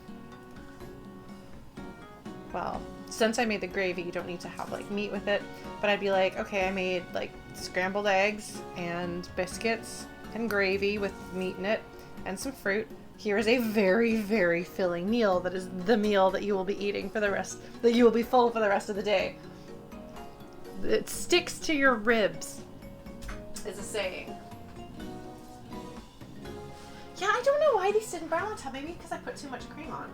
[SPEAKER 2] well, since I made the gravy, you don't need to have, like, meat with it, but I'd be like, okay, I made, like, scrambled eggs and biscuits and gravy with meat in it and some fruit. Here is a very, very filling meal that is the meal that you will be eating for the rest, that you will be full for the rest of the day. It sticks to your ribs, is a saying. Yeah, I don't know why these didn't brown on top. Maybe because I put too much cream on.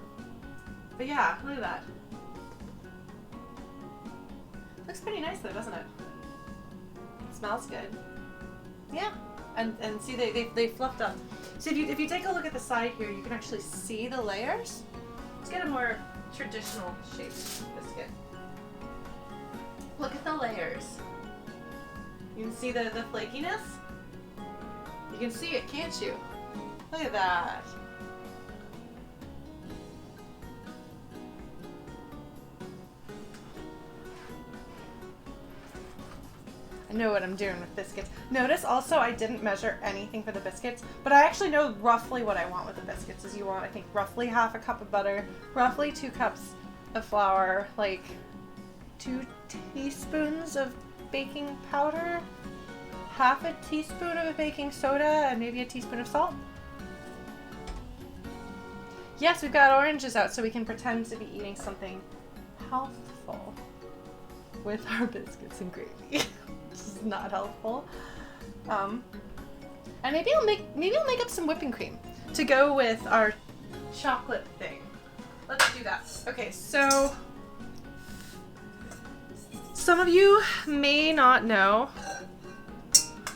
[SPEAKER 2] But yeah, look at that. Looks pretty nice though, doesn't it? Smells good. Yeah, and see they fluffed up. So if you take a look at the side here, you can actually see the layers. Let's get a more traditional shaped biscuit. Look at the layers. You can see the flakiness. You can see it, can't you? Look at that. I know what I'm doing with biscuits. Notice also I didn't measure anything for the biscuits, but I actually know roughly what I want with the biscuits. Is you want, I think, roughly half a cup of butter, roughly 2 cups of flour, like 2 teaspoons of baking powder, half a teaspoon of baking soda, and maybe a teaspoon of salt. Yes, we've got oranges out so we can pretend to be eating something healthful with our biscuits and gravy. Which is not helpful. And maybe I'll make up some whipping cream to go with our chocolate thing. Let's do that. Okay, so some of you may not know,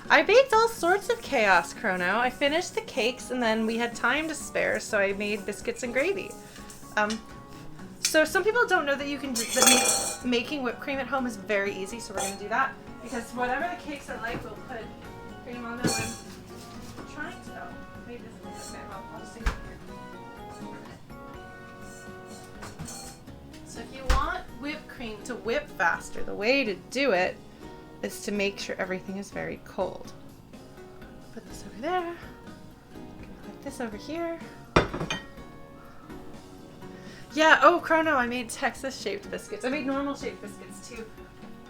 [SPEAKER 2] I baked all sorts of chaos, Chrono. I finished the cakes and then we had time to spare, so I made biscuits and gravy. So some people don't know that you can making whipped cream at home is very easy, so we're gonna do that. Because whatever the cakes are like, we'll put cream on them. I'm trying to, maybe this is okay, I'll just take it here. So if you want whipped cream to whip faster, the way to do it is to make sure everything is very cold. Put this over there. Put this over here. Yeah, oh, Chrono, I made Texas-shaped biscuits. I made normal-shaped biscuits, too.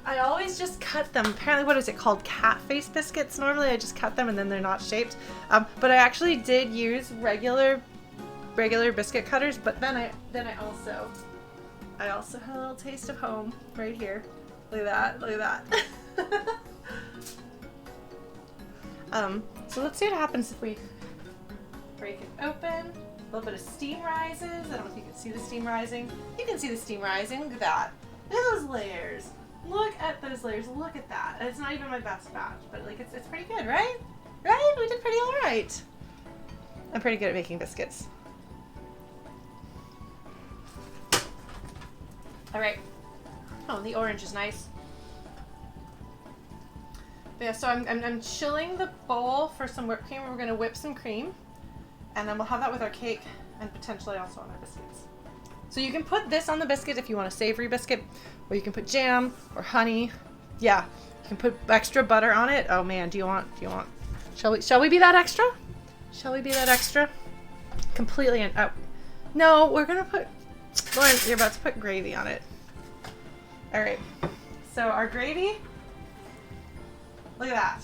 [SPEAKER 2] I always just cut them. Apparently, what is it called? Cat face biscuits. Normally, I just cut them and then they're not shaped. But I actually did use regular biscuit cutters. But then I also had a little taste of home right here. Look at that. Look at that. So let's see what happens if we break it open. A little bit of steam rises. I don't know if you can see the steam rising. You can see the steam rising. Look at that. Look at those layers. Look at those layers. Look at that. It's not even my best batch, but like it's pretty good, right? Right? We did pretty all right. I'm pretty good at making biscuits. All right. Oh, the orange is nice. But yeah, so I'm chilling the bowl for some whipped cream. We're gonna whip some cream, and then we'll have that with our cake and potentially also on our biscuits. So you can put this on the biscuit if you want a savory biscuit, or you can put jam or honey. Yeah, you can put extra butter on it. Oh man, do you want? Shall we be that extra? Shall we be that extra? Completely. No, we're gonna put. Lauren, you're about to put gravy on it. All right. So our gravy. Look at that.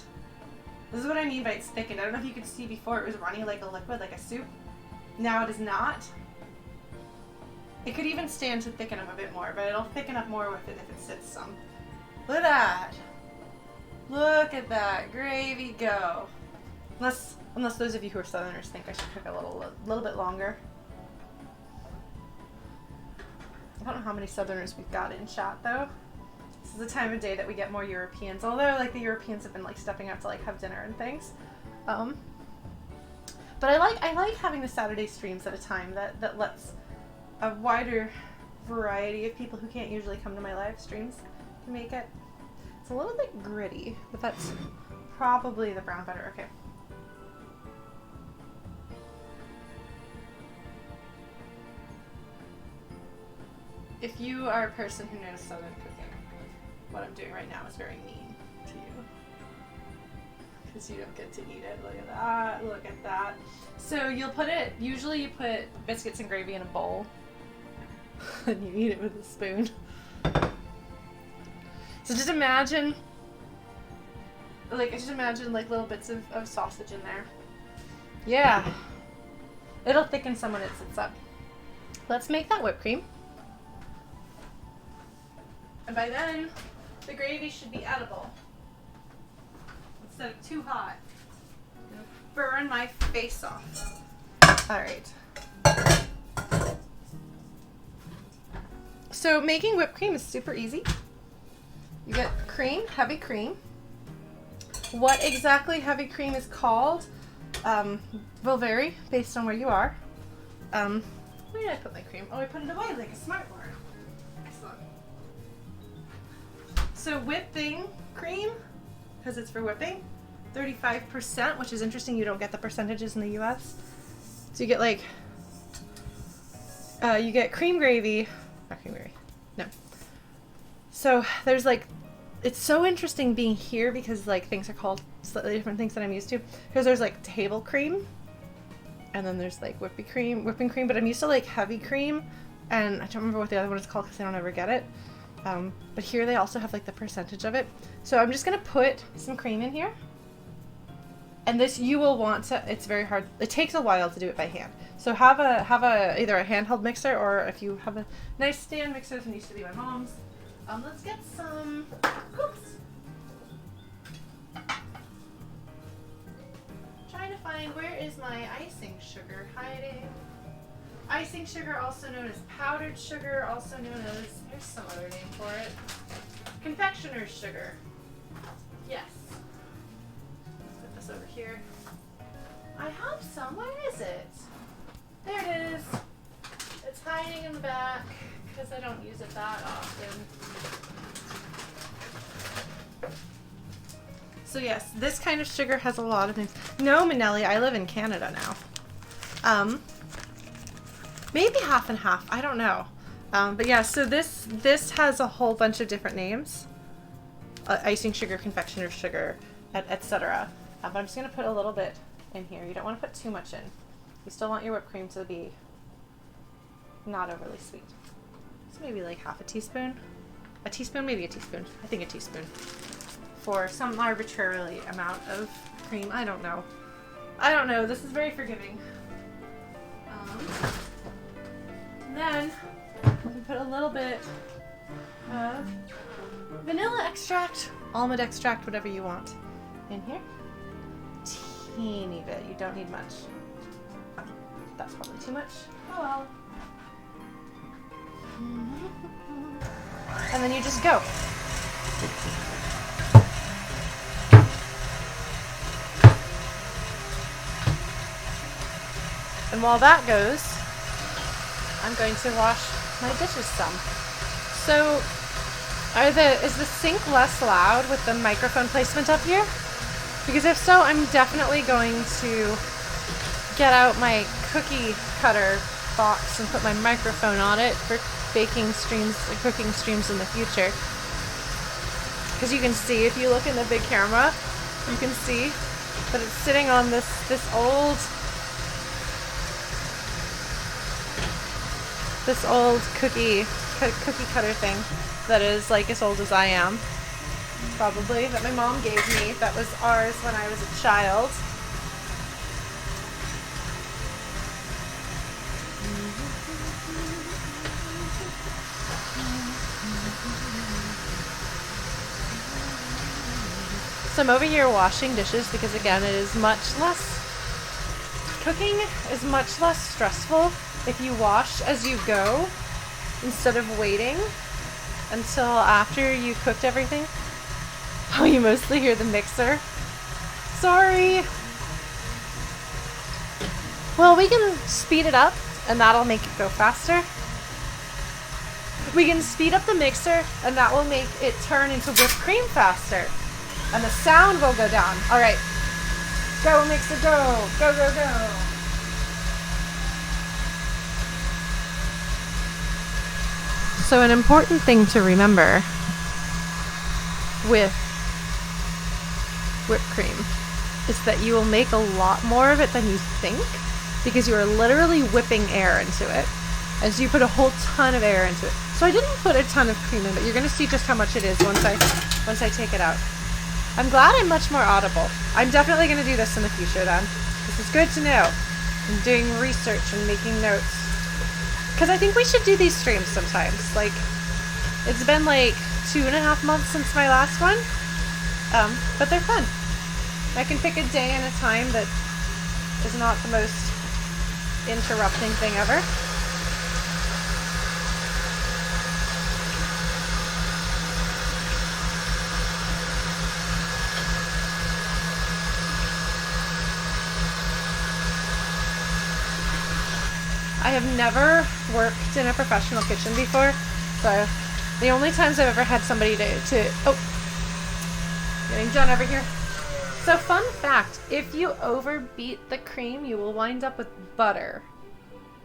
[SPEAKER 2] This is what I mean by it's thickened. I don't know if you could see before it was running like a liquid, like a soup. Now it is not. It could even stand to thicken up a bit more, but it'll thicken up more with it if it sits some. Look at that. Look at that. Gravy go. Unless those of you who are Southerners think I should cook a little bit longer. I don't know how many Southerners we've got in chat though. This is the time of day that we get more Europeans, although like the Europeans have been like stepping out to like have dinner and things. But I like having the Saturday streams at a time that lets a wider variety of people who can't usually come to my live streams to make it. It's a little bit gritty, but that's probably the brown butter. Okay. If you are a person who knows Southern cooking, what I'm doing right now is very mean to you. Because you don't get to eat it. Look at that. Look at that. So usually you put biscuits and gravy in a bowl. And you eat it with a spoon. So just imagine like little bits of sausage in there. Yeah. It'll thicken some when it sits up. Let's make that whipped cream. And by then, the gravy should be edible. Instead of too hot. It'll burn my face off. Alright. So making whipped cream is super easy. You get cream, heavy cream. What exactly heavy cream is called will vary based on where you are. Where did I put my cream? Oh, I put it away like a smart board. Excellent. So whipping cream, because it's for whipping, 35%, which is interesting. You don't get the percentages in the US. So you get like, you get cream gravy, not cream gravy, no. So there's like, it's so interesting being here because like things are called slightly different things that I'm used to. Because there's like table cream, and then there's like whipping cream, but I'm used to like heavy cream, and I don't remember what the other one is called because I don't ever get it. But here they also have like the percentage of it. So I'm just gonna put some cream in here. And this you will want to, it's very hard, it takes a while to do it by hand. So have either a handheld mixer, or if you have a nice stand mixer, this used to be my mom's. Let's get some, oops. Trying to find, where is my icing sugar hiding? Icing sugar, also known as powdered sugar, also known as, there's some other name for it. Confectioner's sugar. Yes. Put this over here. I have some, where is it? There it is. It's hiding in the back because I don't use it that often. So yes, this kind of sugar has a lot of things. No, Manelli, I live in Canada now. Maybe half and half, I don't know. But yeah, so this has a whole bunch of different names. Icing sugar, confectioner's sugar, etc. But I'm just gonna put a little bit in here. You don't want to put too much in. You still want your whipped cream to be not overly sweet. So maybe like half a teaspoon. a teaspoon, maybe a teaspoon. I think a teaspoon. For some arbitrarily amount of cream. I don't know. I don't know. This is very forgiving. Then we put a little bit of vanilla extract, almond extract, whatever you want in here. Teeny bit. You don't need much. That's probably too much. Oh well. And then you just go. And while that goes, I'm going to wash my dishes some. So, is the sink less loud with the microphone placement up here? Because if so, I'm definitely going to get out my cookie cutter box and put my microphone on it for baking streams, cooking streams in the future. Because you can see, if you look in the big camera, you can see that it's sitting on this old cookie cutter thing that is like as old as I am, probably, that my mom gave me. That was ours when I was a child. So I'm over here washing dishes because, again, it is much less, cooking is much less stressful if you wash as you go instead of waiting until after you cooked everything. Oh, you mostly hear the mixer. Sorry. Well, we can speed it up and that'll make it go faster. We can speed up the mixer and that will make it turn into whipped cream faster. And the sound will go down. All right. Go, mixer, go. Go, go, go. So an important thing to remember with whipped cream is that you will make a lot more of it than you think because you are literally whipping air into it as you put a whole ton of air into it. So I didn't put a ton of cream in, but you're going to see just how much it is once I take it out. I'm glad I'm much more audible. I'm definitely going to do this in the future then. This is good to know. I'm doing research and making notes. Because I think we should do these streams sometimes. Like, it's been like 2.5 months since my last one. But they're fun. I can pick a day and a time that is not the most interrupting thing ever. I have never worked in a professional kitchen before, so the only times I've ever had somebody oh, getting done over here. So fun fact, if you overbeat the cream, you will wind up with butter.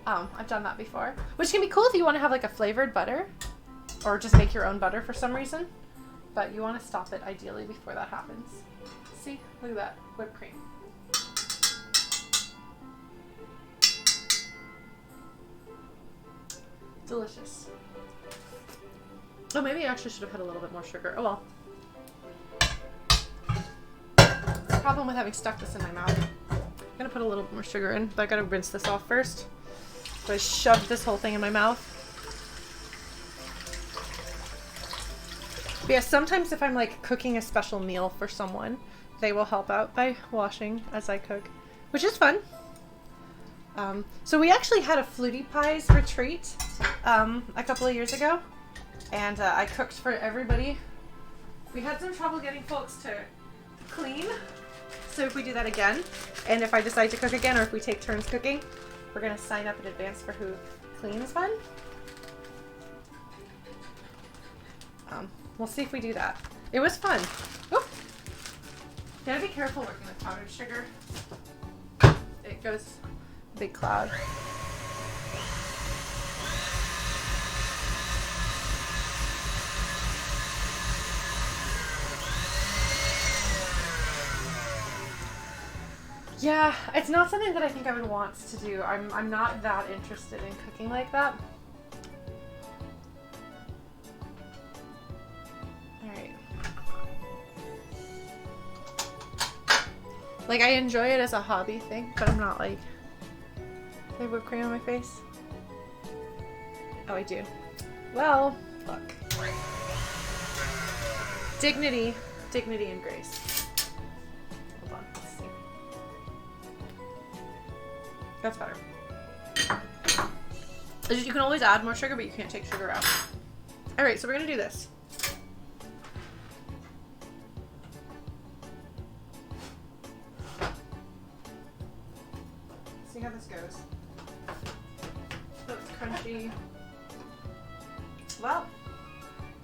[SPEAKER 2] I've done that before, which can be cool if you want to have like a flavored butter or just make your own butter for some reason, but you want to stop it ideally before that happens. See, look at that, whipped cream. Delicious. Oh, maybe I actually should have had a little bit more sugar. Oh well. The problem with having stuck this in my mouth. I'm gonna put a little bit more sugar in, but I gotta rinse this off first. So I shoved this whole thing in my mouth. But yeah, sometimes if I'm like cooking a special meal for someone, they will help out by washing as I cook, which is fun. So we actually had a Flutie Pies retreat a couple of years ago, and I cooked for everybody. We had some trouble getting folks to clean, so if we do that again, and if I decide to cook again, or if we take turns cooking, we're going to sign up in advance for who cleans one. We'll see if we do that. It was fun. Oop. Gotta be careful working with powdered sugar. It goes big cloud. Yeah, it's not something that I think I would want to do. I'm not that interested in cooking like that. Like, I enjoy it as a hobby thing, but I'm not like... Do I have whipped cream on my face? Oh, I do. Well, look. Dignity. Dignity and grace. Hold on, let's see. That's better. You can always add more sugar, but you can't take sugar out. Alright, so we're gonna do this. See how this goes. So it's crunchy. Well,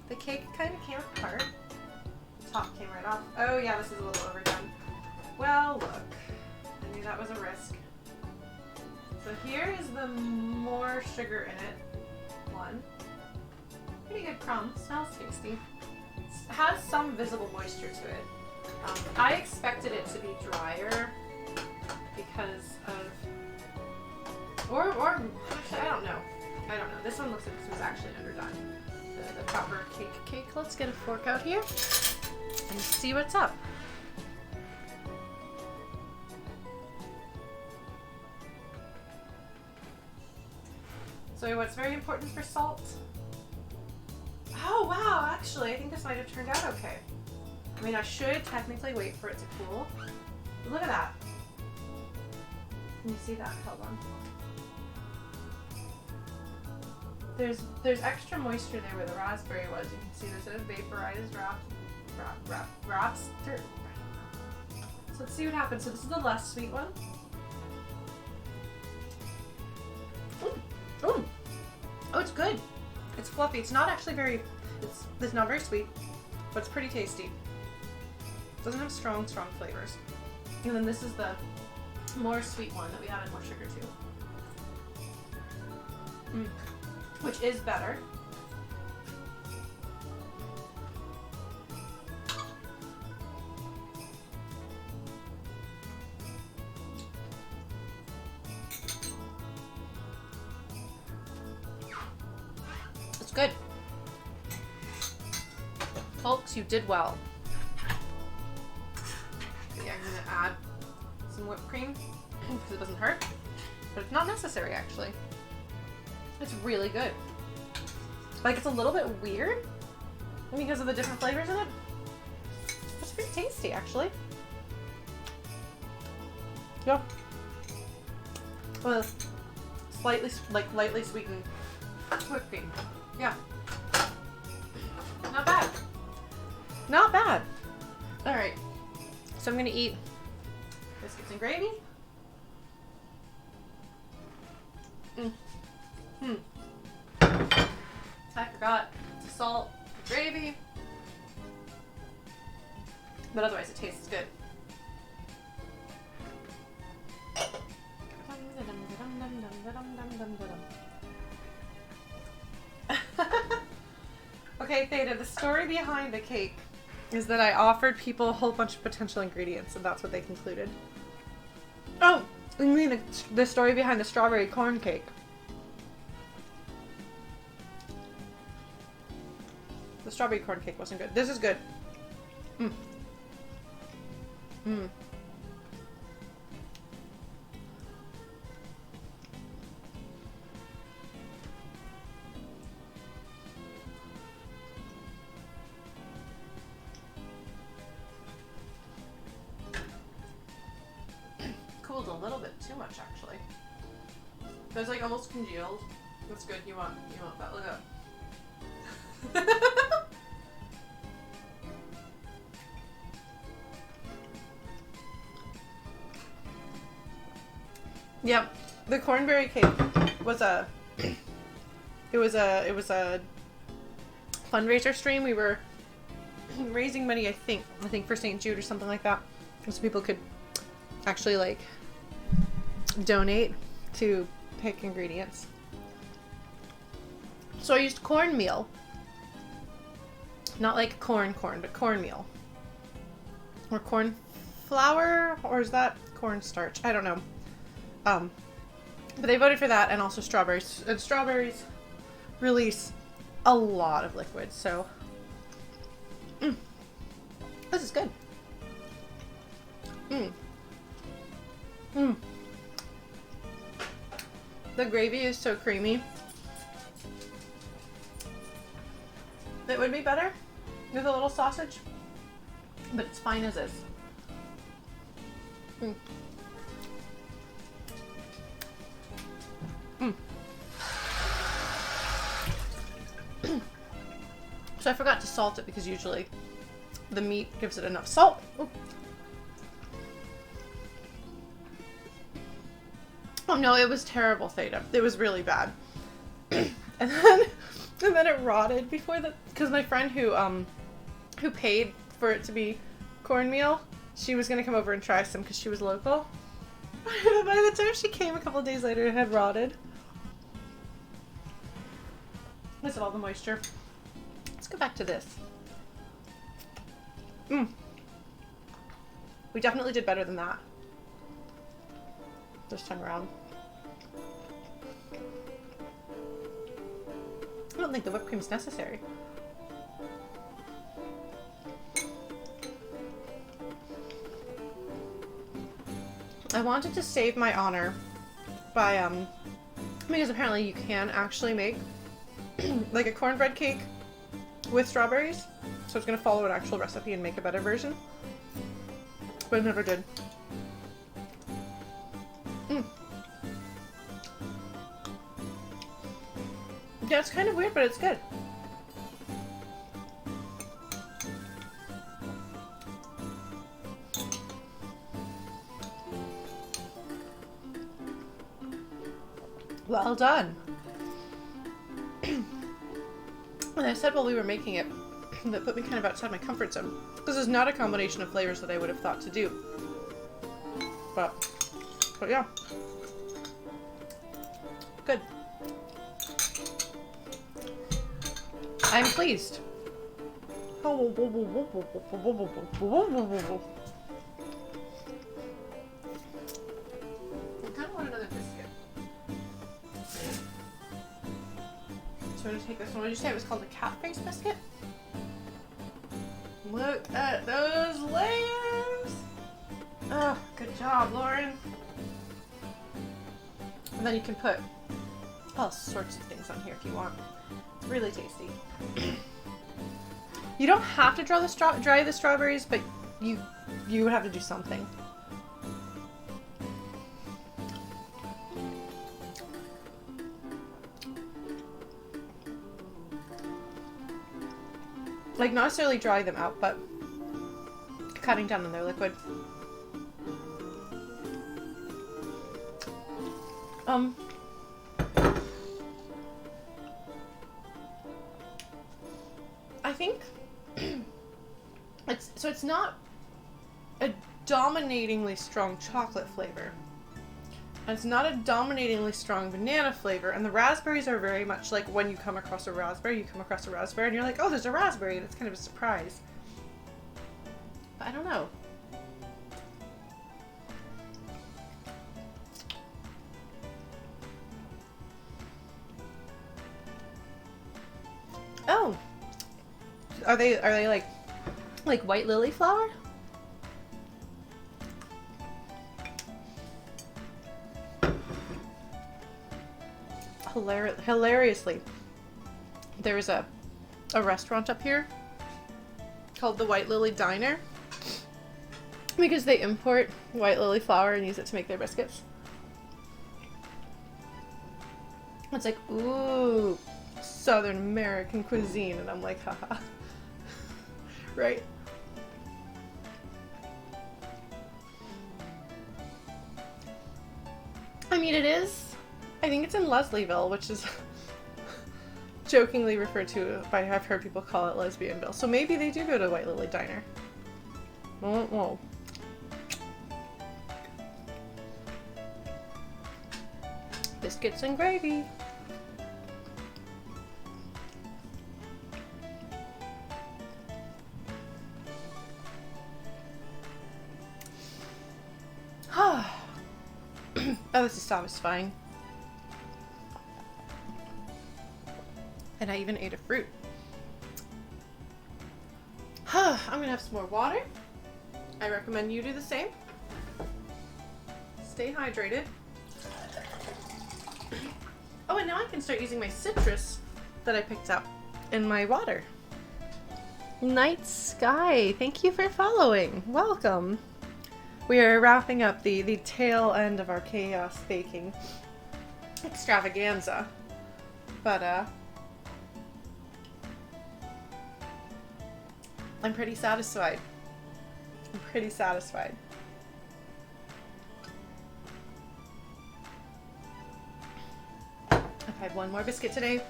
[SPEAKER 2] the cake kind of came apart. The top came right off. Oh yeah, this is a little overdone. Well, look. I knew that was a risk. So here is the more sugar in it one. Pretty good crumb. Smells tasty. It has some visible moisture to it. I expected it to be drier because of, or actually I don't know. This one looks like this was actually underdone. The proper cake. Let's get a fork out here and see what's up. So what's very important for salt? Oh wow, actually I think this might have turned out okay. I mean, I should technically wait for it to cool. But look at that. Can you see that? Hold on. There's extra moisture there where the raspberry was. You can see there's a vaporized wraps. So let's see what happens. So this is the less sweet one. Ooh. Oh, it's good. It's fluffy. It's not actually very, it's not very sweet, but it's pretty tasty. It doesn't have strong flavors. And then this is the more sweet one that we added more sugar to. Which is better. It's good. Folks, you did well. Yeah, I'm gonna add some whipped cream because it doesn't hurt, but it's not necessary actually. It's really good. Like, it's a little bit weird because of the different flavors in it. It's pretty tasty actually. Yeah. With slightly, lightly sweetened whipped cream. Yeah. Not bad. Not bad. All right. So I'm gonna eat biscuits and gravy. I forgot to salt the gravy, but otherwise it tastes good. Okay, Theta, the story behind the cake is that I offered people a whole bunch of potential ingredients, and that's what they concluded. Oh, you mean the story behind the strawberry corn cake? The strawberry corn cake wasn't good. This is good. Cooled a little bit too much actually. It was like almost congealed. That's good. You want that. Look up. Yeah, the cornberry cake was a fundraiser stream. We were raising money, I think for St. Jude or something like that, so people could actually like donate to pick ingredients. So I used cornmeal. Not like corn, but cornmeal. Or corn flour, or is that cornstarch? I don't know. But they voted for that, and also strawberries. And strawberries release a lot of liquid, so this is good. Mm. The gravy is so creamy. It would be better with a little sausage, but it's fine as is. Mm. Mm. So I forgot to salt it because usually the meat gives it enough salt. Ooh. Oh no, it was terrible, Theta. It was really bad. and then it rotted because my friend who paid for it to be cornmeal, she was gonna come over and try some because she was local. But by the time she came a couple of days later, it had rotted. Look at all the moisture. Let's go back to this. We definitely did better than that this time around. I don't think the whipped cream is necessary. I wanted to save my honor by because apparently you can actually make like a cornbread cake with strawberries. So I was gonna follow an actual recipe and make a better version, but I never did. Yeah, it's kind of weird, but it's good. Well done. And I said while we were making it, that put me kind of outside my comfort zone. This is not a combination of flavors that I would have thought to do. But yeah. Good. I'm pleased. I kind of want another biscuit. So I'm going to take this one. What did you say it was called? The cat face biscuit? Look at those layers! Oh, good job, Lauren. And then you can put all sorts of things on here if you want. It's really tasty. You don't have to dry the strawberries, but you would have to do something. Like, not necessarily drying them out, but cutting down on their liquid. I think it's not a dominatingly strong chocolate flavor. And it's not a dominatingly strong banana flavor, and the raspberries are very much like when you come across a raspberry, and you're like, oh, there's a raspberry, and it's kind of a surprise. But I don't know. Oh, are they like white lily flower? Hilariously, there's a restaurant up here called the White Lily Diner because they import white lily flower and use it to make their biscuits. It's like, ooh, Southern American cuisine, and I'm like, haha. Right? I mean, it is. I think it's in Leslieville, which is jokingly referred to by, I've heard people call it Lesbianville. So maybe they do go to White Lily Diner. Whoa. Biscuits and gravy. Oh, this is satisfying. And I even ate a fruit. I'm gonna have some more water. I recommend you do the same. Stay hydrated. Oh, and now I can start using my citrus that I picked up in my water. Night Sky, thank you for following. Welcome. We are wrapping up the tail end of our chaos baking extravaganza. But, I'm pretty satisfied. If I have one more biscuit today,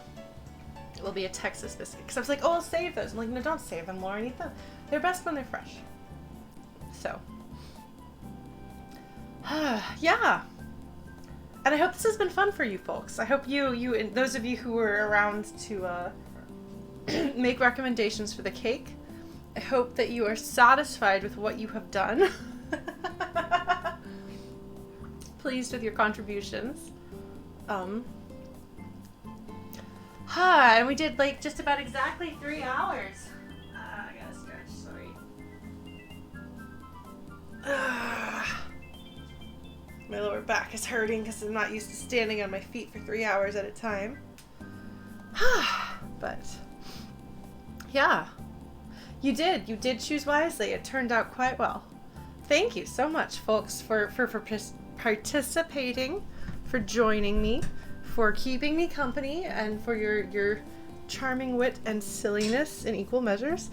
[SPEAKER 2] it will be a Texas biscuit. Because I was like, oh, I'll save those. I'm like, no, don't save them, Laura. Eat them. They're best when they're fresh. So, yeah. And I hope this has been fun for you folks. I hope you and those of you who were around to make recommendations for the cake, I hope that you are satisfied with what you have done. Pleased with your contributions. And we did like just about exactly 3 hours. I gotta stretch, sorry. My lower back is hurting because I'm not used to standing on my feet for 3 hours at a time. But yeah, you did choose wisely. It turned out quite well. Thank you so much, folks, for participating, for joining me, for keeping me company, and for your charming wit and silliness in equal measures.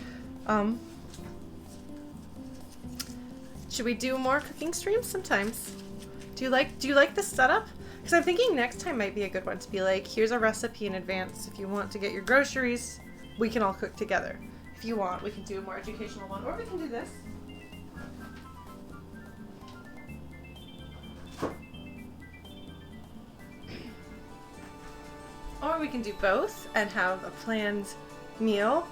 [SPEAKER 2] Should we do more cooking streams sometimes? Do you like this setup? Because I'm thinking next time might be a good one to be like, here's a recipe in advance. If you want to get your groceries, we can all cook together. If you want, we can do a more educational one, or we can do this. Or we can do both and have a planned meal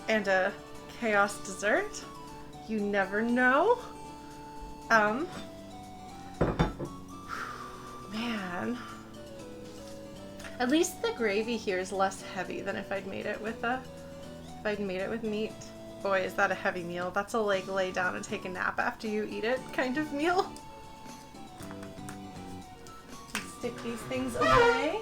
[SPEAKER 2] and a chaos dessert. You never know. Man. At least the gravy here is less heavy than if I'd made it with meat. Boy, is that a heavy meal. That's a like lay down and take a nap after you eat it kind of meal. Let's stick these things away.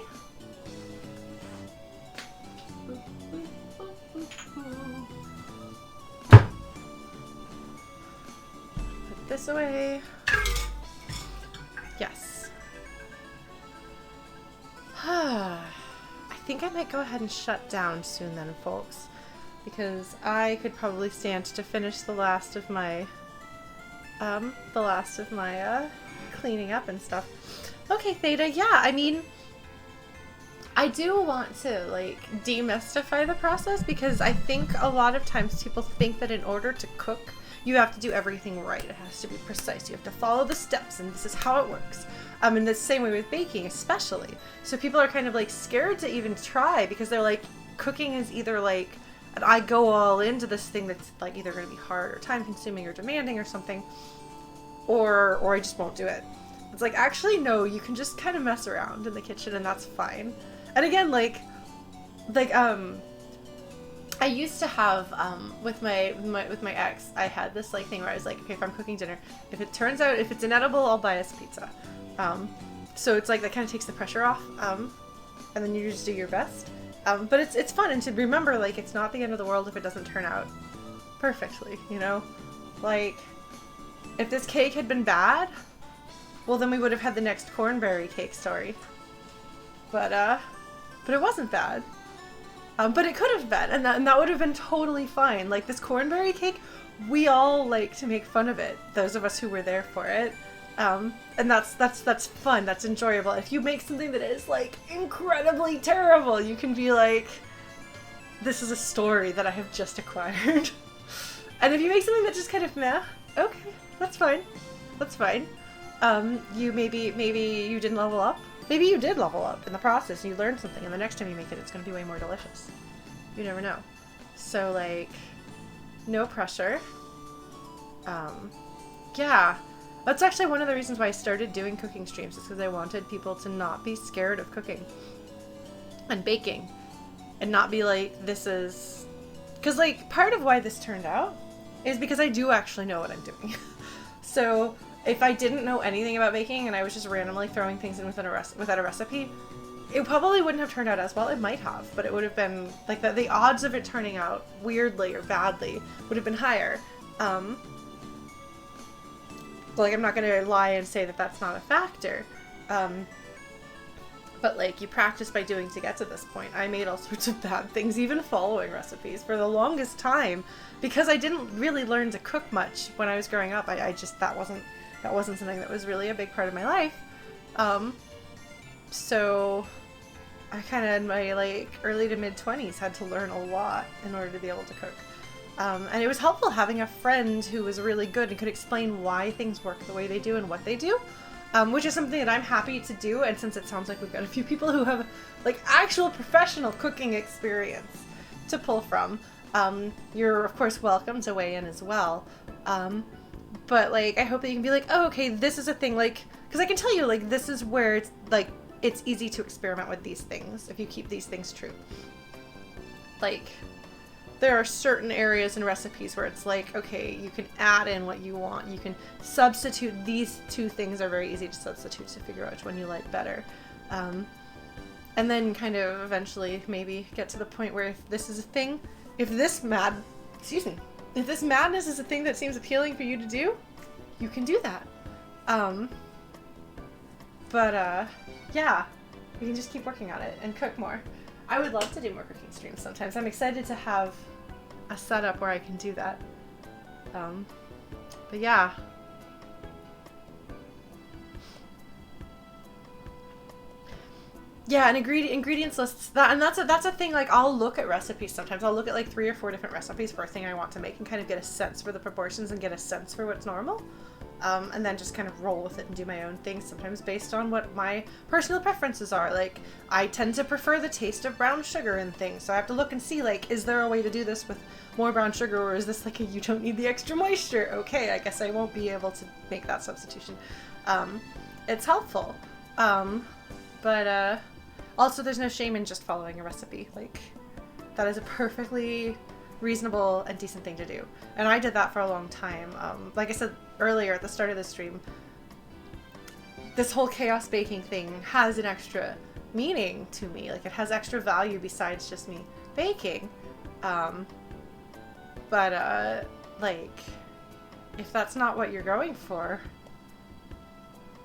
[SPEAKER 2] Put this away. Yes. I think I might go ahead and shut down soon then, folks, because I could probably stand to finish the last of my cleaning up and stuff. Okay, Theta, yeah, I mean, I do want to, like, demystify the process, because I think a lot of times people think that in order to cook, you have to do everything right. It has to be precise. You have to follow the steps, and this is how it works. In the same way with baking, especially. So people are kind of, like, scared to even try, because they're like, cooking is either, like, and I go all into this thing that's, like, either going to be hard or time-consuming or demanding or something, or I just won't do it. It's like, actually, no, you can just kind of mess around in the kitchen, and that's fine. And again, like, I used to have, with my ex, I had this, like, thing where I was like, okay, if I'm cooking dinner, if it's inedible, I'll buy us pizza. So it's like, that kind of takes the pressure off, and then you just do your best. But it's fun, and to remember, like, it's not the end of the world if it doesn't turn out perfectly, you know? Like, if this cake had been bad, well, then we would have had the next cornberry cake story. But it wasn't bad. But it could have been, and that would have been totally fine. Like, this cornberry cake, we all like to make fun of it, those of us who were there for it. And that's fun, that's enjoyable. If you make something that is, like, incredibly terrible, you can be like, this is a story that I have just acquired. And if you make something that's just kind of meh, okay, that's fine. That's fine. You maybe you didn't level up. Maybe you did level up in the process and you learned something, and the next time you make it, it's going to be way more delicious. You never know. So, like, no pressure. Yeah. That's actually one of the reasons why I started doing cooking streams, is because I wanted people to not be scared of cooking and baking and not be like, this is... Because, like, part of why this turned out is because I do actually know what I'm doing. So, if I didn't know anything about baking and I was just randomly throwing things in without a recipe, it probably wouldn't have turned out as well. It might have, but it would have been like the odds of it turning out weirdly or badly would have been higher. Like, I'm not going to lie and say that that's not a factor. But like, you practice by doing to get to this point. I made all sorts of bad things, even following recipes for the longest time, because I didn't really learn to cook much when I was growing up. I just, that wasn't something that was really a big part of my life. So I kind of in my like early to mid 20s had to learn a lot in order to be able to cook. And it was helpful having a friend who was really good and could explain why things work the way they do and what they do. Which is something that I'm happy to do, and since it sounds like we've got a few people who have like actual professional cooking experience to pull from, you're of course welcome to weigh in as well. But like, I hope that you can be like, oh, okay, this is a thing, like, because I can tell you, like, this is where it's like, it's easy to experiment with these things if you keep these things true. Like, there are certain areas in recipes where it's like, okay, you can add in what you want. You can substitute. These two things are very easy to substitute to figure out which one you like better. And then kind of eventually maybe get to the point where if this is a thing, if this madness is a thing that seems appealing for you to do, you can do that. Yeah, you can just keep working on it and cook more. I would love to do more cooking streams sometimes. I'm excited to have a setup where I can do that. But yeah. Yeah, and ingredients lists, that's a thing. Like, I'll look at recipes sometimes. I'll look at like 3 or 4 different recipes for a thing I want to make and kind of get a sense for the proportions and get a sense for what's normal. And then just kind of roll with it and do my own thing, sometimes based on what my personal preferences are. Like, I tend to prefer the taste of brown sugar in things, so I have to look and see, like, is there a way to do this with more brown sugar, or is this like a you don't need the extra moisture? Okay, I guess I won't be able to make that substitution. It's helpful. But also there's no shame in just following a recipe. Like, that is a perfectly reasonable and decent thing to do. And I did that for a long time. Like I said earlier at the start of the stream, this whole chaos baking thing has an extra meaning to me. Like, it has extra value besides just me baking. Like, if that's not what you're going for,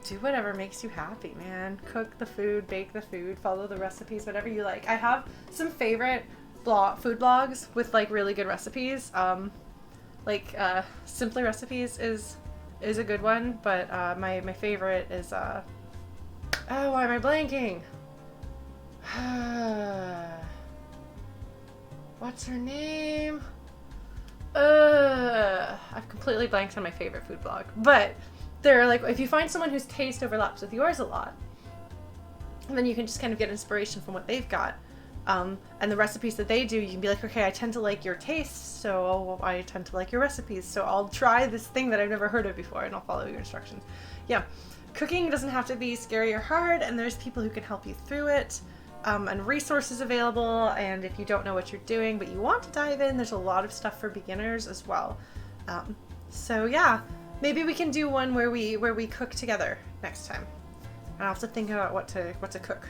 [SPEAKER 2] do whatever makes you happy, man. Cook the food, bake the food, follow the recipes, whatever you like. I have some favorite food blogs with like really good recipes. Simply Recipes is a good one, but my favorite is why am I blanking? What's her name? I've completely blanked on my favorite food blog. But they're like, if you find someone whose taste overlaps with yours a lot, then you can just kind of get inspiration from what they've got. And the recipes that they do, you can be like, okay, I tend to like your taste, so I tend to like your recipes, so I'll try this thing that I've never heard of before, and I'll follow your instructions. Yeah, cooking doesn't have to be scary or hard, and there's people who can help you through it, and resources available, and if you don't know what you're doing, but you want to dive in, there's a lot of stuff for beginners as well. So yeah, maybe we can do one where we cook together next time. And I'll have to think about what to cook.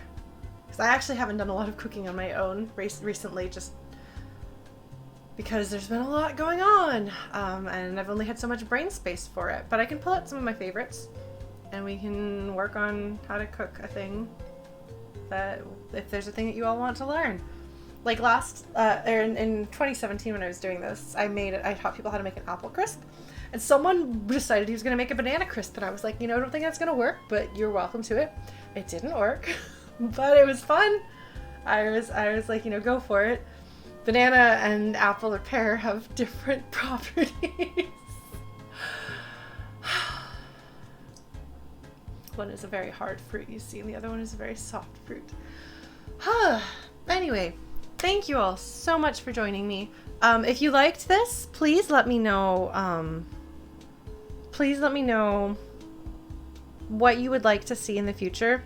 [SPEAKER 2] Because I actually haven't done a lot of cooking on my own recently, just because there's been a lot going on, and I've only had so much brain space for it. But I can pull out some of my favorites, and we can work on how to cook a thing that, if there's a thing that you all want to learn. Like in 2017 when I was doing this, I taught people how to make an apple crisp. And someone decided he was going to make a banana crisp, and I was like, I don't think that's going to work, but you're welcome to it. It didn't work, but it was fun. I was like, go for it. Banana and apple or pear have different properties. One is a very hard fruit, you see, and the other one is a very soft fruit. Anyway, thank you all so much for joining me. If you liked this, please let me know. Please let me know what you would like to see in the future.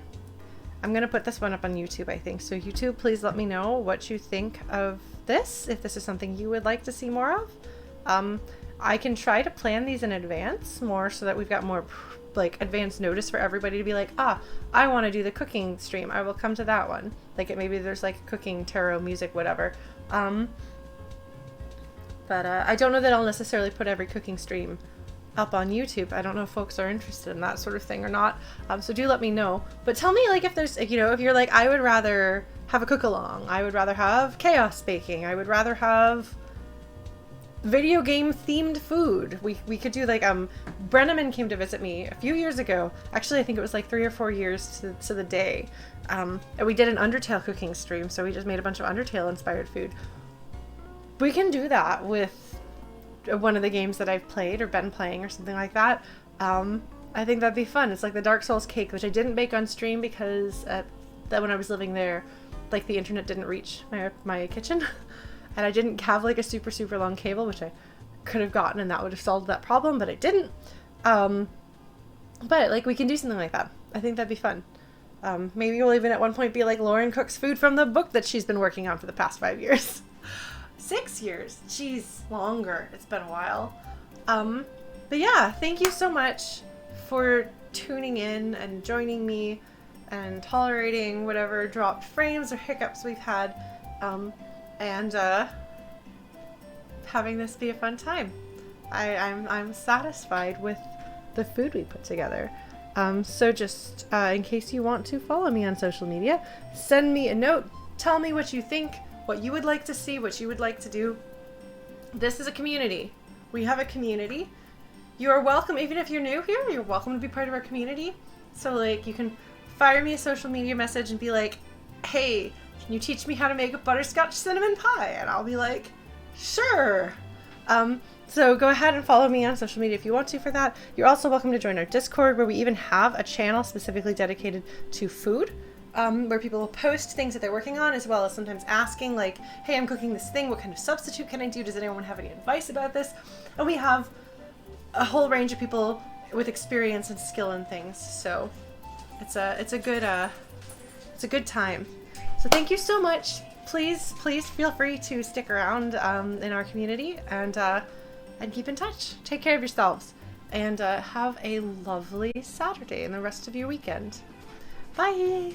[SPEAKER 2] I'm going to put this one up on YouTube, I think. So YouTube, please let me know what you think of this, if this is something you would like to see more of. I can try to plan these in advance more so that we've got more like advance notice for everybody to be like, I want to do the cooking stream. I will come to that one. Like maybe there's like cooking, tarot, music, whatever. But I don't know that I'll necessarily put every cooking stream up on YouTube. I don't know if folks are interested in that sort of thing or not. So do let me know. But tell me like if there's, if you're like, I would rather have a cook along. I would rather have chaos baking. I would rather have video game themed food. We could do like Brenneman came to visit me a few years ago. Actually, I think it was like 3 or 4 years to the day. And we did an Undertale cooking stream, so we just made a bunch of Undertale inspired food. We can do that with one of the games that I've played or been playing or something like that. I think that'd be fun. It's like the Dark Souls cake, which I didn't bake on stream because that when I was living there, like the internet didn't reach my kitchen. And I didn't have like a super, super long cable, which I could have gotten and that would have solved that problem, but I didn't. But like we can do something like that. I think that'd be fun. Maybe we'll even at one point be like Lauren cooks food from the book that she's been working on for the past 5 years. 6 years. Jeez, longer. It's been a while. But yeah, thank you so much for tuning in and joining me and tolerating whatever dropped frames or hiccups we've had. And having this be a fun time. I'm satisfied with the food we put together. So just in case you want to follow me on social media, send me a note. Tell me what you think, what you would like to see, what you would like to do. This is a community. We have a community. You are welcome, even if you're new here, you're welcome to be part of our community. So like you can fire me a social media message and be like, hey, can you teach me how to make a butterscotch cinnamon pie? And I'll be like, sure. So go ahead and follow me on social media if you want to for that. You're also welcome to join our Discord, where we even have a channel specifically dedicated to food, where people will post things that they're working on, as well as sometimes asking like, hey, I'm cooking this thing. What kind of substitute can I do? Does anyone have any advice about this? And we have a whole range of people with experience and skill in things. So it's a good time. So thank you so much. Please feel free to stick around in our community and keep in touch. Take care of yourselves and have a lovely Saturday and the rest of your weekend. Bye.